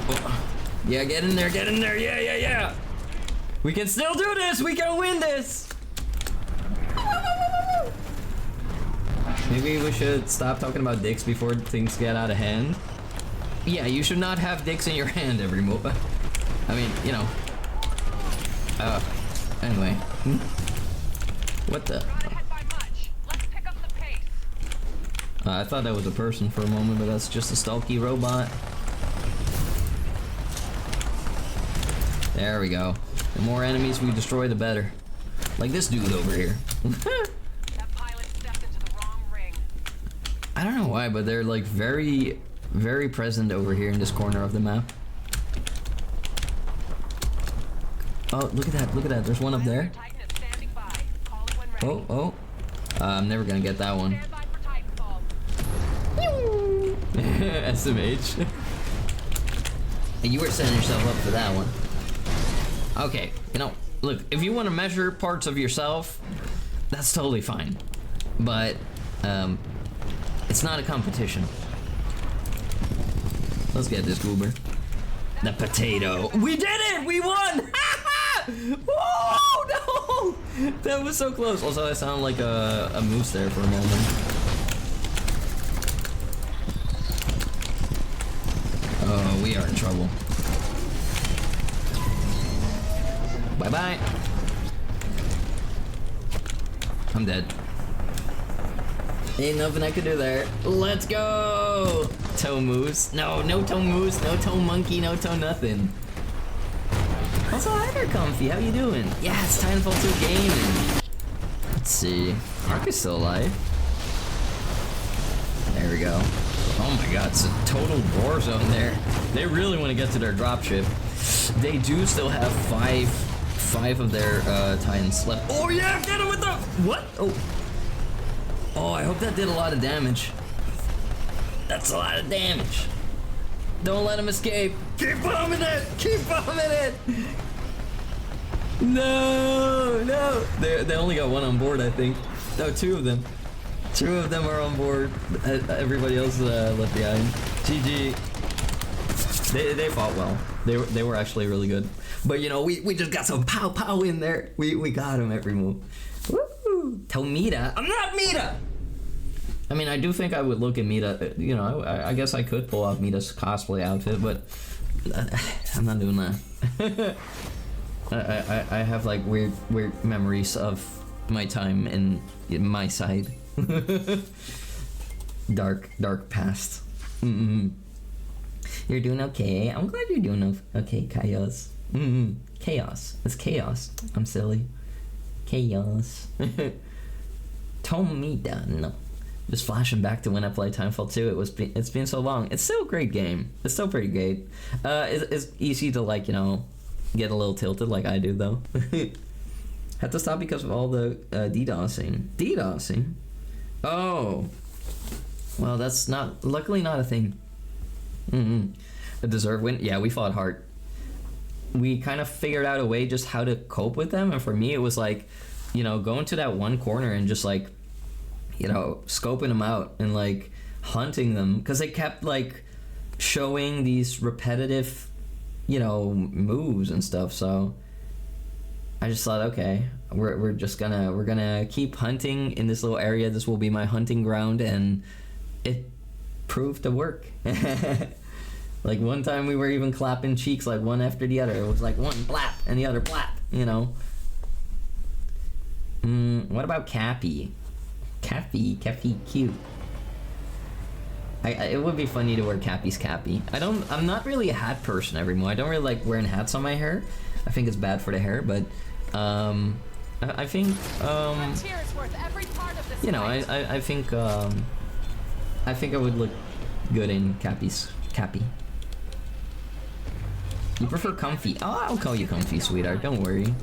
Oh. Yeah, get in there, yeah. We can still do this, we can win this. Maybe we should stop talking about dicks before things get out of hand. Yeah, you should not have dicks in your hand every move. I mean, you know. Anyway. What the? I thought that was a person for a moment, but that's just a stalky robot. There we go. The more enemies we destroy, the better. Like this dude over here. That pilot stepped into the wrong ring. I don't know why, but they're like very, very present over here in this corner of the map. Oh, look at that, there's one up there. Oh. I'm never gonna get that one. SMH. You were setting yourself up for that one. Okay, you know, look, if you want to measure parts of yourself, that's totally fine. But, it's not a competition. Let's get this goober. The potato. We did it! We won! Oh no! That was so close. Also, I sound like a moose there for a moment. Oh, we are in trouble. Bye-bye. I'm dead. Ain't nothing I can do there. Let's go! Toe moose. No toe moose, no toe monkey, no toe nothing. Also, hi there, Comfy. How you doing? Yeah, it's Titanfall 2 gaming. Let's see. Ark is still alive. There we go. Oh my god, it's a total war zone there. They really want to get to their dropship. They do still have five of their Titans left. Oh yeah, get him with the what? Oh, I hope that did a lot of damage. That's a lot of damage. Don't let him escape. Keep bombing it. Keep bombing it. No. They only got one on board, I think. No, two of them. Two of them are on board. Everybody else left behind. GG. They fought well. They were actually really good. But you know, we just got some pow in there. We got him every move. Woo! Tomita. I'm not Mita. I mean, I do think I would look at Mita. You know, I guess I could pull off Mita's cosplay outfit, but I'm not doing that. I have like weird memories of my time in my side. dark past. You're doing okay. I'm glad you're doing okay, Chaos. Chaos. It's chaos. I'm silly. Chaos. Tomita. No. Just flashing back to when I played Titanfall 2. It's been so long. It's still a great game. It's still pretty great. It's easy to like, you know, get a little tilted like I do though. Had to stop because of all the DDoSing. DDoSing? Oh. Well, that's luckily not a thing. A deserved win? Yeah, we fought hard. We kind of figured out a way just how to cope with them, and for me it was like, you know, going to that one corner and just like, you know, scoping them out and like hunting them, because they kept like showing these repetitive, you know, moves and stuff. So I just thought, okay, we're gonna keep hunting in this little area. This will be my hunting ground, and it proved to work. Like one time we were even clapping cheeks like one after the other. It was like one blap and the other blap, you know. What about Cappy? Cappy cute. It would be funny to wear Cappy's Cappy. I'm not really a hat person anymore. I don't really like wearing hats on my hair. I think it's bad for the hair, but I think Frontier is worth every part of this you know, fight. I think I would look good in Cappy. You prefer comfy? Oh, I'll call you comfy, sweetheart. Don't worry.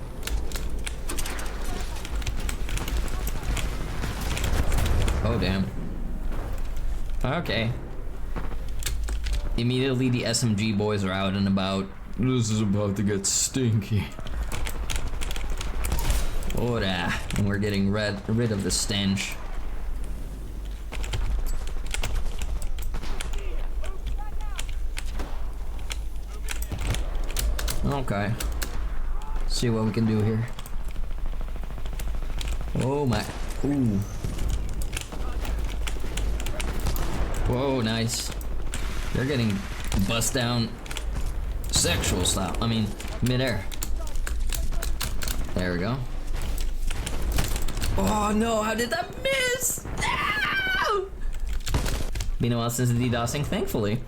Oh damn. Okay. Immediately the SMG boys are out and about. This is about to get stinky. Ora. And we're getting rid of the stench. Okay. See what we can do here. Oh my. Ooh. Whoa, nice. They're getting bust down sexual style. I mean, midair. There we go. Oh no, how did that miss? No! Been a while since the DDoSing, thankfully.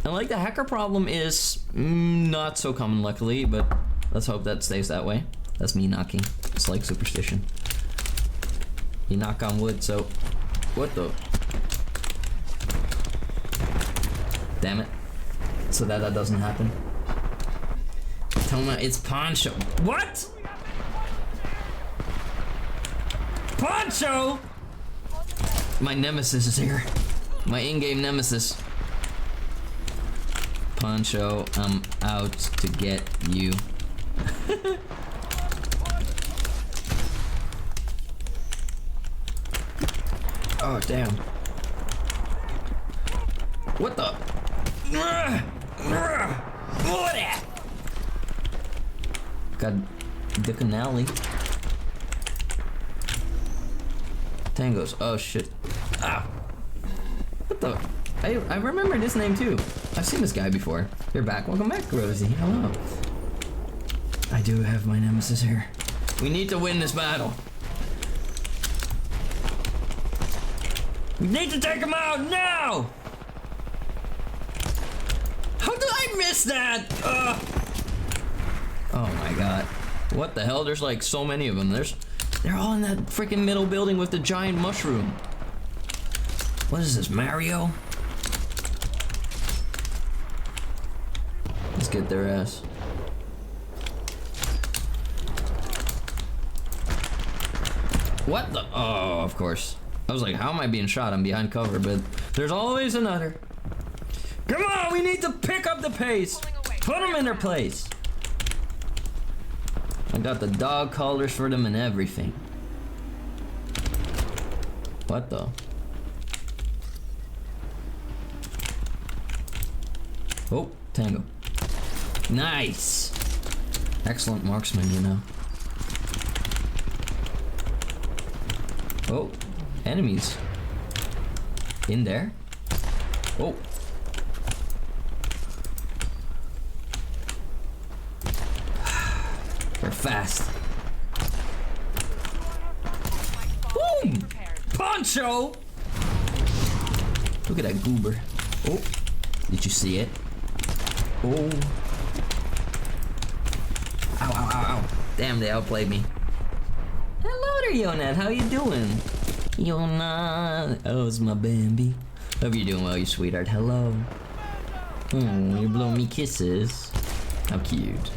And like the hacker problem is not so common, luckily, but let's hope that stays that way. That's me knocking. It's like superstition. You knock on wood, so what the? Damn it. So that doesn't happen. Toma, it's Poncho. What? Poncho? My nemesis is here. My in-game nemesis. Poncho, I'm out to get you. Oh, damn. What the? Got the canali. Tangos. Oh shit. Ah. What the? I remember this name too. I've seen this guy before. You're back. Welcome back, Rosie. Hello. I do have my nemesis here. We need to win this battle. We need to take him out now! How did I miss that? Oh my god. What the hell? There's like so many of them. They're all in that freaking middle building with the giant mushroom. What is this, Mario? Let's get their ass. What the? Oh, of course. I was like, how am I being shot? I'm behind cover, but there's always another. Come on, we need to pick up the pace. Put them in their place. I got the dog collars for them and everything. What the? Oh, Tango. Nice. Excellent marksman, you know. Oh, enemies. In there? Oh. They're fast. Boom! Poncho! Look at that goober. Oh, did you see it? Oh. Ow, ow, ow, ow. Damn, they outplayed me. Hello there, Yonat. How you doing? Yonat. Oh, it's my Bambi. Hope you're doing well, you sweetheart. Hello. Oh, you're blowing me kisses. How cute.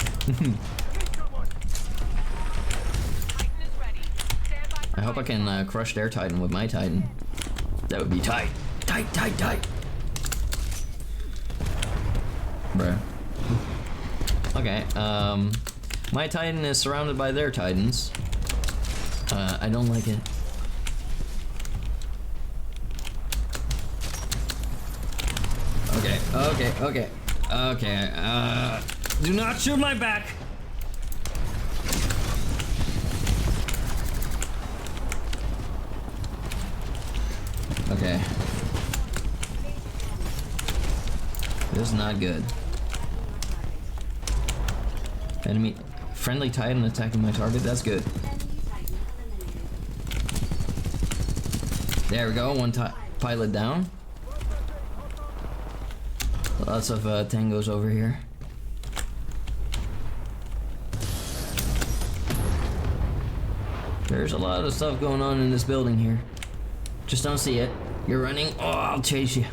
I hope I can crush their Titan with my Titan. That would be tight. Tight, tight, tight. Bruh. Okay, my Titan is surrounded by their Titans. I don't like it. Okay, okay, okay. Okay, do not shoot my back! Okay. This is not good. Enemy, friendly Titan attacking my target, that's good. There we go, one pilot down. Lots of tangos over here. There's a lot of stuff going on in this building here. Just don't see it. You're running. Oh, I'll chase you.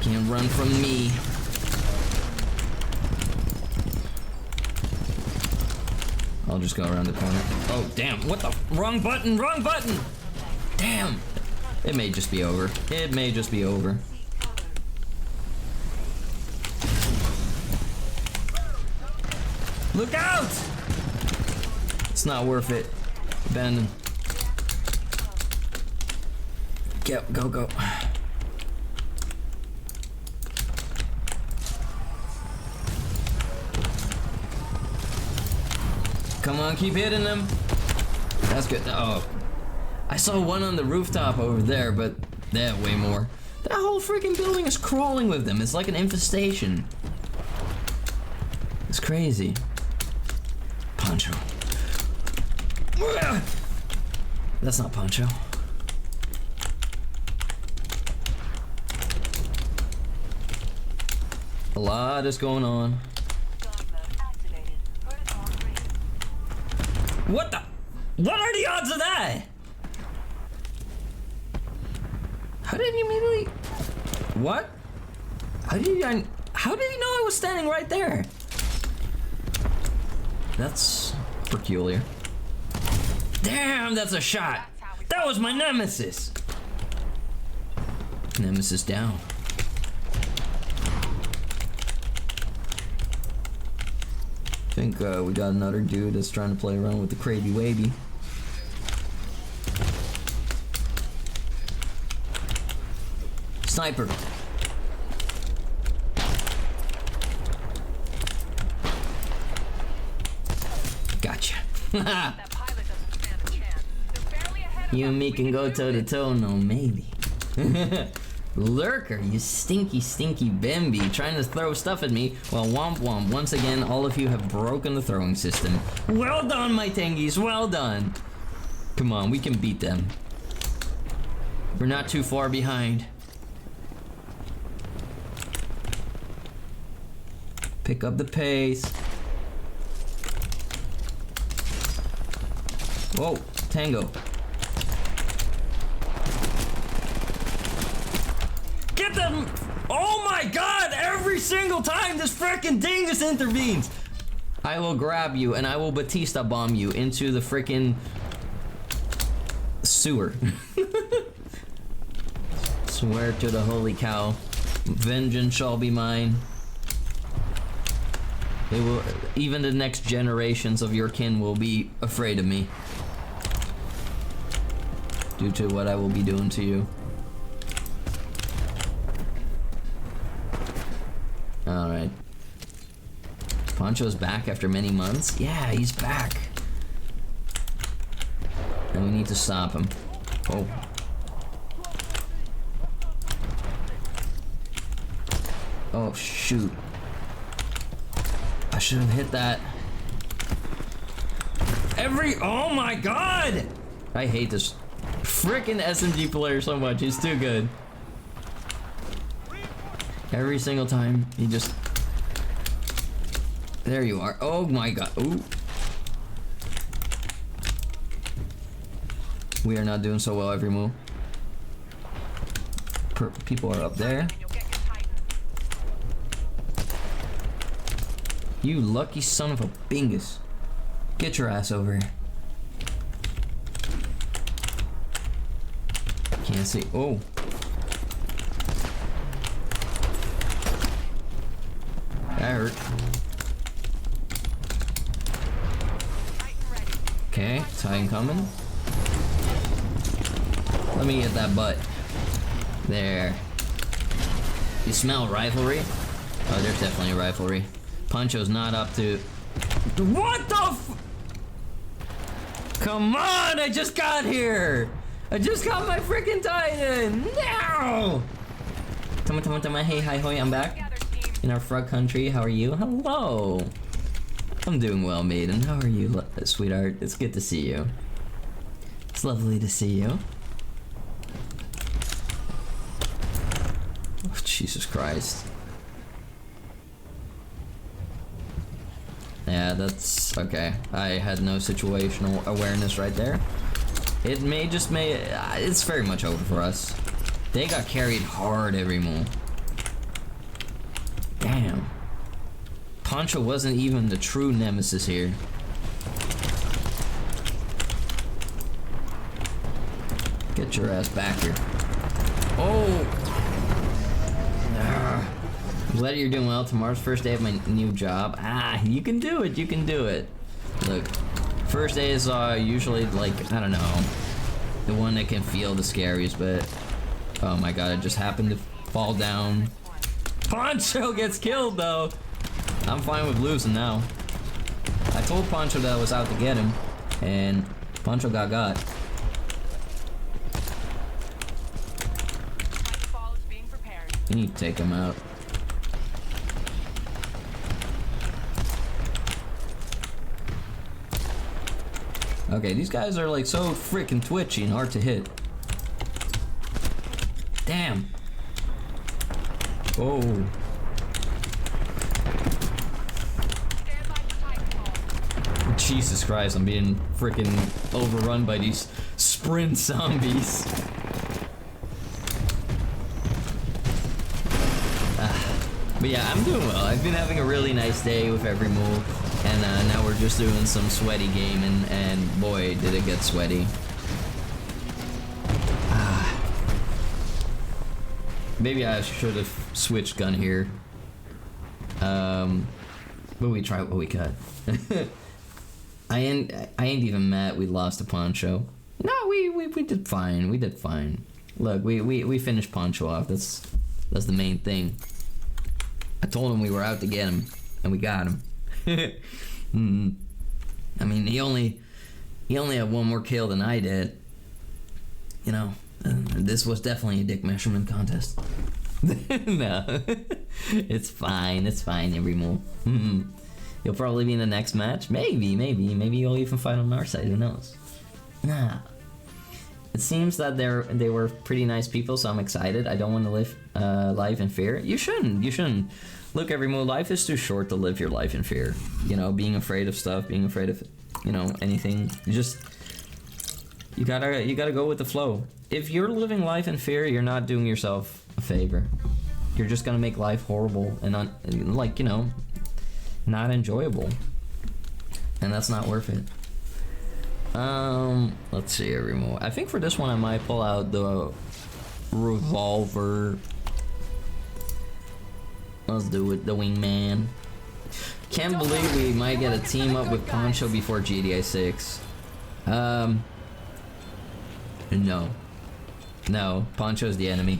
Can't run from me. I'll just go around the corner. Oh, damn. What the? Wrong button. Wrong button. Damn. It may just be over. It may just be over. Look out! It's not worth it. Abandon. Go, go. Come on, keep hitting them. That's good. Oh. I saw one on the rooftop over there, but they have way more. That whole freaking building is crawling with them. It's like an infestation. It's crazy. Poncho. That's not Poncho. A lot is going on. What the? What are the odds of that? How did he immediately? What? How did he know I was standing right there? That's peculiar. Damn, that's a shot. That was my nemesis. Nemesis down. I think we got another dude that's trying to play around with the crazy wavy. Sniper. Gotcha. You and me can go toe to toe, no maybe. Lurker, you stinky, stinky Bambi, trying to throw stuff at me. Well, womp womp, once again, all of you have broken the throwing system. Well done, my Tengies, well done. Come on, we can beat them. We're not too far behind. Pick up the pace. Whoa, Tango. Get them! Oh my god! Every single time this frickin' dingus intervenes! I will grab you and I will Batista bomb you into the frickin' sewer. Swear to the holy cow. Vengeance shall be mine. It will, even the next generations of your kin will be afraid of me. Due to what I will be doing to you. Alright. Poncho's back after many months? Yeah, he's back. And we need to stop him. Oh. Oh, shoot. I should have hit that. Oh my god! I hate this frickin' SMG player so much. He's too good. Every single time, he just... There you are. Oh my god. Ooh. We are not doing so well every move. People are up there. You lucky son of a bingus. Get your ass over here. Can't see. Oh. That hurt. Okay, Titan coming. Let me get that butt. There. You smell rivalry? Oh, there's definitely a rivalry. Poncho's not up to... What the f... Come on, I just got here! I just got my freaking Titan! No! Tama, hey, hi, hoy, I'm back. In our frog country, how are you? Hello! I'm doing well, maiden. How are you, sweetheart? It's good to see you. It's lovely to see you. Oh, Jesus Christ. Yeah, that's okay. I had no situational awareness right there. It it's very much over for us. They got carried hard every move. Damn. Poncho wasn't even the true nemesis here. Get your ass back here. Oh! Glad you're doing well. Tomorrow's first day of my new job. Ah, you can do it. You can do it. Look, first day is usually like, I don't know, the one that can feel the scariest, but oh my god, it just happened to fall down. Poncho gets killed though. I'm fine with losing now. I told Poncho that I was out to get him, and Poncho got. Titanfall is being prepared. You need to take him out. Okay, these guys are like so freaking twitchy and hard to hit. Damn. Oh. Stand by for Titanfall. Jesus Christ, I'm being freaking overrun by these sprint zombies. But yeah, I'm doing well. I've been having a really nice day with every move. And now we're just doing some sweaty gaming, and boy, did it get sweaty. Maybe I should have switched gun here. But we tried what we could. I ain't even mad we lost to Poncho. No, we did fine. We did fine. Look, we finished Poncho off. That's the main thing. I told him we were out to get him, and we got him. I mean, he only had one more kill than I did. You know, this was definitely a dick measurement contest. No, it's fine. It's fine. Every move. You'll probably be in the next match. Maybe you'll even fight on our side. Who knows? Nah. It seems that they were pretty nice people, so I'm excited. I don't want to live life in fear. You shouldn't. Look, every move, life is too short to live your life in fear. You know, being afraid of stuff, being afraid of, you know, anything. You gotta go with the flow. If you're living life in fear, you're not doing yourself a favor. You're just gonna make life horrible and like, you know, not enjoyable. And that's not worth it. Let's see every move. I think for this one I might pull out the revolver. Let's do it, the wingman. Can't believe we might get a team up with Poncho before GTA 6. No, Poncho's the enemy.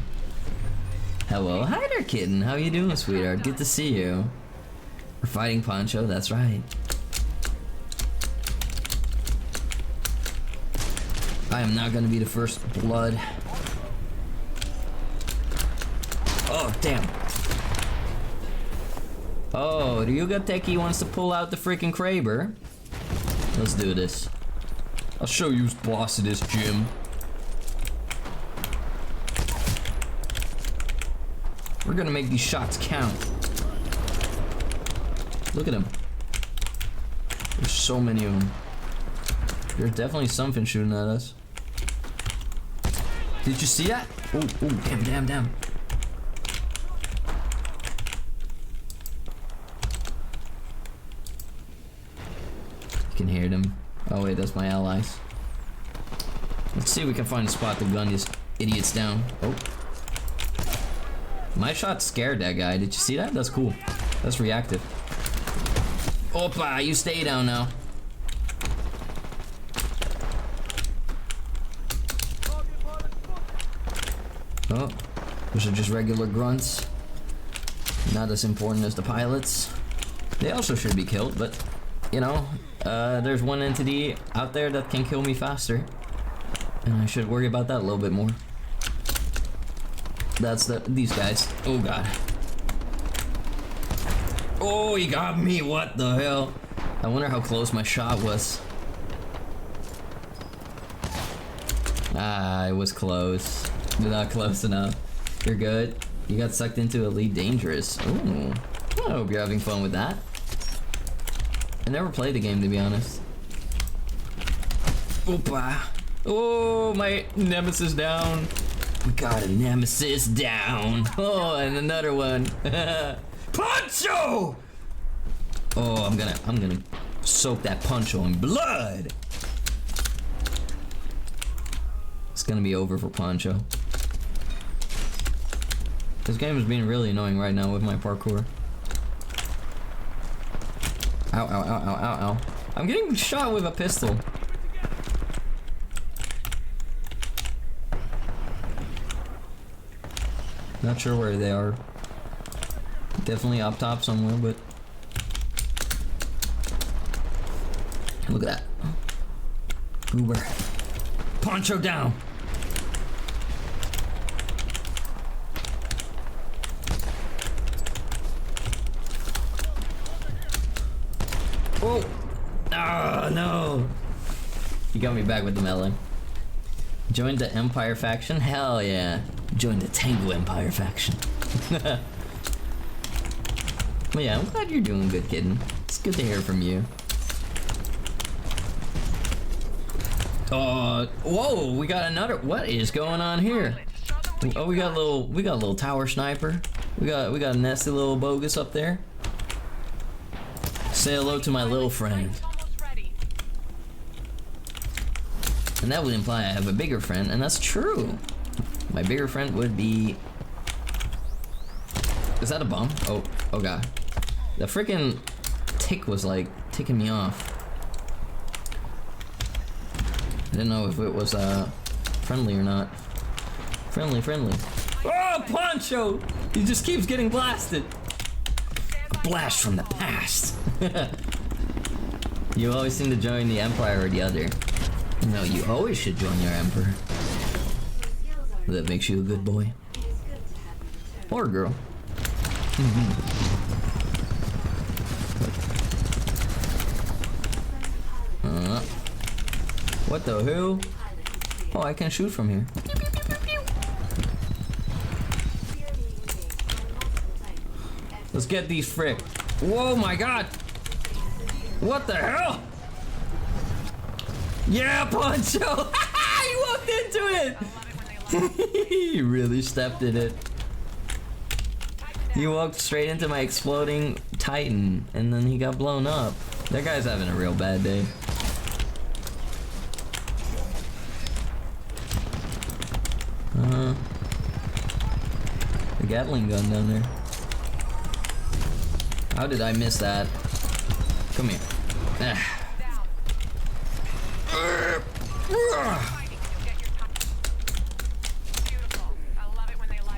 Hello, hi there, kitten. How you doing, sweetheart? Good to see you. We're fighting Poncho, that's right. I am not gonna be the first blood. Oh, damn. Oh, Ryuga Teki wants to pull out the freaking Kraber. Let's do this. I'll show you who's boss of this gym. We're gonna make these shots count. Look at them. There's so many of them. There's definitely something shooting at us. Did you see that? Oh, damn. You can hear them. Oh wait, that's my allies. Let's see if we can find a spot to gun these idiots down. Oh. My shot scared that guy. Did you see that? That's cool. That's reactive. Opa, you stay down now. Oh, those are just regular grunts. Not as important as the pilots. They also should be killed, but you know, there's one entity out there that can kill me faster, and I should worry about that a little bit more. That's these guys. Oh god. Oh, he got me. What the hell? I wonder how close my shot was. Ah, it was close. Not close enough. You're good. You got sucked into Elite Dangerous. Ooh. I hope you're having fun with that. I never played the game, to be honest. Opa. Oh, my nemesis down. We got a nemesis down. Oh, and another one. Poncho! Oh, I'm gonna soak that Poncho in blood. It's gonna be over for Poncho. This game is being really annoying right now with my parkour. Ow, ow, ow, ow, ow, ow. I'm getting shot with a pistol. Not sure where they are. Definitely up top somewhere, but... Look at that. Goober. Poncho down! Oh! Ah, no! You got me back with the melee. Joined the Empire faction? Hell yeah. Joined the Tango Empire faction. But yeah, I'm glad you're doing good, kitten. It's good to hear from you. Whoa, we got another. What is going on here? Oh, we got a little tower sniper. We got a nasty little bogus up there. Say hello to my little friend. And that would imply I have a bigger friend, and that's true. My bigger friend would be... Is that a bomb? Oh god. The freaking tick was like ticking me off. I didn't know if it was friendly or not. Friendly. Oh, Poncho! He just keeps getting blasted. A blast from the past. You always seem to join the Empire or the other. No, you always should join your Emperor. That makes you a good boy. Or girl. What the hell? Oh, I can shoot from here. Let's get these frick. Whoa, my god! What the hell? Yeah, Poncho! He walked into it! He really stepped in it. He walked straight into my exploding Titan, and then he got blown up. That guy's having a real bad day. The Gatling gun down there. How did I miss that? Come here.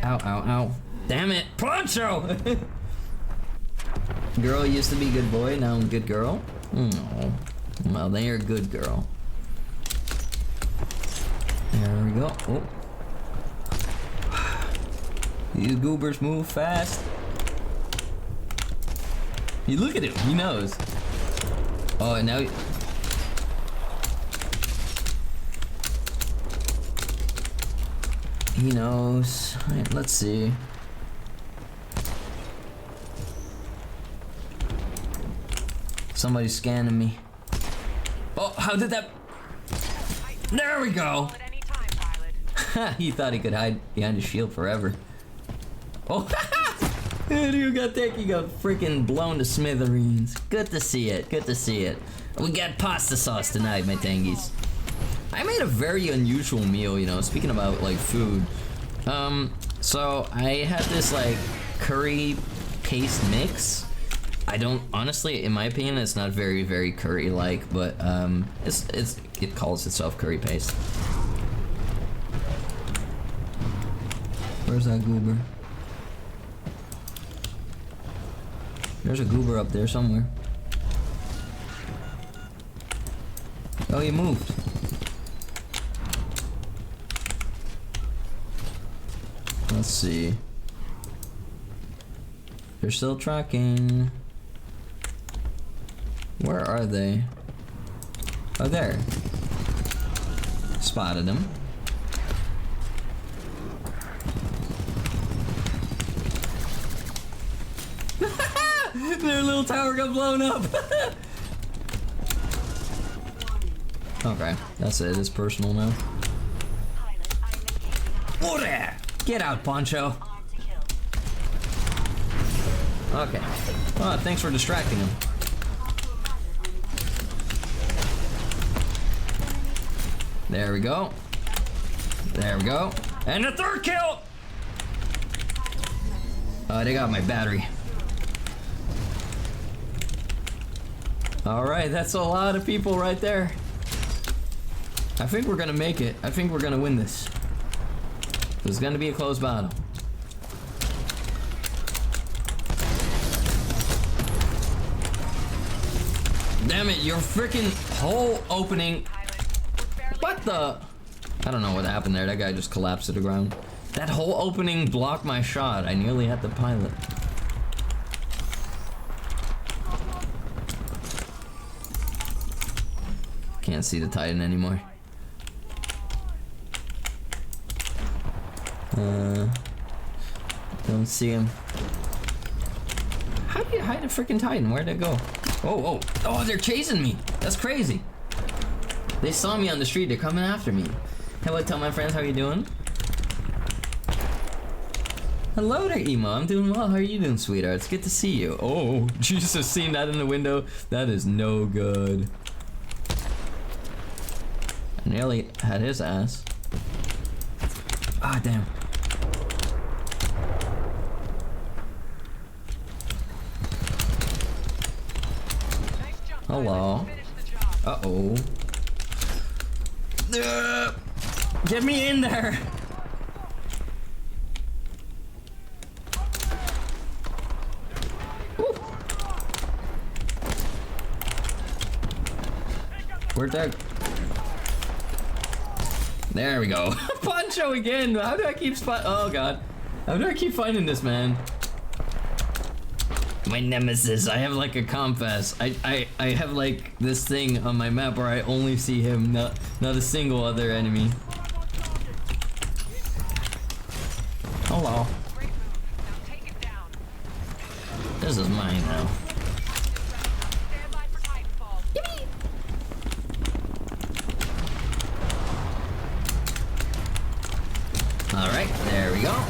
Ow, ow, ow. Damn it, Poncho! Girl used to be good boy, now I'm good girl? No. Well, then you're a good girl. There we go. Oh. These goobers move fast. You look at him, he knows. Oh, and now... He knows. Right, let's see. Somebody's scanning me. Oh, how did that... There we go! He thought he could hide behind his shield forever. Oh, dude, you got freaking blown to smithereens. Good to see it, good to see it. We got pasta sauce tonight, my tangies. I made a very unusual meal, you know, speaking about, like, food. So I had this, like, curry paste mix. I don't, honestly, in my opinion, it's not very, very curry-like, but, it calls itself curry paste. Where's that goober? There's a goober up there somewhere. Oh, he moved. Let's see. They're still tracking. Where are they? Oh, there. Spotted him. Their little tower got blown up. Okay, that's it. It's personal now. Order! Get out, Poncho. Okay. Oh, thanks for distracting him. There we go. There we go. And the third kill! They got my battery. Alright, that's a lot of people right there. I think we're gonna make it. I think we're gonna win this. It's gonna be a close battle. Damn it, your freaking hole opening. What the? I don't know what happened there. That guy just collapsed to the ground. That hole opening blocked my shot. I nearly had the pilot. Can't see the Titan anymore. Don't see him. How do you hide a freaking Titan? Where'd it go? Oh, they're chasing me. That's crazy. They saw me on the street. They're coming after me. Hello, tell my friends how you doing. Hello there, Emo. I'm doing well. How are you doing, sweetheart? It's good to see you. Oh, Jesus, seeing that in the window. That is no good. I nearly had his ass. Ah, damn. Hello. Uh-oh. Get me in there! Woo. Where'd that... There we go. Poncho again! How do I keep oh god. How do I keep finding this man? My nemesis. I have like a compass. I have like this thing on my map where I only see him, not a single other enemy. Hello. This is mine now. Alright, there we go.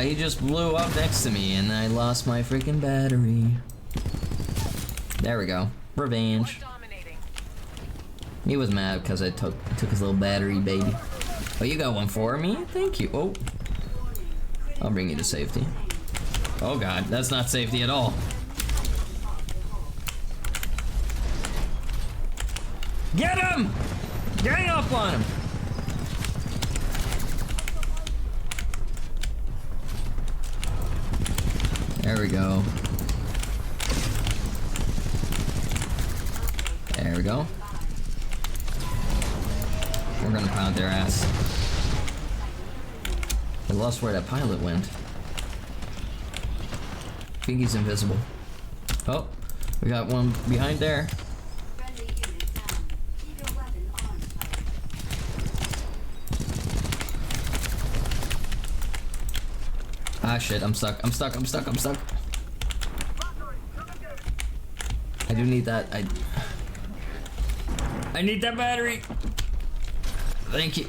He just blew up next to me and I lost my freaking battery. There we go. Revenge. He was mad because I took his little battery, baby. Oh, you got one for me? Thank you. Oh. I'll bring you to safety. Oh god, that's not safety at all. Get him! Gang up on him! There we go. There we go. We're gonna pound their ass. I lost where that pilot went. I think he's invisible. Oh, we got one behind there. Ah shit, I'm stuck. I do need that. I need that battery. Thank you.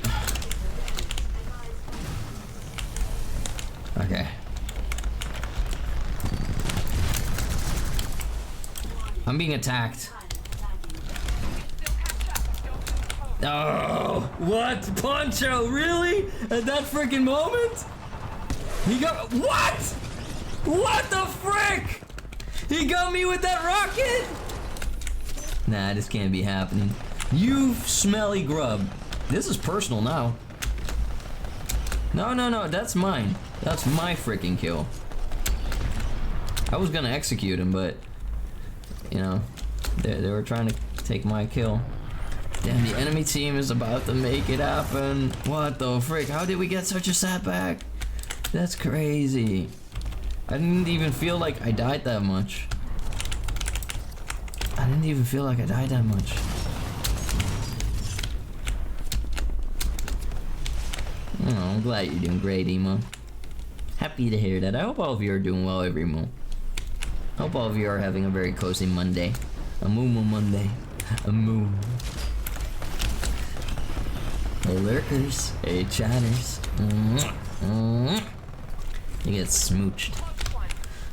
Okay. I'm being attacked. Oh, what? Poncho, really? At that freaking moment? He got, what? What the frick? He got me with that rocket? Nah, this can't be happening. You smelly grub. This is personal now. No, that's mine. That's my freaking kill. I was gonna execute him, but you know, they were trying to take my kill. Damn, the enemy team is about to make it happen. What the frick? How did we get such a setback? That's crazy. I didn't even feel like I died that much. Oh, I'm glad you're doing great, Emo. Happy to hear that. I hope all of you are doing well, Everymo. Hope all of you are having a very cozy Monday. A moo Monday. A moo. Hey lurkers. Hey chatters. You get smooched.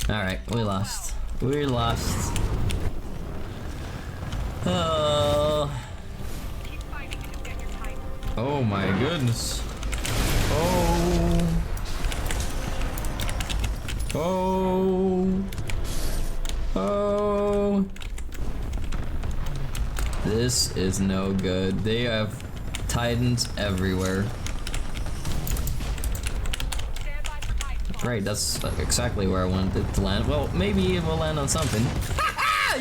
Alright, we lost. We lost. Oh. Oh my goodness. Oh. Oh. Oh. This is no good. They have Titans everywhere. Right, that's exactly where I wanted it to land. Well, maybe it will land on something.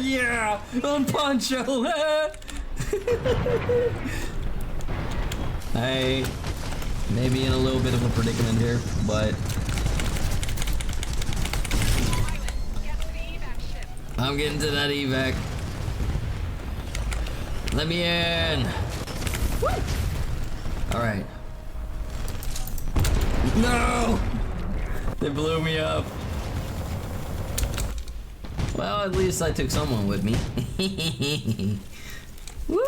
Yeah! On Poncho! I may be in a little bit of a predicament here, but I'm getting to that evac. Let me in! Alright. No! They blew me up. Well, at least I took someone with me. Woo!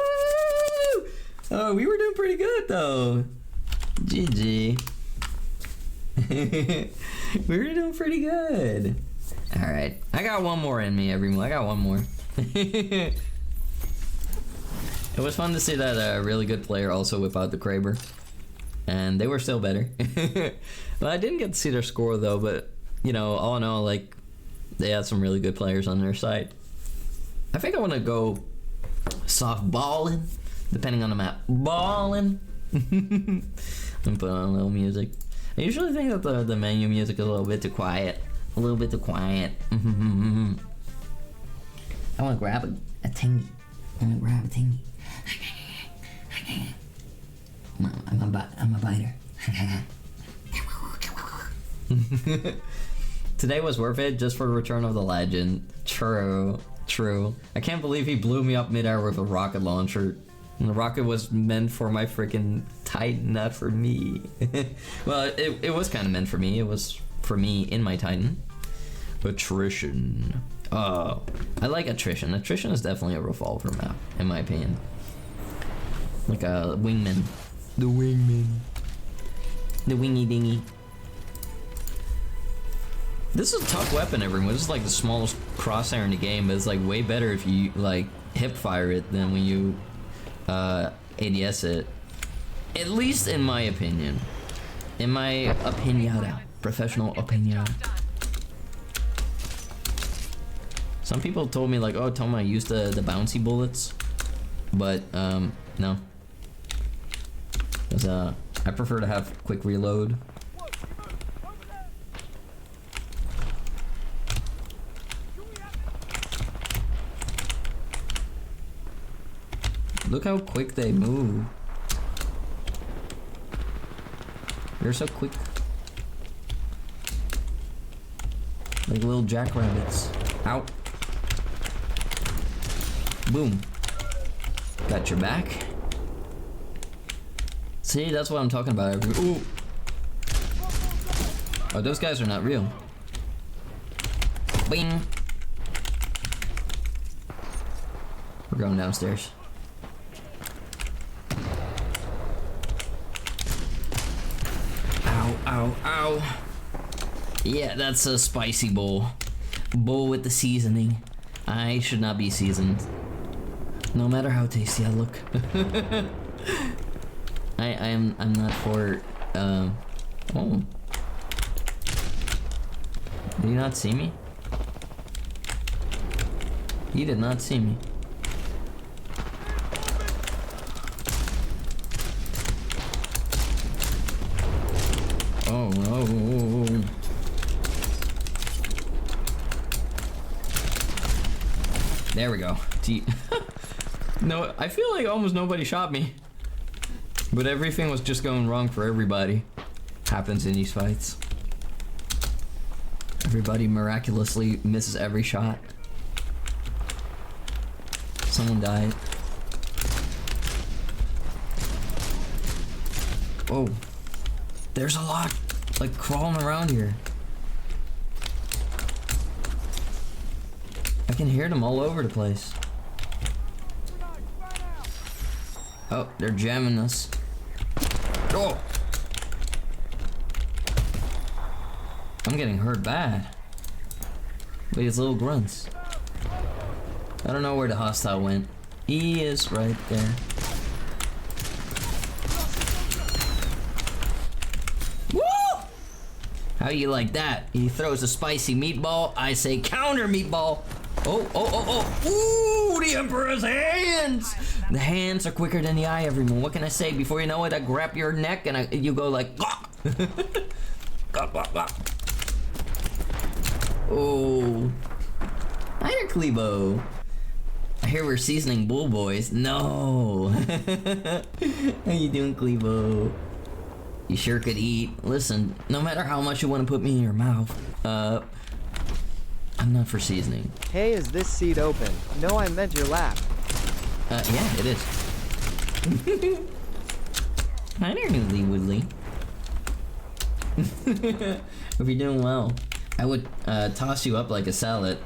Oh, we were doing pretty good though. GG. We were doing pretty good. Alright. I got one more in me, everyone. I got one more. It was fun to see that a really good player also whip out the Kraber. And they were still better. Well, I didn't get to see their score though, but you know, all in all, like, they had some really good players on their side. I think I want to go soft balling, depending on the map. Balling. And put on a little music. I usually think that the menu music is a little bit too quiet. A little bit too quiet. I want to grab a tingy. I want to grab a tingy. I'm a biter. Today was worth it just for the return of the legend. True. I can't believe he blew me up midair with a rocket launcher. And the rocket was meant for my freaking Titan, not for me. Well, it was kind of meant for me. It was for me in my Titan. Attrition. Oh, I like attrition. Attrition is definitely a revolver map, in my opinion. Like a wingman. The wingman. The wingy dingy. This is a tough weapon, everyone. This is like the smallest crosshair in the game, but it's like way better if you like hip fire it than when you ADS it. At least in my opinion. In my opinion. Professional opinion. Some people told me like, oh, Toma, use the bouncy bullets. But no. Because I prefer to have quick reload. Look how quick they move. They're so quick. Like little jackrabbits. Ow. Boom. Got your back. See, that's what I'm talking about. Ooh. Oh, those guys are not real. Bing. We're going downstairs. Ow, ow. Yeah, that's a spicy bowl. Bowl with the seasoning. I should not be seasoned. No matter how tasty I look. I'm not for oh. Did you not see me? You did not see me. Oh no. There we go. No, I feel like almost nobody shot me. But everything was just going wrong for everybody. Happens in these fights. Everybody miraculously misses every shot. Someone died. Oh. There's a lot, like, crawling around here. can hear them all over the place. Oh, they're jamming us. Oh! I'm getting hurt bad. These little grunts. I don't know where the hostile went. He is right there. Woo! How you like that? He throws a spicy meatball. I say counter meatball. Oh, oh, oh, oh. Ooh, the Emperor's hands! The hands are quicker than the eye, everyone. What can I say? Before you know it, I grab your neck and you go like... Oh. Hi there, Clebo. I hear we're seasoning bull boys. No. How you doing, Clebo? You sure could eat. Listen, no matter how much you want to put me in your mouth, I'm not for seasoning. Hey, is this seat open? No, I meant your lap. Yeah, it is. Hi there, Noodly Woodley. Hope you're doing well. I would toss you up like a salad.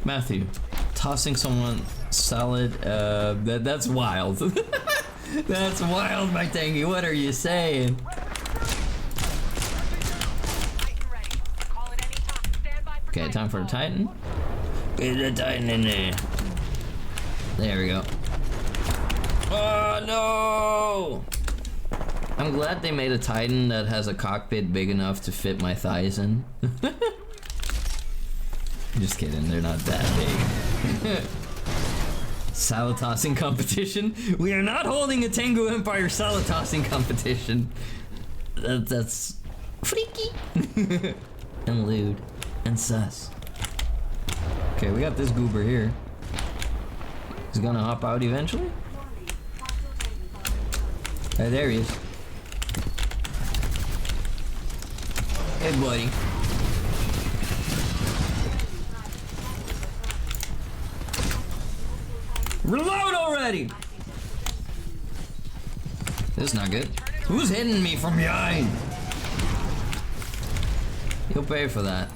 Matthew, tossing someone salad, that's wild. That's wild, my Tangy. What are you saying? Okay, time for the Titan. Get the Titan in there. There we go. Oh no! I'm glad they made a Titan that has a cockpit big enough to fit my thighs in. Just kidding, they're not that big. Salad tossing competition? We are not holding a Tengu Empire salad tossing competition. That's freaky. And lewd. And sus. Okay, we got this goober here. He's gonna hop out eventually? Hey, there he is. Hey, buddy. Reload already! This is not good. Who's hitting me from behind? You'll pay for that.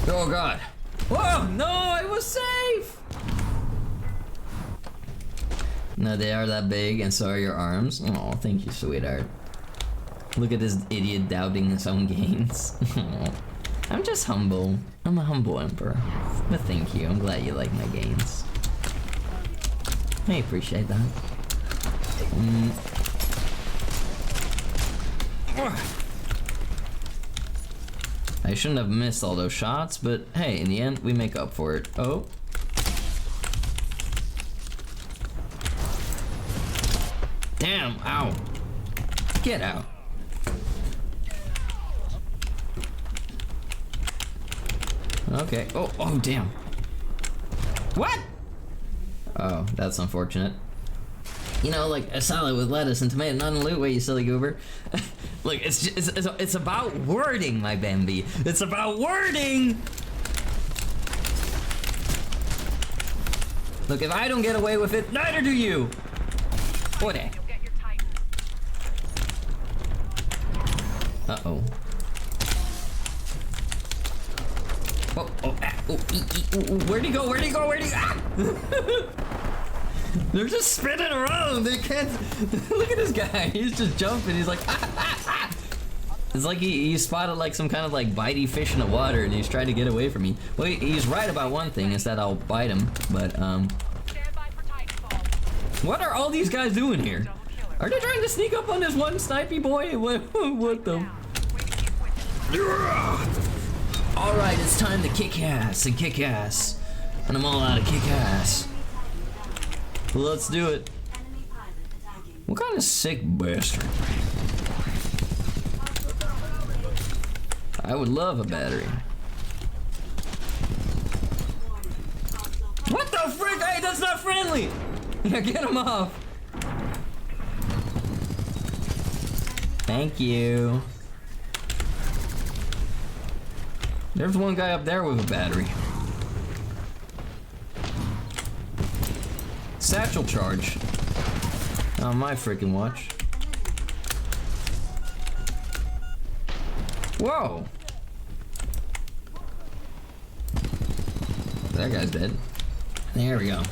Oh god. Whoa, no, I was safe! No, they are that big and so are your arms. Oh, thank you, sweetheart. Look at this idiot doubting his own gains. I'm just humble. I'm a humble emperor. But thank you, I'm glad you like my gains. I appreciate that. I shouldn't have missed all those shots, but hey, in the end, we make up for it. Oh. Damn, ow. Get out. Okay, oh, damn. What? Oh, that's unfortunate. You know, like a salad with lettuce and tomato, not in a loot way, you silly goober. Look, it's about wording, my Bambi. It's about wording! Look, if I don't get away with it, neither do you! What? Uh-oh. Where'd he go? Where'd he go? Where'd he go? Ah! They're just spinning around. They can't. Look at this guy. He's just jumping. He's like, ah. It's like he spotted like some kind of like bitey fish in the water, and he's trying to get away from me. Well, he's right about one thing, is that I'll bite him. But what are all these guys doing here? Are they trying to sneak up on this one snipey boy? What the? All right, it's time to kick ass and kick ass, and I'm all out of kick ass. Let's do it. What kind of sick bastard? I would love a battery. What the frick? Hey, that's not friendly! Yeah, get him off. Thank you. There's one guy up there with a battery. Satchel charge. On my freaking watch. Whoa! That guy's dead. There we go.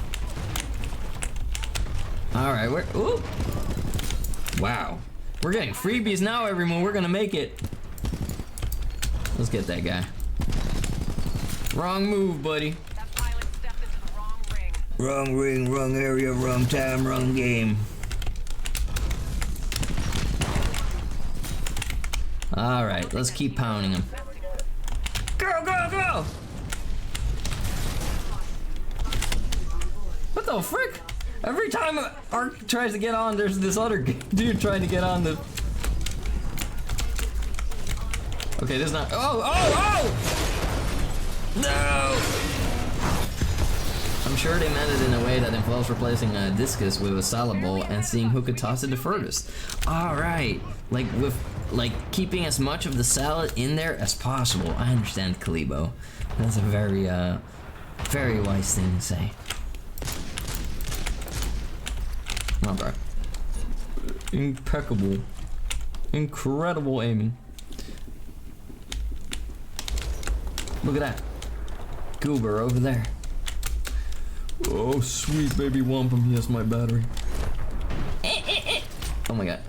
Alright, we're. Ooh! Wow. We're getting freebies now, everyone. We're gonna make it. Let's get that guy. Wrong move, buddy. That pilot stepped into the wrong ring. Wrong ring, wrong area, wrong time, wrong game. Alright, let's keep pounding him. Go, go, go! What the frick? Every time Ark tries to get on, there's this other dude trying to get on the... Okay, this is not... Oh, oh, oh! No! I'm sure they meant it in a way that involves replacing a discus with a salad bowl and seeing who could toss it the furthest. Alright, like with... like keeping as much of the salad in there as possible. I understand, Kalibo. That's a very, very wise thing to say. Okay. Impeccable. Incredible aiming. Look at that. Goober over there. Oh, sweet baby wampum. He has my battery. Oh my god.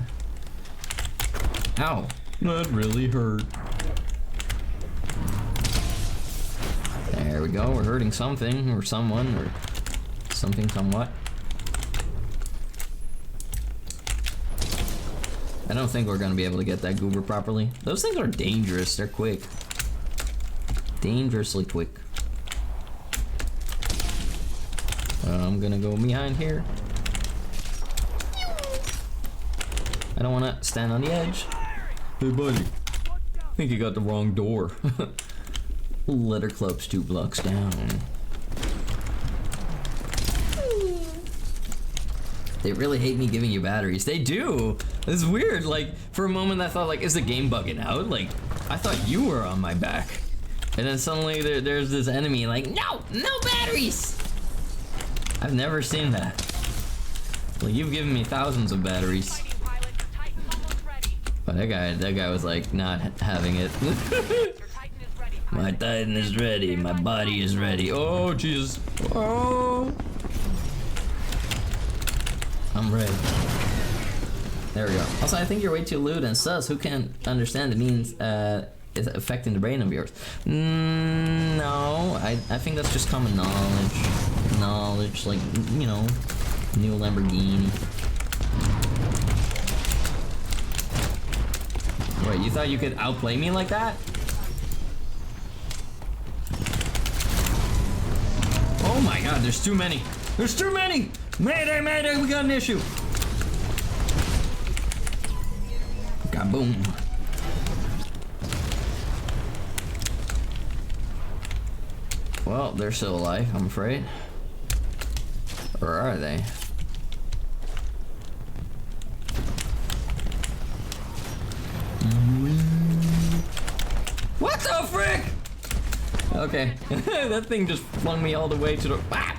Ow. That really hurt. There we go. We're hurting something or someone or something somewhat. I don't think we're gonna be able to get that goober properly. Those things are dangerous. They're quick. Dangerously quick. I'm gonna go behind here. I don't wanna stand on the edge. Hey buddy, I think you got the wrong door. Letter Club's 2 blocks down. They really hate me giving you batteries. They do. It's weird. Like, for a moment I thought, like, is the game bugging out? Like, I thought you were on my back. And then suddenly there's this enemy like, no, no batteries. I've never seen that. Well, you've given me thousands of batteries. But that guy was like not having it. My Titan is ready. My body is ready. Oh, Jesus. Oh. I'm ready. There we go. Also, I think you're way too lewd and sus. Who can't understand it means it's affecting the brain of yours? No, I think that's just common knowledge. Knowledge, like, you know, new Lamborghini. Wait, you thought you could outplay me like that? Oh my god, there's too many. There's too many! Mayday, mayday, we got an issue. Kaboom. Well, they're still alive, I'm afraid. Or are they? What the frick? Okay, that thing just flung me all the way to the... Ah!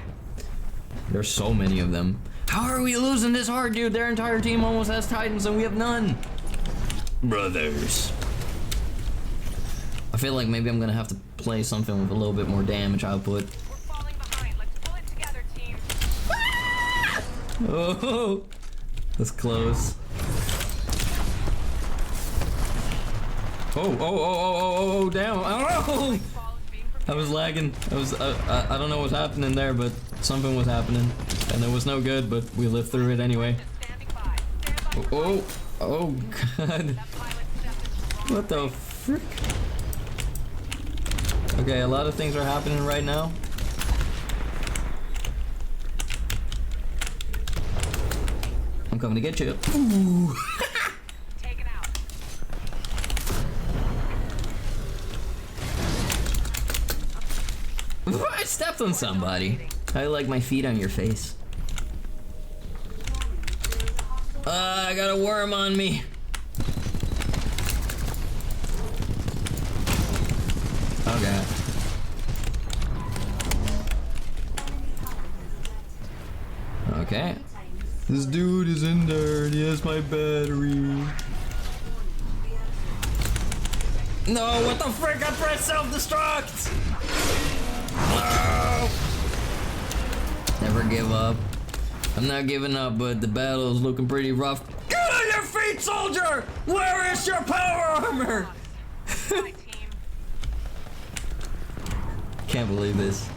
There's so many of them. How are we losing this hard, dude? Their entire team almost has Titans and we have none. Brothers. I feel like maybe I'm gonna have to play something with a little bit more damage output. We're falling behind. Let's pull it together, team. Ah! Oh, that's close. Oh, down. Oh! I was lagging. I don't know what's happening there, but something was happening. And it was no good, but we lived through it anyway. Oh god. What the frick? Okay, a lot of things are happening right now. I'm coming to get you. Ooh. Taken out. I stepped on somebody. I like my feet on your face. I got a worm on me. Okay. Okay. This dude is in there and he has my battery. No, what the frick? I pressed self-destruct! No! Never give up. I'm not giving up, but the battle is looking pretty rough. Get on your feet, soldier! Where is your power armor? My team. Can't believe this.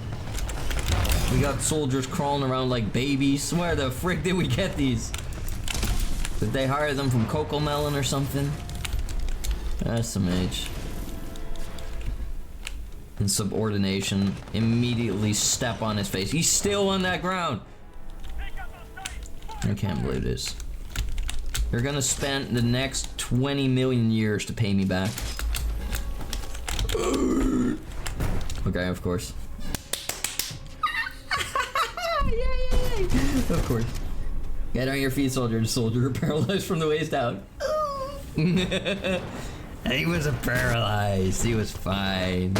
We got soldiers crawling around like babies. Where the frick did we get these? Did they hire them from Coco Melon or something? That's some age. Insubordination. Immediately step on his face. He's still on that ground. I can't believe this. You're gonna spend the next 20 million years to pay me back. Okay, of course. Yay. Of course. Get on your feet, soldier. Soldier paralyzed from the waist down. He wasn't paralyzed. He was fine.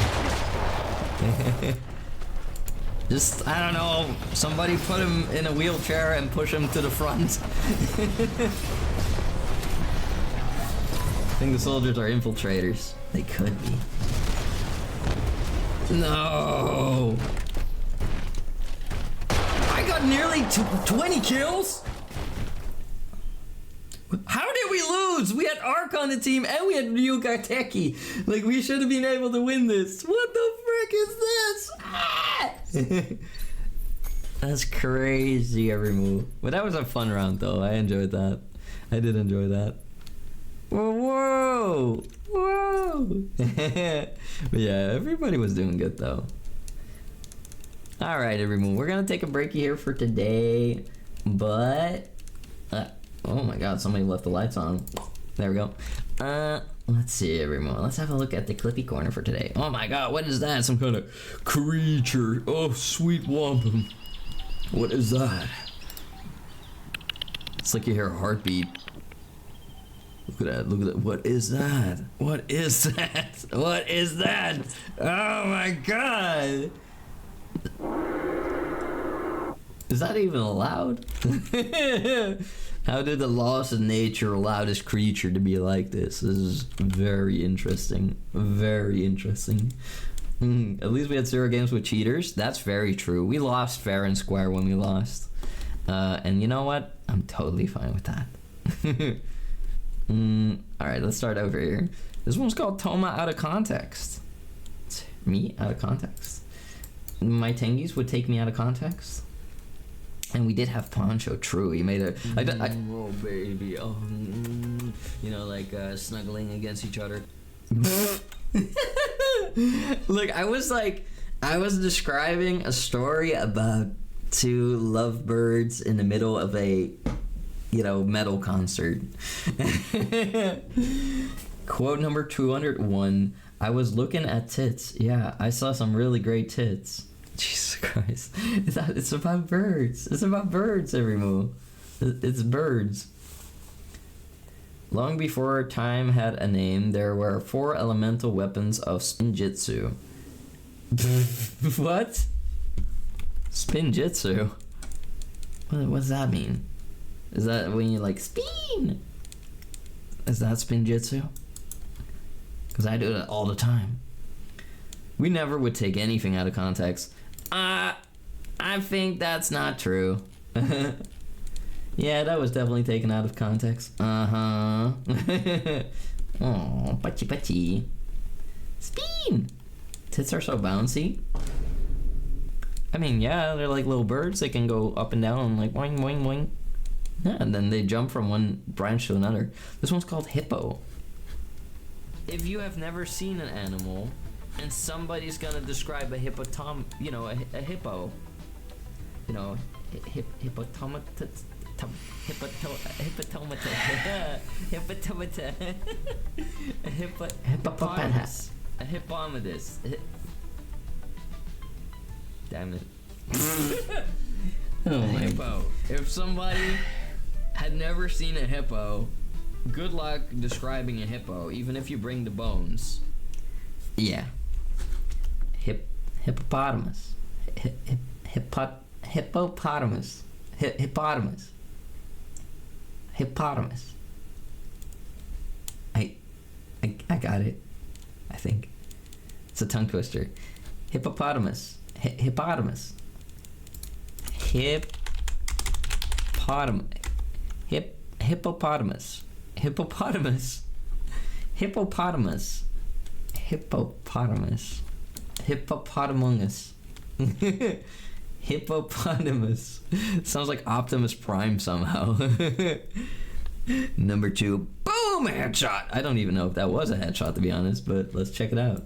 Just, I don't know, somebody put him in a wheelchair and push him to the front. I think the soldiers are infiltrators. They could be. No! I got nearly 20 kills? How did we lose? We had Ark on the team and we had Ryugateki. Like, we should have been able to win this. What the frick is this? Ah! That's crazy every move. But that was a fun round though. I enjoyed that. I did enjoy that. Whoa! Whoa! But yeah, everybody was doing good though. Alright everyone, we're gonna take a break here for today. But... oh my god, somebody left the lights on. There we go. Let's see everyone. Let's have a look at the Clippy Corner for today. Oh my god, what is that? Some kind of creature. Oh, sweet wampum. What is that? It's like you hear a heartbeat. Look at that, look at that. What is that? What is that? What is that? Oh my god! Is that even allowed? How did the laws of nature allow this creature to be like this? This is very interesting. Very interesting. At least we had 0 games with cheaters. That's very true. We lost fair and square when we lost. And you know what? I'm totally fine with that. Alright, let's start over here. This one's called Toma Out of Context. Me? Out of context. My Tengies would take me out of context. And we did have Poncho, true. He made a... oh, baby. Oh, you know, like snuggling against each other. Look, I was describing a story about 2 lovebirds in the middle of a, you know, metal concert. Quote number 201. I was looking at tits. Yeah, I saw some really great tits. Jesus Christ. It's about birds. It's about birds, everyone. It's birds. Long before time had a name, there were 4 elemental weapons of spinjitzu. What? Spinjitzu? What does that mean? Is that when you like spin? Is that spinjitzu? Because I do that all the time. We never would take anything out of context. I think that's not true. Yeah, that was definitely taken out of context. Oh, pachi pachi. Spin! Tits are so bouncy. I mean, yeah, they're like little birds. They can go up and down and like boing, boing, boing. Yeah, and then they jump from one branch to another. This one's called hippo. If you have never seen an animal, and somebody's gonna describe a hippopotamus, you know, a hippo, you know, hippopotamus, a hippopotamus, damn it. Oh my hippo. If somebody had never seen a hippo, good luck describing a hippo, even if you bring the bones. Yeah. Hippopotamus. Hippopotamus. Hippopotamus. Hippopotamus. I got it. I think. It's a tongue twister. Hippopotamus. Hippopotamus. Hippopotamus. Hippopotamus. Hippopotamus. Hippopotamus. Hippopotamus. Hippopotamus. Sounds like Optimus Prime somehow. Number 2. Boom! Headshot! I don't even know if that was a headshot, to be honest, but let's check it out.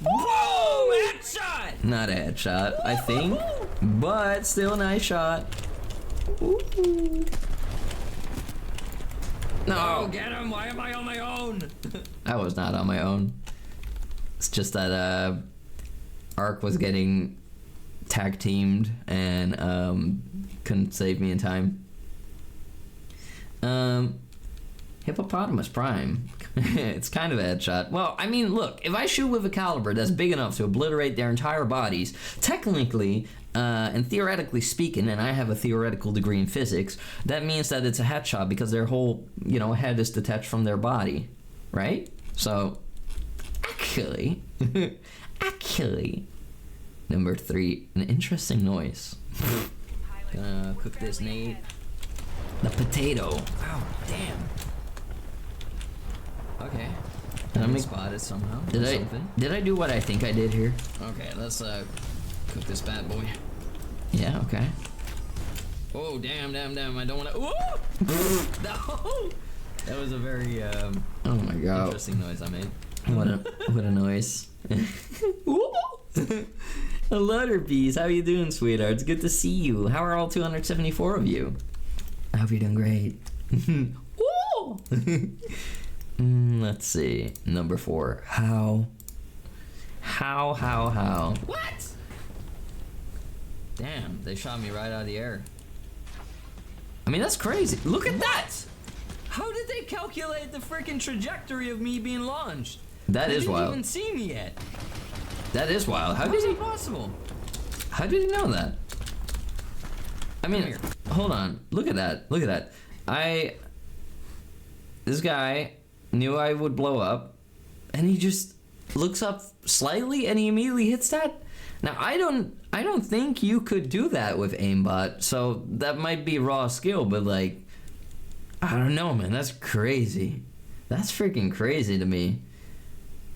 Whoa! Headshot! Not a headshot, I think, but still a nice shot. Ooh. No, get him! Why am I on my own? I was not on my own. It's just that Ark was getting tag teamed and couldn't save me in time. Hippopotamus Prime. It's kind of a headshot. Well, I mean, look, if I shoot with a caliber that's big enough to obliterate their entire bodies, technically and theoretically speaking, and I have a theoretical degree in physics, that means that it's a headshot because their whole, head is detached from their body, right? So, actually, number 3, an interesting noise. Gonna cook this, Nate. The potato. Oh, damn. Okay. Did I make spotted somehow? Did I do what I think I did here? Okay, let's cook this bad boy. Yeah, okay. Oh, damn. I don't wanna. Ooh! No! That was a very oh my god, interesting noise I made. What a noise. Hello there, bees. How you doing, sweetheart? It's good to see you. How are all 274 of you? I hope you're doing great. Let's see. Number 4. How? What? Damn, they shot me right out of the air. I mean, that's crazy. Look at that! How did they calculate the freaking trajectory of me being launched? That is wild. They didn't even see me yet. That is wild. How is it possible? How did he know that? I mean, hold on. Look at that. This guy knew I would blow up, and he just looks up slightly and he immediately hits that. Now I don't think you could do that with aimbot, so that might be raw skill, but like, I don't know, man. That's crazy. That's freaking crazy to me.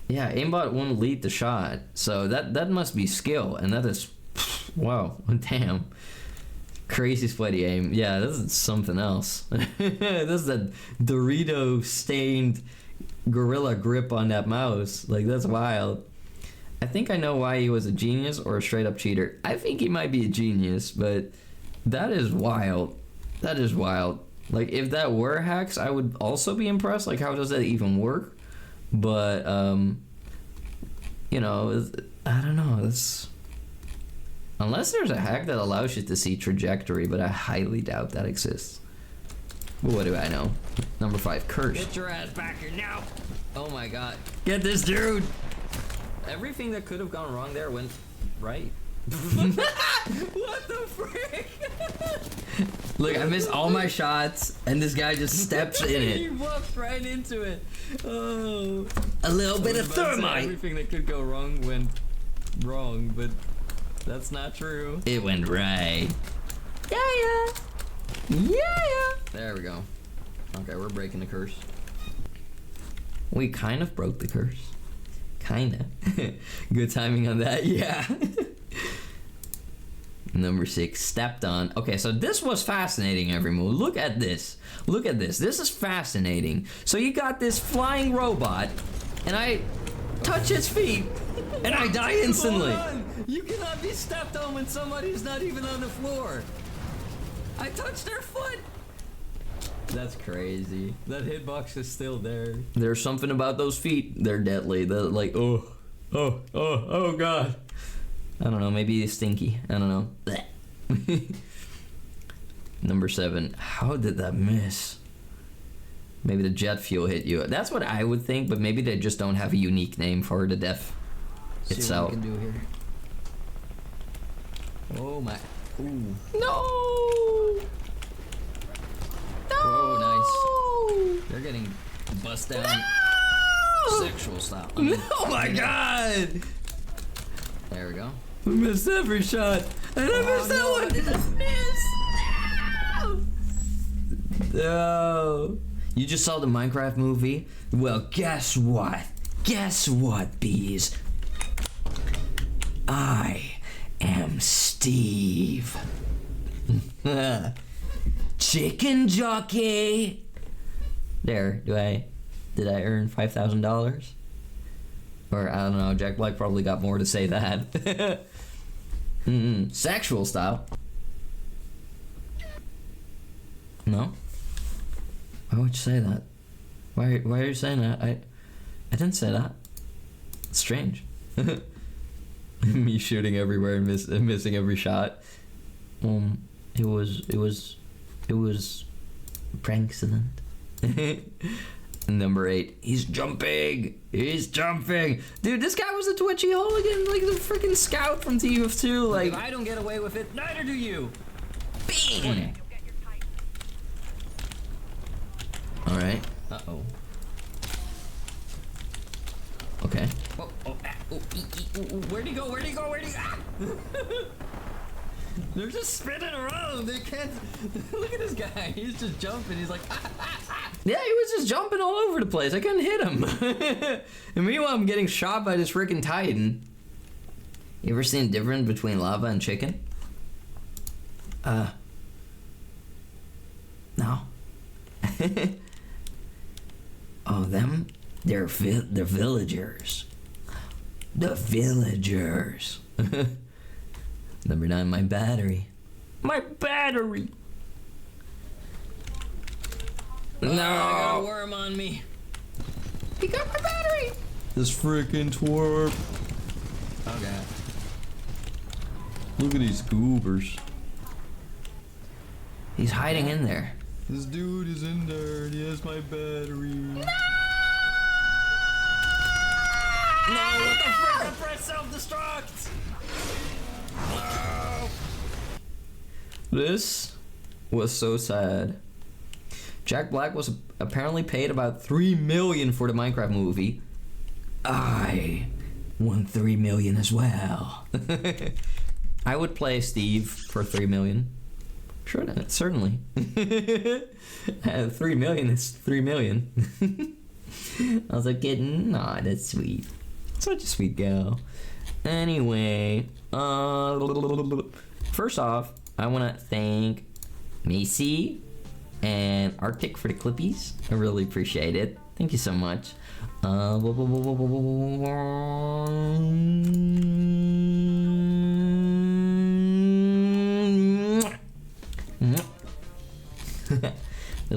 Yeah, aimbot won't lead the shot, so that must be skill, and that is, wow, damn. Crazy sweaty aim. Yeah, this is something else. This is a Dorito stained gorilla grip on that mouse. Like, that's wild. I think I know why he was a genius or a straight up cheater. I think he might be a genius, but that is wild. That is wild. Like, if that were hacks, I would also be impressed. Like, how does that even work? But I don't know. That's, unless there's a hack that allows you to see trajectory, but I highly doubt that exists. But what do I know? Number 5, curse. Get your ass back here now! Oh my god. Get this dude! Everything that could have gone wrong there went right. What the frick? Look, I missed all my shots, and this guy just steps in it. He walks right into it. Oh. A little bit of thermite. Everything that could go wrong went wrong, but that's not true. It went right. Yeah. There we go. Okay, we're breaking the curse. We kind of broke the curse. Kinda. Good timing on that, yeah. Number 6, stepped on. Okay, so this was fascinating, everyone. Look at this. Look at this. This is fascinating. So you got this flying robot, and I touch its feet, and I die instantly. Hold on. You cannot be stepped on when somebody's not even on the floor. I touched their foot. That's crazy. That hitbox is still there. There's something about those feet. They're deadly. They're like, oh god. I don't know, maybe it's stinky. I don't know. Number 7. How did that miss? Maybe the jet fuel hit you. That's what I would think, but maybe they just don't have a unique name for the death itself. See what we can do here. Oh my. Ooh. No! No! Whoa, nice. They're getting bust down. No! Sexual style. I mean, oh my god! There we go. I missed every shot. And I missed that one! Did I miss? No! You just saw the Minecraft movie? Well, guess what? Guess what, bees? I am Steve. Chicken jockey. There, did I earn $5,000? Or I don't know, Jack Black probably got more to say that. Sexual style. No? Why would you say that? Why are you saying that? I didn't say that. It's strange. Me shooting everywhere and missing every shot. It was prank accident. Number 8. He's jumping. He's jumping. Dude, this guy was a twitchy hooligan, like the freaking scout from TF2. Like, if I don't get away with it, neither do you. Bing. All right. Uh-oh. Okay. Where'd he go? Where'd he go? Where'd he go? Ah! They're just spinning around. They can't. Look at this guy. He's just jumping. He's like, Yeah, he was just jumping all over the place. I couldn't hit him. And meanwhile, I'm getting shot by this freaking Titan. You ever seen the difference between lava and chicken? No. Oh, them? They're villagers. The villagers. Number 9, my battery. My battery! No! I got a worm on me. He got my battery! This freaking twerp. Okay. Look at these goobers. He's hiding in there. This dude is in there and he has my battery. No! No, what the frick? I pressed self-destruct! No! This was so sad. Jack Black was apparently paid about $3 million for the Minecraft movie. I won $3 million as well. I would play Steve for $3 million. Sure, certainly. $3 million is $3 million. I was like, nah, that's sweet. Such a sweet girl. Anyway, first off, I want to thank Macy and Arctic for the clippies. I really appreciate it. Thank you so much. Those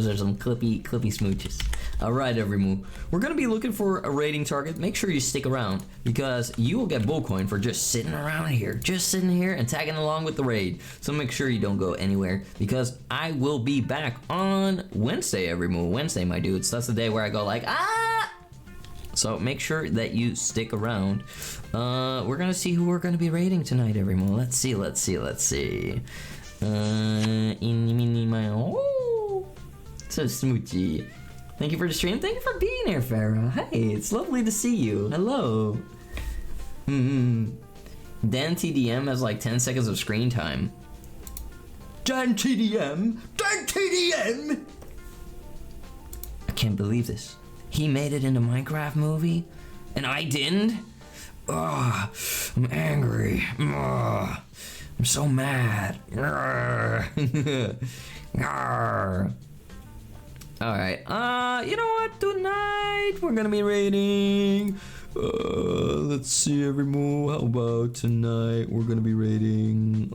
are some clippy smooches. Alright, everyone. We're gonna be looking for a rating target. Make sure you stick around because you will get bullcoin for just sitting around here. Just sitting here and tagging along with the raid. So make sure you don't go anywhere because I will be back on Wednesday, everyone. Wednesday, my dudes. That's the day where I go like, ah! So make sure that you stick around. We're gonna see who we're gonna be raiding tonight, everyone. Let's see. So smoochy. Thank you for the stream. Thank you for being here, Farah. Hey, it's lovely to see you. Hello. Dan TDM has like 10 seconds of screen time. Dan TDM. I can't believe this. He made it in a Minecraft movie, and I didn't. Ugh, I'm angry. Ugh, I'm so mad. Alright, you know what? Tonight we're gonna be raiding. Let's see every move. How about tonight we're gonna be raiding.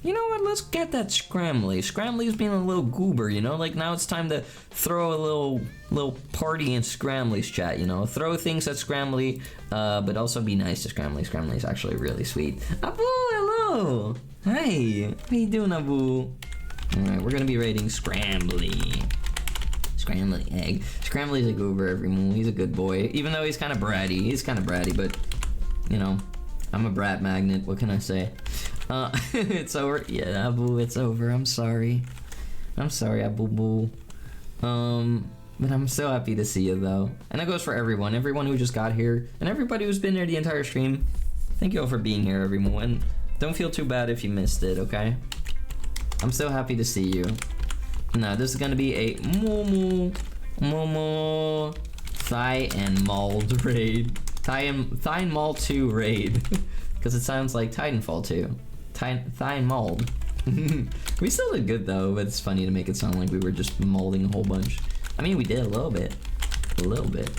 You know what? Let's get that Scramly. Scramly's being a little goober, you know? Like now it's time to throw a little party in Scramly's chat, you know? Throw things at Scramly, but also be nice to Scramly. Scramly's actually really sweet. Abu, hello! Hi, how you doing, Abu? Alright, we're gonna be raiding Scrambly. Scrambly egg. Scrambly's a goober every move. He's a good boy. Even though he's kind of bratty. He's kind of bratty, but you know, I'm a brat magnet. What can I say? It's over. Yeah, Abu, it's over. I'm sorry. I'm sorry, Abu Boo. But I'm so happy to see you though. And that goes for everyone who just got here, and everybody who's been there the entire stream. Thank you all for being here, everyone. And don't feel too bad if you missed it, okay? I'm so happy to see you. Now, this is gonna be a Momo Thigh and Mauled raid. Thigh and Maul 2 raid. Because it sounds like Titanfall 2. Thigh and Mauled. We still did good though, but it's funny to make it sound like we were just molding a whole bunch. I mean, we did a little bit. A little bit.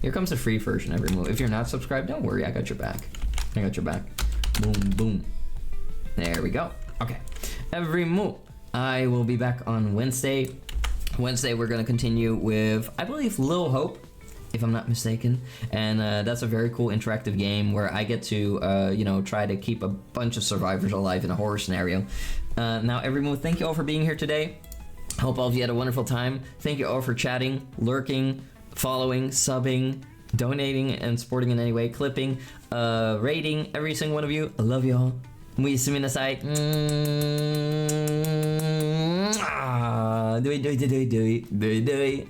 Here comes the free version, everyone. If you're not subscribed, don't worry, I got your back. I got your back. Boom, boom. There we go. Okay. Everyone, I will be back on Wednesday. Wednesday, we're gonna continue with, I believe, Lil Hope, if I'm not mistaken. And that's a very cool interactive game where I get to, you know, try to keep a bunch of survivors alive in a horror scenario. Now, everyone, thank you all for being here today. Hope all of you had a wonderful time. Thank you all for chatting, lurking, following, subbing, donating, and supporting in any way, clipping, rating, every single one of you. I love you all. Suminasai. Do it.